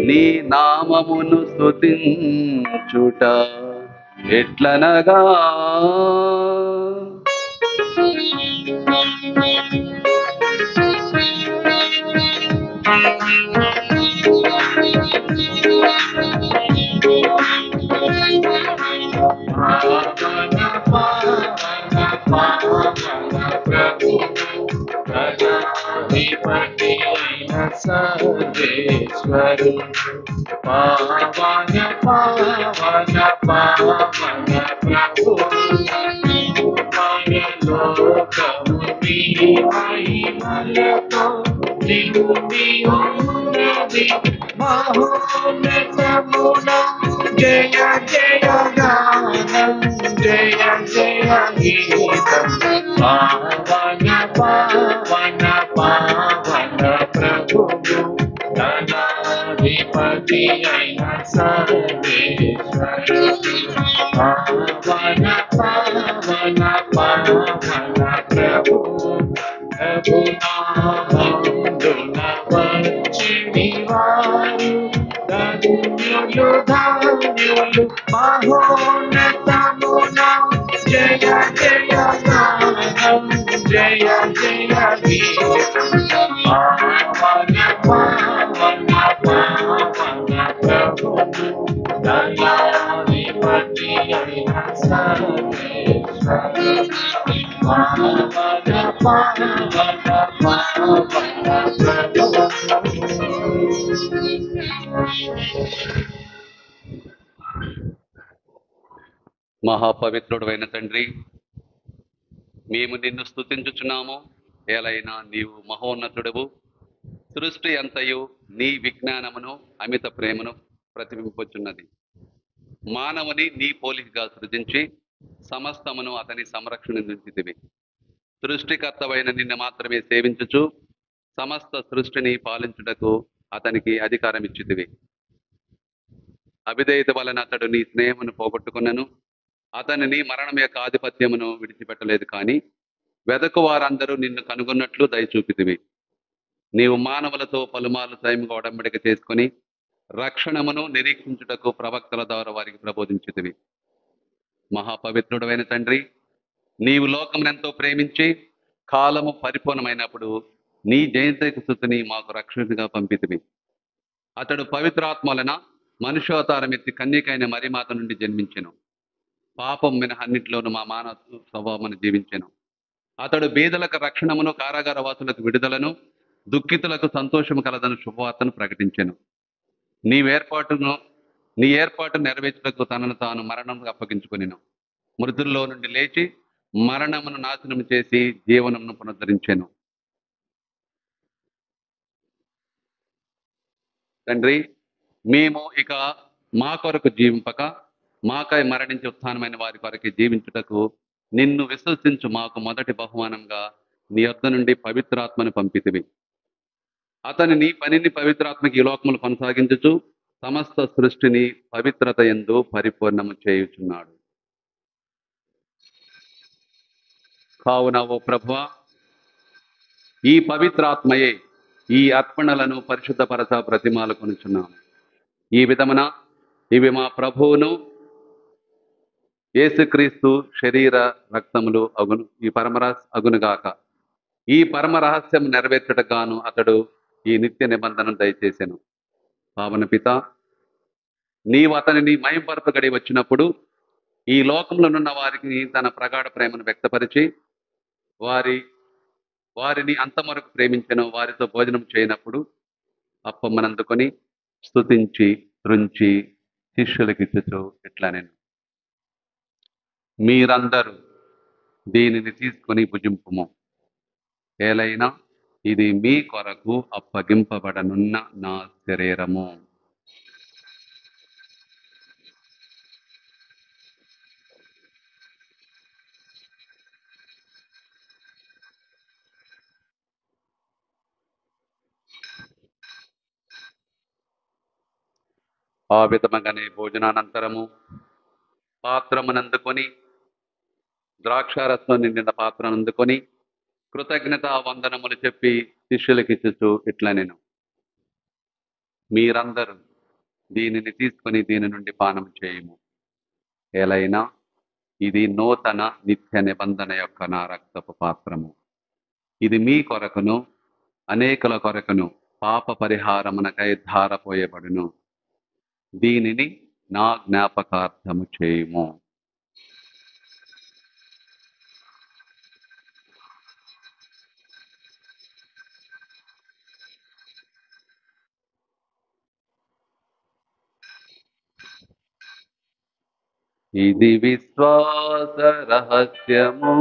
నీ నామమును స్తుతించుట ఎట్లనగా, సర్వేశ్వరు పావన పావన పావన ప్రభు లోకము నీ మహిమలతో నిండి ఉన్నది. మహోన్నతమున జయ జయ గానం జయ జయ గీతం. పావన పావన పావన ప్రభువు ధనాధిపతి అయిన సర్వేశ్వరు. పావన పావన పావన ప్రభువు ప్రభునామందున వచ్చిని వారు ధన్యులు ధన్యులు. మహోన్నతమున జయ జయ గానం జయ జయ గీతం. పావన పావన పావన ప్రభువు దయాధిపతి అయిన సర్వేశ్వరు. పావన పావన పావన ప్రభువు. మహాపవిత్రుడైన తండ్రి, మేము నిన్ను స్తుతించుచున్నాము. ఏలైనా నీవు మహోన్నతుడవు. సృష్టి అంతయు నీ విజ్ఞానమును అమిత ప్రేమను ప్రతిబింబించుచున్నది. మానవుని నీ పోలికగా సృజించి సమస్తమును అతని సంరక్షణ నుంచితివి. సృష్టికర్తవైన నిన్ను మాత్రమే సేవించుచు సమస్త సృష్టిని పాలించుటకు అతనికి అధికారం ఇచ్చితివి. అవిధేయత వలన అతడు నీ స్నేహమును పోగొట్టుకున్నను, అతనిని మరణం యొక్క ఆధిపత్యమును విడిచిపెట్టలేదు. కానీ వెదకు వారందరూ నిన్ను కనుగొన్నట్లు దయచూపితివి. నీవు మానవులతో పలుమార్లు స్వయంగా ఒడంబడిక చేసుకుని రక్షణమును నిరీక్షించుటకు ప్రవక్తల ద్వారా వారికి ప్రబోధించితివి. మహాపవిత్రుడైన తండ్రి, నీవు లోకమునెంతో ప్రేమించి కాలము పరిపూర్ణమైనప్పుడు నీ జయంతికి స్తుతిని మాకు రక్షకునిగా పంపితివి. అతడు పవిత్రాత్మ వలన మనుష్యావతారం ఎత్తి కన్యకైన మరిమాత నుండి జన్మించెను. పాపం మినహా అన్నిటిలోనూ మా మానవ స్వభావమును జీవించెను. అతడు బీదలకు రక్షణమును, కారాగార వాసులకు విడుదలను, దుఃఖితులకు సంతోషము కలదను శుభవార్తను ప్రకటించెను. నీ ఏర్పాటు నెరవేర్చుటకు తనను తాను మరణంకు అప్పగించుకొనెను. మృతుల్లో నుండి లేచి మరణమును నాశనం చేసి జీవనమును పునరుద్ధరించెను. తండ్రి, మేము ఇక మా కొరకు జీవింపక మాకై మరణించి ఉత్థానమైన వారి కొరకు జీవించుటకు నిన్ను విశ్వసించు మాకు మొదటి బహుమానంగా నీ యొద్ద నుండి పవిత్రాత్మను పంపితివి. అతని నీ పనిని పవిత్రాత్మకి ఈ లోకములు కొనసాగించుచు సమస్త సృష్టిని పవిత్రత యందు పరిపూర్ణము చేయుచున్నాడు. కావున ఓ ప్రభువా, ఈ పవిత్రాత్మయే ఈ అర్పణలను పరిశుద్ధపరచ ప్రతిమాలు కొనుచున్నాము. ఈ విధమున ఇవి మా ప్రభువును యేసుక్రీస్తు శరీర రక్తములు అగును ఈ అగునుగాక. ఈ పరమ రహస్యం నెరవేర్చుటగాను అతడు ఈ నిత్య నిబంధనను దయచేసెను. పావన పిత, నీవు అతనిని మహింపరపగడి వచ్చినప్పుడు ఈ లోకంలోనున్న వారికి తన ప్రగాఢ ప్రేమను వ్యక్తపరిచి వారిని అంతవరకు ప్రేమించెను. వారితో భోజనం చేయనప్పుడు అప్పమ్మనందుకొని స్తుతించి త్రుంచి శిష్యులకి ఇచ్చుచు ఇట్లా నేను, మీరందరూ దీనిని తీసుకొని భుజింపుము. ఏలైనా ఇది మీ కొరకు అప్పగింపబడనున్న నా శరీరము. ఆ విధముగానే భోజనానంతరము పాత్రమునందుకొని ద్రాక్షారసం నిండిన పాత్రను అందుకొని కృతజ్ఞత వందనములు చెప్పి శిష్యులకి ఇచ్చుచు ఇట్లా నేను, మీరందరూ దీనిని తీసుకొని దీని నుండి పానం చేయము. ఎలైనా ఇది నూతన నిత్య నిబంధన యొక్క నా రక్తపు పాత్రము. ఇది మీ కొరకును అనేకుల కొరకును పాప పరిహారమునకై ధారపోయబడును. దీనిని నా జ్ఞాపకార్థము చేయుము. ఇది విశ్వాస రహస్యము.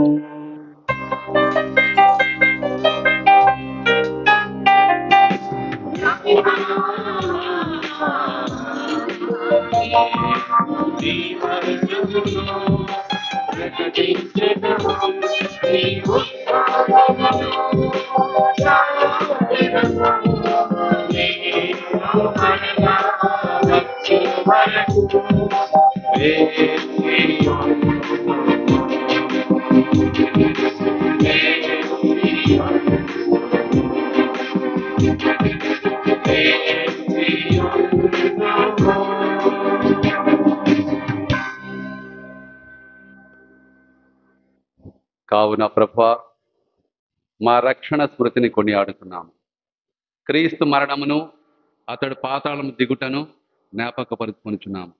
కావున ప్రభువా, మా రక్షణ స్మృతిని కొనియాడుతున్నాము. క్రీస్తు మరణమును అతడు పాతాళము దిగుటను జ్ఞాపకపరుచుకొనుచున్నాము.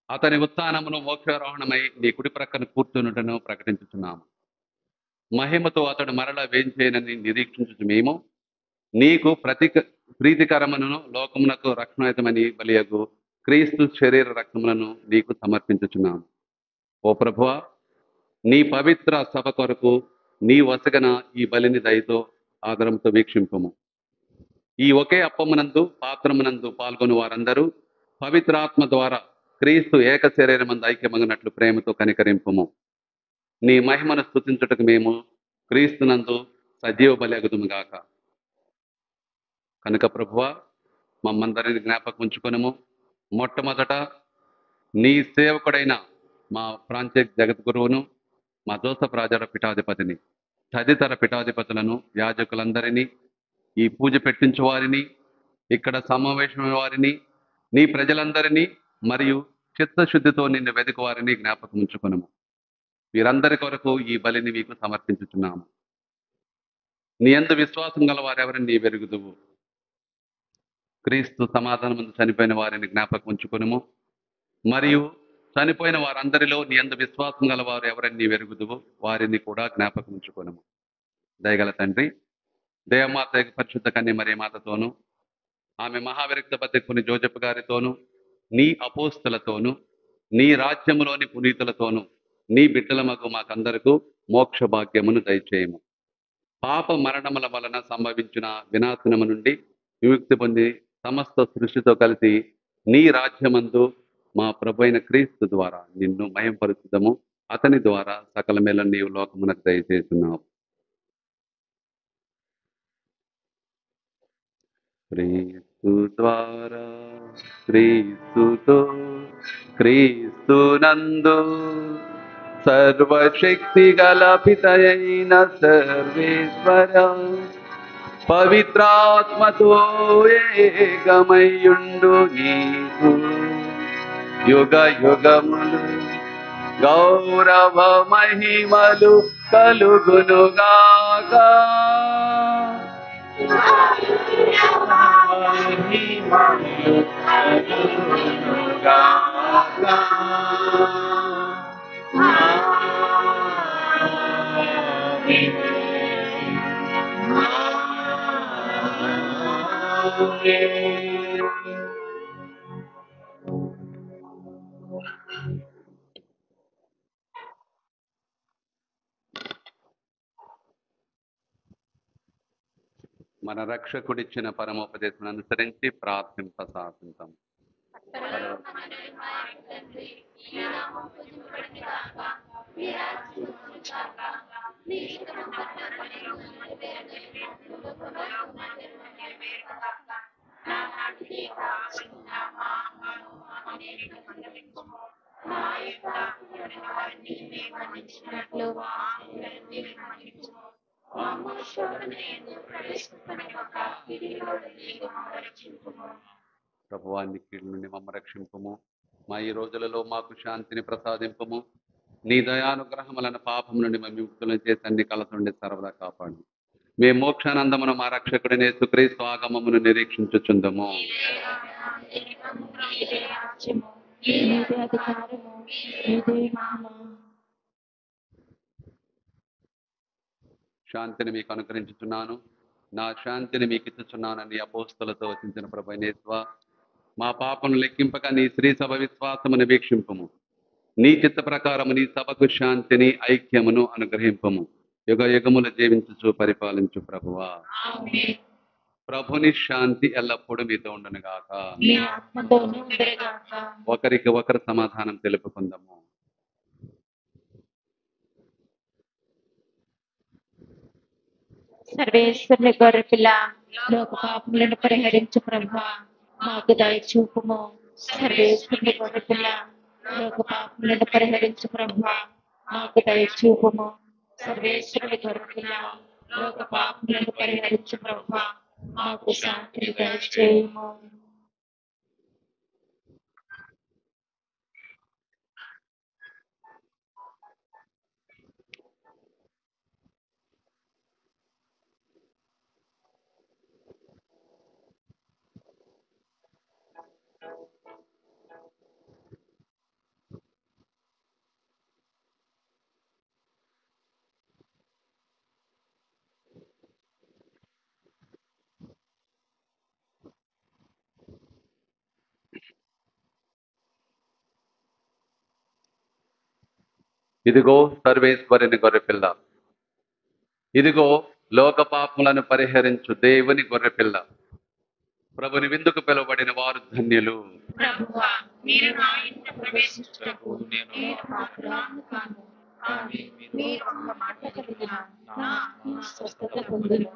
అతని ఉత్థానమును మోక్షారోహణమై నీ కుడి ప్రక్కన కూర్చున్నటను ప్రకటించుచున్నాము. మహిమతో అతడు మరల వేంచేయనని నిరీక్షించు మేము నీకు ప్రీతికరమును లోకమునకు రక్షణయుతమని బలియగు క్రీస్తు శరీర రక్తములను నీకు సమర్పించుచున్నాము. ఓ ప్రభువా, నీ పవిత్ర సభ కొరకు నీ వసగన ఈ బలిని దయతో ఆదరంతో వీక్షింపము. ఈ ఒకే అప్పమునందు పాత్రమునందు పాల్గొని వారందరూ పవిత్రాత్మ ద్వారా క్రీస్తు ఏక శరీరమందు ఐక్యమగినట్లు ప్రేమతో కనికరింపము. నీ మహిమను స్తుతించుటకు మేము క్రీస్తునందు సజీవ బలి అగుదుము గాక. కనుక ప్రభువా, మమ్మందరిని జ్ఞాపకం ఉంచుకొనుము. మొట్టమొదట నీ సేవకుడైన మా ప్రాంతీయ జగద్గురువును, మా జోసఫ్ రాజాల పీఠాధిపతిని, తదితర పీఠాధిపతులను, యాజకులందరినీ, ఈ పూజ పెట్టించు వారిని, ఇక్కడ సమావేశమైన వారిని, నీ ప్రజలందరినీ మరియు చిత్తశుద్ధితో నిన్ను వెతుకు వారిని జ్ఞాపకం ఉంచుకొనుము. వీరందరి కొరకు ఈ బలిని మీకు సమర్పించుచున్నాము. నీ యందు విశ్వాసం గల వారెవరిని నీ వెరుగుదువు. క్రీస్తు సమాధానమందు చనిపోయిన వారిని జ్ఞాపకం ఉంచుకొనుము. మరియు చనిపోయిన వారందరిలో నీ యందు విశ్వాసం గల వారు ఎవరిని నీ వెరుగుదువు వారిని కూడా జ్ఞాపకం ఉంచుకొనుము. దయగల తండ్రి, దేవమాత యొక్క పరిశుద్ధ కన్య మరియమాతతోను, ఆమె మహావిరక్త పత్రికుని జోజప్ప గారితోను, నీ అపోస్తులతోను, నీ రాజ్యములోని పునీతులతోను, నీ బిడ్డలమగు మాకందరకు మోక్ష భాగ్యమును దయచేయము. పాప మరణముల వలన సంభవించిన వినాశనము నుండి విముక్తి పొంది సమస్త సృష్టితో కలిసి నీ రాజ్యమందు మా ప్రభు అయిన క్రీస్తు ద్వారా నిన్ను మహింపరుచుదము. అతని ద్వారా సకల మేళ నీవు లోకమునకు దయచేస్తున్నావు. క్రీస్తు ద్వారా, క్రీస్తుతో, క్రీస్తునందు సర్వశక్తి గల పితయైన సర్వేశ్వర పవిత్రాత్మతో ఏకమయ్యుండు నీకు యుగ యుగములు గౌరవ మహిమలు కలుగునుగాక. మన రక్షకుడిచ్చిన పరమోపదేశం అనుసరించి ప్రార్థింపసాధింతాం. ప్రభువాన్ని కీడు నుండి మమ్మ రక్షింపము. మా ఈ రోజులలో మాకు శాంతిని ప్రసాదింపము. నీ దయానుగ్రహములను పాపం నుండి మేము విముక్తులను చేసి అన్ని కలత నుండి సర్వదా కాపాడు. మేము మోక్షానందమును మా రక్షకుడిని యేసుక్రీస్తు ఆగమమును నిరీక్షించుచుందము. శాంతిని మీకు అనుగ్రహించుచున్నాను, నా శాంతిని మీకు ఇచ్చుచున్నానని అపోస్తలతో వచించిన ప్రభువైన యేసువా, మా పాపను లెక్కింపక నీ శ్రీ సభ విశ్వాసమును వీక్షింపము. నీ చిత్త ప్రకారము నీ సభకు శాంతిని ఐక్యమును అనుగ్రహింపము. యుగ యుగములు జీవించుచు పరిపాలించు ప్రభువా. ప్రభుని శాంతి ఎల్లప్పుడూ మీతో ఉండునుగాక. ఒకరికి ఒకరు సమాధానం తెలుపుకుందాము. సర్వేశ్వరుని గొర్రెపిల్ల, లోక పాపములను పరిహరించు ప్రభువా, మాకు దయ చూపుము. సర్వేశ్వరుని గొర్రెపిల్ల, లోక పాపములను పరిహరించు ప్రభువా, మాకు దయ చూపుము. సర్వేశ్వరుని గొర్రెపిల్ల, లోక పాపములను పరిహరించు ప్రభువా, మాకు శాంతిని దయచేయుము. ఇదిగో సర్వేశ్వరుని గొర్రెపిల్ల, ఇదిగో లోక పాపములను పరిహరించు దేవుని గొర్రెపిల్ల. ప్రభుని విందుకు పిలువబడిన వారు ధన్యులు. ప్రభువా, మీరు నా ఇంట ప్రవేశించుటకు నేను పాత్రురాలు కాను, కానీ మీరు ఒక్క మాట కలిగిన నా ఆత్మ స్వస్థత పొందును.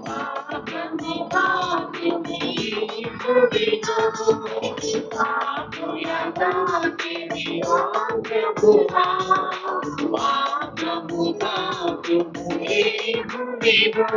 పాపము పాపిని భూమిలో పాపుల దాటిని ఓ ప్రభువా పాపము పాపిని భూమిలో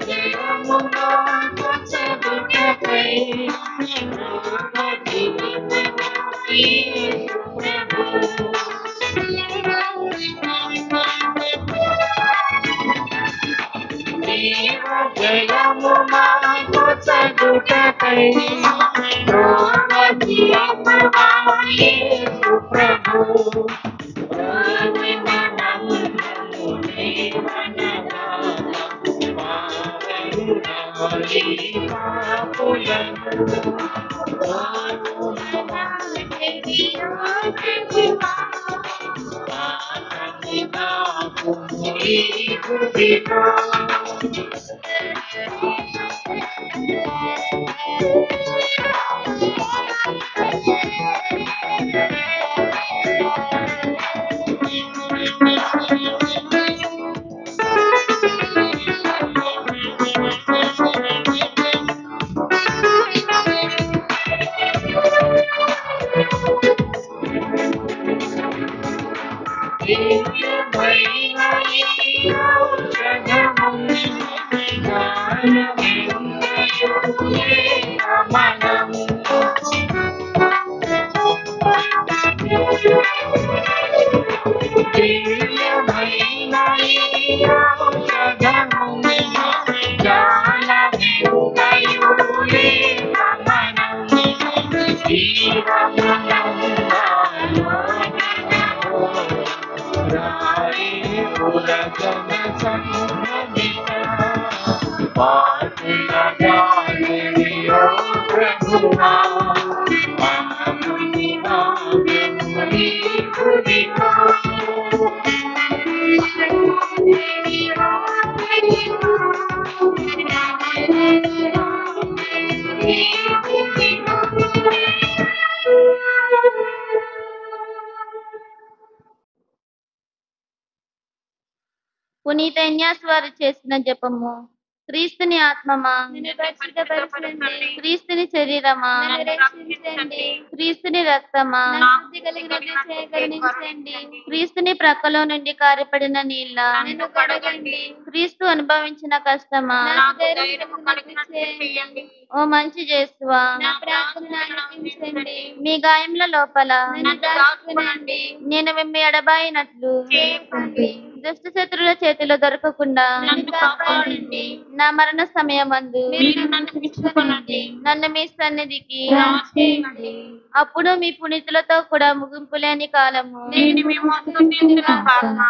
జయము మాకు చదుటకై యేసు ప్రభు పునీత ఇన్యాస్ వారు చేసిన జపము. క్రీస్తుని ఆత్మమా, నిన్ను రక్షితపరచండి. క్రీస్తుని శరీరమా, నన్ను రక్షించండి. క్రీస్తుని రక్తమా, నా బుద్ధి కలిగినట్లు చేయగలిగించండి. క్రీస్తుని ప్రక్కలో నుండి కారిపడిన నీళ్ళ, నన్ను కడగండి. క్రీస్తు అనుభవించిన కష్టమా, నాకు ధైర్యము కలిగినట్లు చేయండి. ఓ మంచి యేసువా, నా ప్రార్థన ఆలకించండి. మీ గాయముల లోపల నన్ను దాచుకునండి. నేను మిమ్మ ఎడబాయినట్లు చేయకండి. దుష్ట శత్రుల చేతిలో దొరకకుండా నన్ను కాపాడండి. నా మరణ సమయమందు మీరు నన్ను పిలుచుకొనండి. నన్ను మీ సన్నిధికి రాచేయండి. అప్పుడు మీ పునీతులతో కూడా ముగింపు లేని కాలము నేను మీ మొత్తం నిండిన కాలన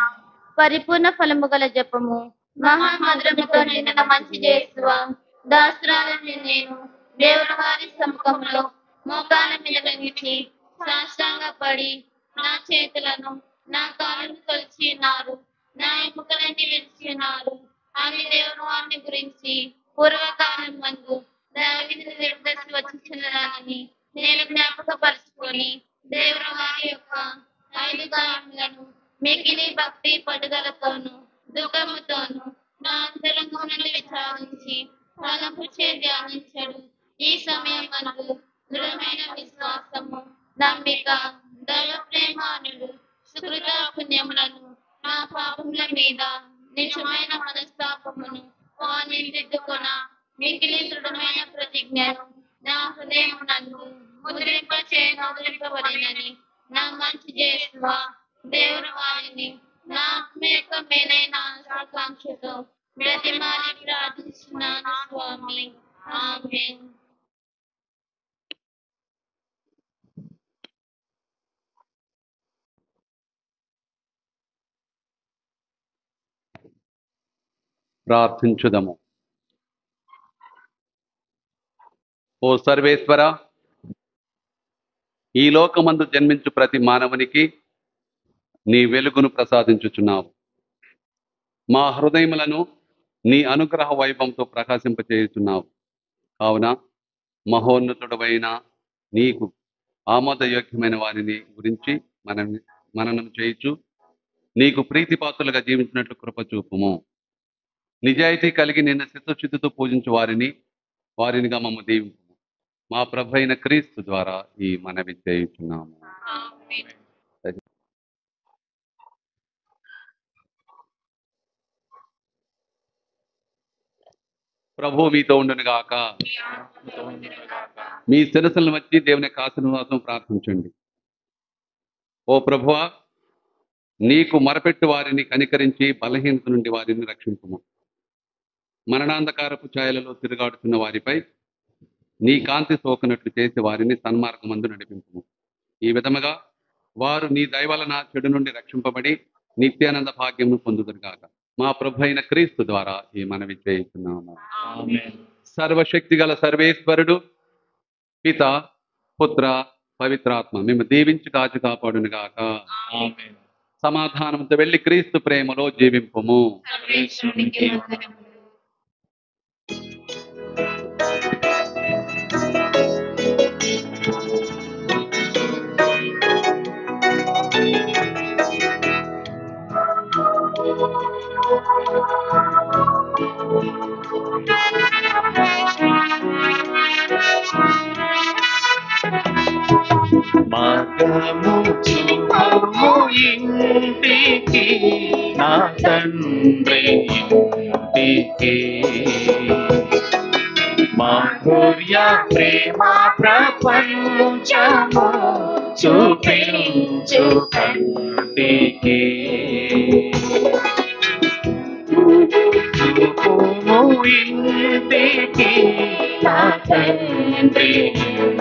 పరిపూర్ణ ఫలము గల జపము. మహామధురముతో నిండిన మంచి యేసువా, దాసురాలని నేను దేవుని వారి సముఖంలో మోకాల మీద వెలిచి సాష్టాంగపడి నా చేతులను నా కాళ్ళను తొలిచినారు, నా ఎముకలన్నీ విరిచినారు. ఆమె దేవుని వారిని గురించి పూర్వకాలం మందు దావీదు నిర్దర్శి వచ్చినదానని నేను జ్ఞాపకపరుచుకొని దేవుని వారి యొక్క 5 గాయములను మిగిలి భక్తి పట్టుదలతోను దుఃఖముతోను నా అంతరంగమును విచారించి తలంపు చే ధ్యానించడు. ఈ సమయం మనకు దృఢమైన విశ్వాసము, నమ్మిక, దైవ ప్రేమానుడు, సుకృత పుణ్యములను, నా పాపముల మీద నిజమైన మనస్తాపమును వానిదిద్దుకొన మిగిలి దృఢమైన ప్రతిజ్ఞను నా హృదయం నన్ను ముద్రింపబడినని నా మంచి చేస్తువ దేవుని వారిని నా ఆత్మ యొక్క మేలైన ఆకాంక్షతో ప్రతిమాని ప్రార్థిస్తున్నాను స్వామి. ఆమేన్. ప్రార్థించుదము. ఓ సర్వేశ్వర, ఈ లోకమందు జన్మించు ప్రతి మానవునికి నీ వెలుగును ప్రసాదించుచున్నావు. మా హృదయములను నీ అనుగ్రహ వైభవంతో ప్రకాశింపచేయుచున్నావు. కావున మహోన్నతుడవైన నీకు ఆమోదయోగ్యమైన వారిని గురించి మననం చేయుచు నీకు ప్రీతిపాత్రులుగా జీవించినట్లు కృపచూపుము. నిజాయితీ కలిగి నిన్న చిత్తశుద్ధితో పూజించు వారినిగా మమ్మ దీవించు. మా ప్రభు అయిన క్రీస్తు ద్వారా ఈ మనవి చేయుచున్నాము. ప్రభు మీతో ఉండును గాక. మీ శిరస్సులను వచ్చి దేవుని యొక్క ఆశీర్వాదం ప్రార్థించండి. ఓ ప్రభువా, నీకు మొరపెట్టు వారిని కనికరించి బలహీనత నుండి వారిని రక్షించుము. మరణాంధకారపు ఛాయలలో తిరుగాడుతున్న వారిపై నీ కాంతి సోకనట్లు చేసి వారిని సన్మార్గమందు నడిపించుము. ఈ విధముగా వారు నీ దయవలన చెడు నుండి రక్షింపబడి నిత్యానంద భాగ్యమును పొందుదురుగాక. మా ప్రభు అయిన క్రీస్తు ద్వారా ఈ మనవి చేయుచున్నాము. సర్వశక్తి గల సర్వేశ్వరుడు పిత, పుత్ర, పవిత్రాత్మ మేము దీవించి కాచి కాపాడును గాక. సమాధానంతో వెళ్ళి క్రీస్తు ప్రేమలో జీవింపుము. మార్గము చూపుము ఇంటికి, నా తండ్రి ఇంటికి. మాధుర్య ప్రేమ ప్రపంచము చూపించు కంటికి. చూపుము ఇంటికి, నా తండ్రి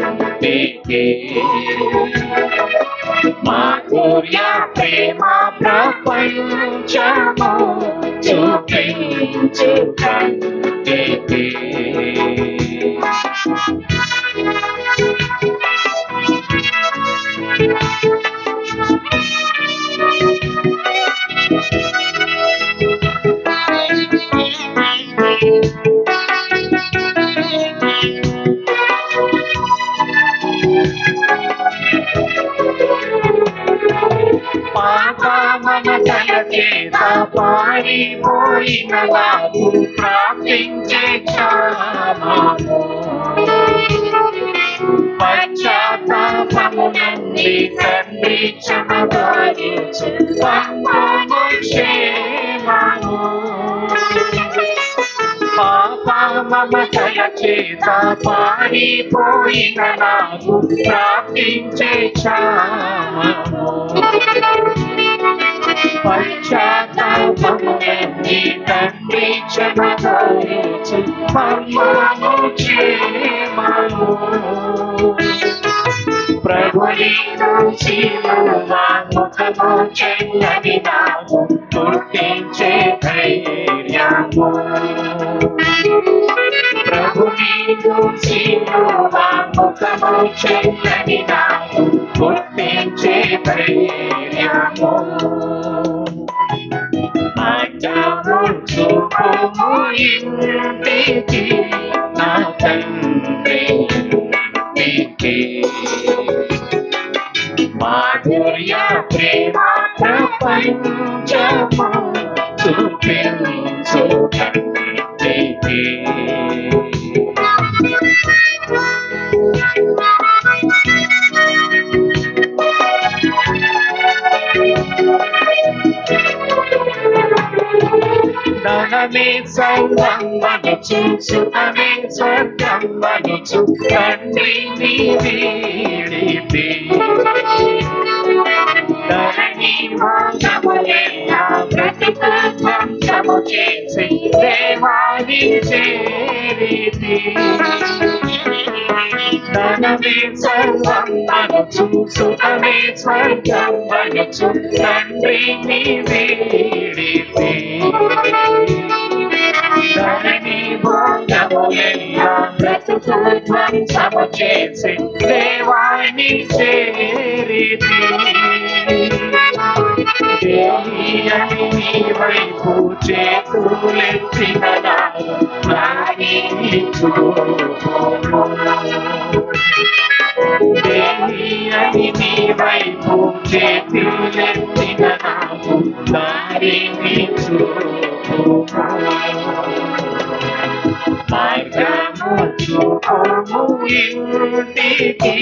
ఇంటికి. మాధుర్య ప్రేమ ప్రపంచము చూపించు కంటికి. మమతల చేత పారిపోయిన నాకు ప్రార్థించే క్షామము. పశ్చాత్తాపము నుండి తండ్రి క్షమగాయించు పంపము క్షేమము. పాప మమతల చేత పారిపోయిన నాకు ప్రార్థించే క్షామము. పశ్చాత్తాపము నుండి తండ్రి క్షమగాయించు పంపము క్షేమము. ప్రభుని ముఖము చెల్లని నాకు గుర్తించే ధైర్యము. ప్రభుని ముఖము చెల్లని నాకు గుర్తించే ధైర్యము. అడ్డము చూపుము ఇంటికి, నా తండ్రి ఇంటికి. మాధుర్య ప్రేమ ప్రపంచము చూపి చూపించు కంటికి. ధనమే సర్వం మనుచు సుఖమే స్వర్గం మనుచు తండ్రిని వీడితే ధరణి భోగములెల్లా బ్రతుకు ధ్వంసము చేసి దేవాని చేరితి. ధనమే సర్వం మనుచు సుఖమే స్వర్గం మనుచు తండ్రిని వీడితే ధరణి భోగములెల్లా బ్రతుకు ధ్వంసము చేసి దేవాని చేరితి. దేవియని నీ వైపు చేతులెత్తిన నాని చూపుము. దేవియని నీ వైపు చేతులెత్తిన నాకు దారిని చూపుము. మార్గము చూపుము ఇంటికి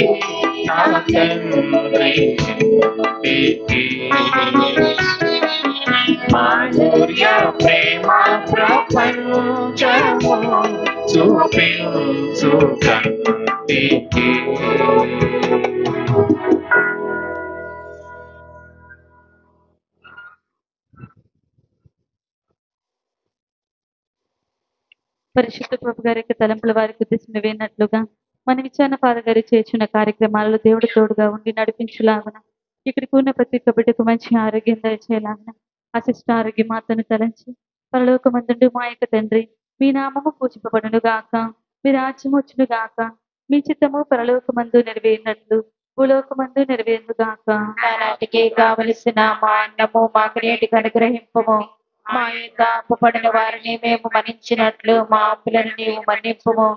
నా తండ్రి ఇంటికి. మాధుర్య ప్రేమ ప్రపంచము చూపించు కంటికి. పరిశుద్ధ ప్రభు గారి యొక్క తలంపుల వారికి ఉద్దేశం వేయనట్లుగా మన విచారణ పాద గారి చేర్చిన కార్యక్రమాలలో దేవుడు తోడుగా ఉండి నడిపించులాగున ఇక్కడికి ఉన్న ప్రతి ఒక్క బిడ్డకు మంచి ఆరోగ్యం దయచేయలాగున అశిష్ట ఆరోగ్యం మాతను తలంచి పరలోకమందుండు మా యొక్క తండ్రి మీ నామము పూజింపబడును గాక మీ రాజ్యం వచ్చును గాక మీ చిత్తము పరలోకమందు నెరవేరినట్లు భూలోకమందు నెరవేరును గాక. నాటికి కావలసిన మా అన్నము మాకు నేటికి అనుగ్రహింపము. మా యొక్క అప్పుపడిన వారిని మేము మన్నించినట్లు మా అప్పులను నీవు మన్నింపుము.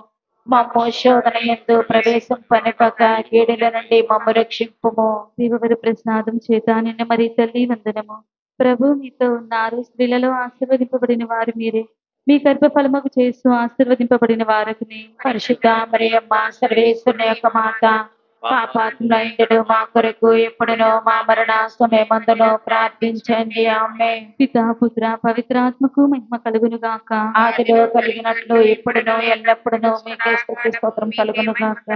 మమ్ము శోధన యందు ప్రవేశింపనివ్వక కీడుల నుండి మమ్ము రక్షింపుము. దేవవర ప్రసాదం చేత నిన్న మరి తల్లి వందనము. ప్రభు మీతో ఉన్నారు, స్త్రీలలో ఆశీర్వదింపబడిన వారు మీరే, మీ గర్భఫలముకు చేస్తూ ఆశీర్వదింపబడిన వారకుని. పరిశుద్ధ మరియమ్మ సర్వేశ్వరుని యొక్క మాత, పాపాత్ములైండు మా కొరకు ఎప్పుడునో మా మరణ సమయమందును ప్రార్థించండి. ఆమేన్. పితా పుత్ర పవిత్రాత్మకు మహిమ కలుగును గాక. ఆదిలో కలిగినట్లు ఎప్పుడునో ఎల్లప్పుడునూ మీకే స్తుతి స్తోత్రం కలుగును గాక.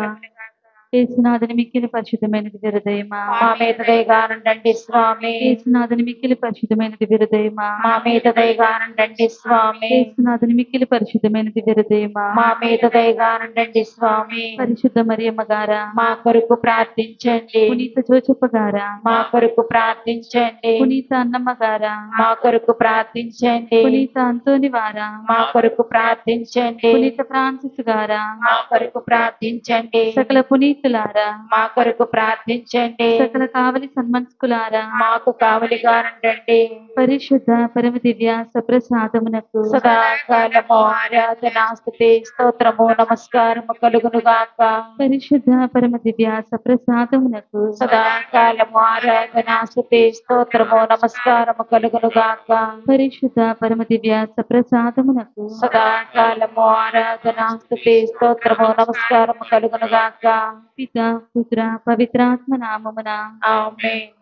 యేసునాథుని మిక్కిలి పరిశుద్ధమైనది హృదయమా, మా మీద దయగానండి స్వామి. యేసునాథుని మిక్కిలి పరిశుద్ధమైనది హృదయమా, మా మీద దయగానండి స్వామి. యేసునాథుని మిక్కిలి పరిశుద్ధమైనది హృదయమా, మా మీద దయగానండి స్వామి. పరిశుద్ధ మరియమ్మ గారా, మా కొరకు ప్రార్థించండి. పునీత జోచప్ప గారా, మా కొరకు ప్రార్థించండి. పునీత అన్నమ్మ గారా, మా కొరకు ప్రార్థించండి. పునీత అంతోని వారా, మా కొరకు ప్రార్థించండి. పునీత ఫ్రాన్సిస్ గారా, మా కొరకు ప్రార్థించండి. సకల పునీతులారా, మా కొరకు ప్రార్థించండి. సకల కావలి సన్మనస్కులారా, మాకు కావలిగా ఉండండి. పరిశుద్ధ పరమ దివ్య సప్రసాదమునకు సదాకాలము ఆరాధన స్తుతి స్తోత్రము నమస్కారము కలుగును గాక. పరిశుద్ధ పరమ దివ్య సప్రసాదమునకు సదాకాలము ఆరాధన స్తుతి స్తోత్రము నమస్కారము కలుగును గాక. పరిశుద్ధ పరమ దివ్య సప్రసాదమునకు సదాకాలము ఆరాధన స్తుతి స్తోత్రము నమస్కారము కలుగును గాక. పితా పుత్ర పవిత్రాత్మ నామమున ఆమేన్.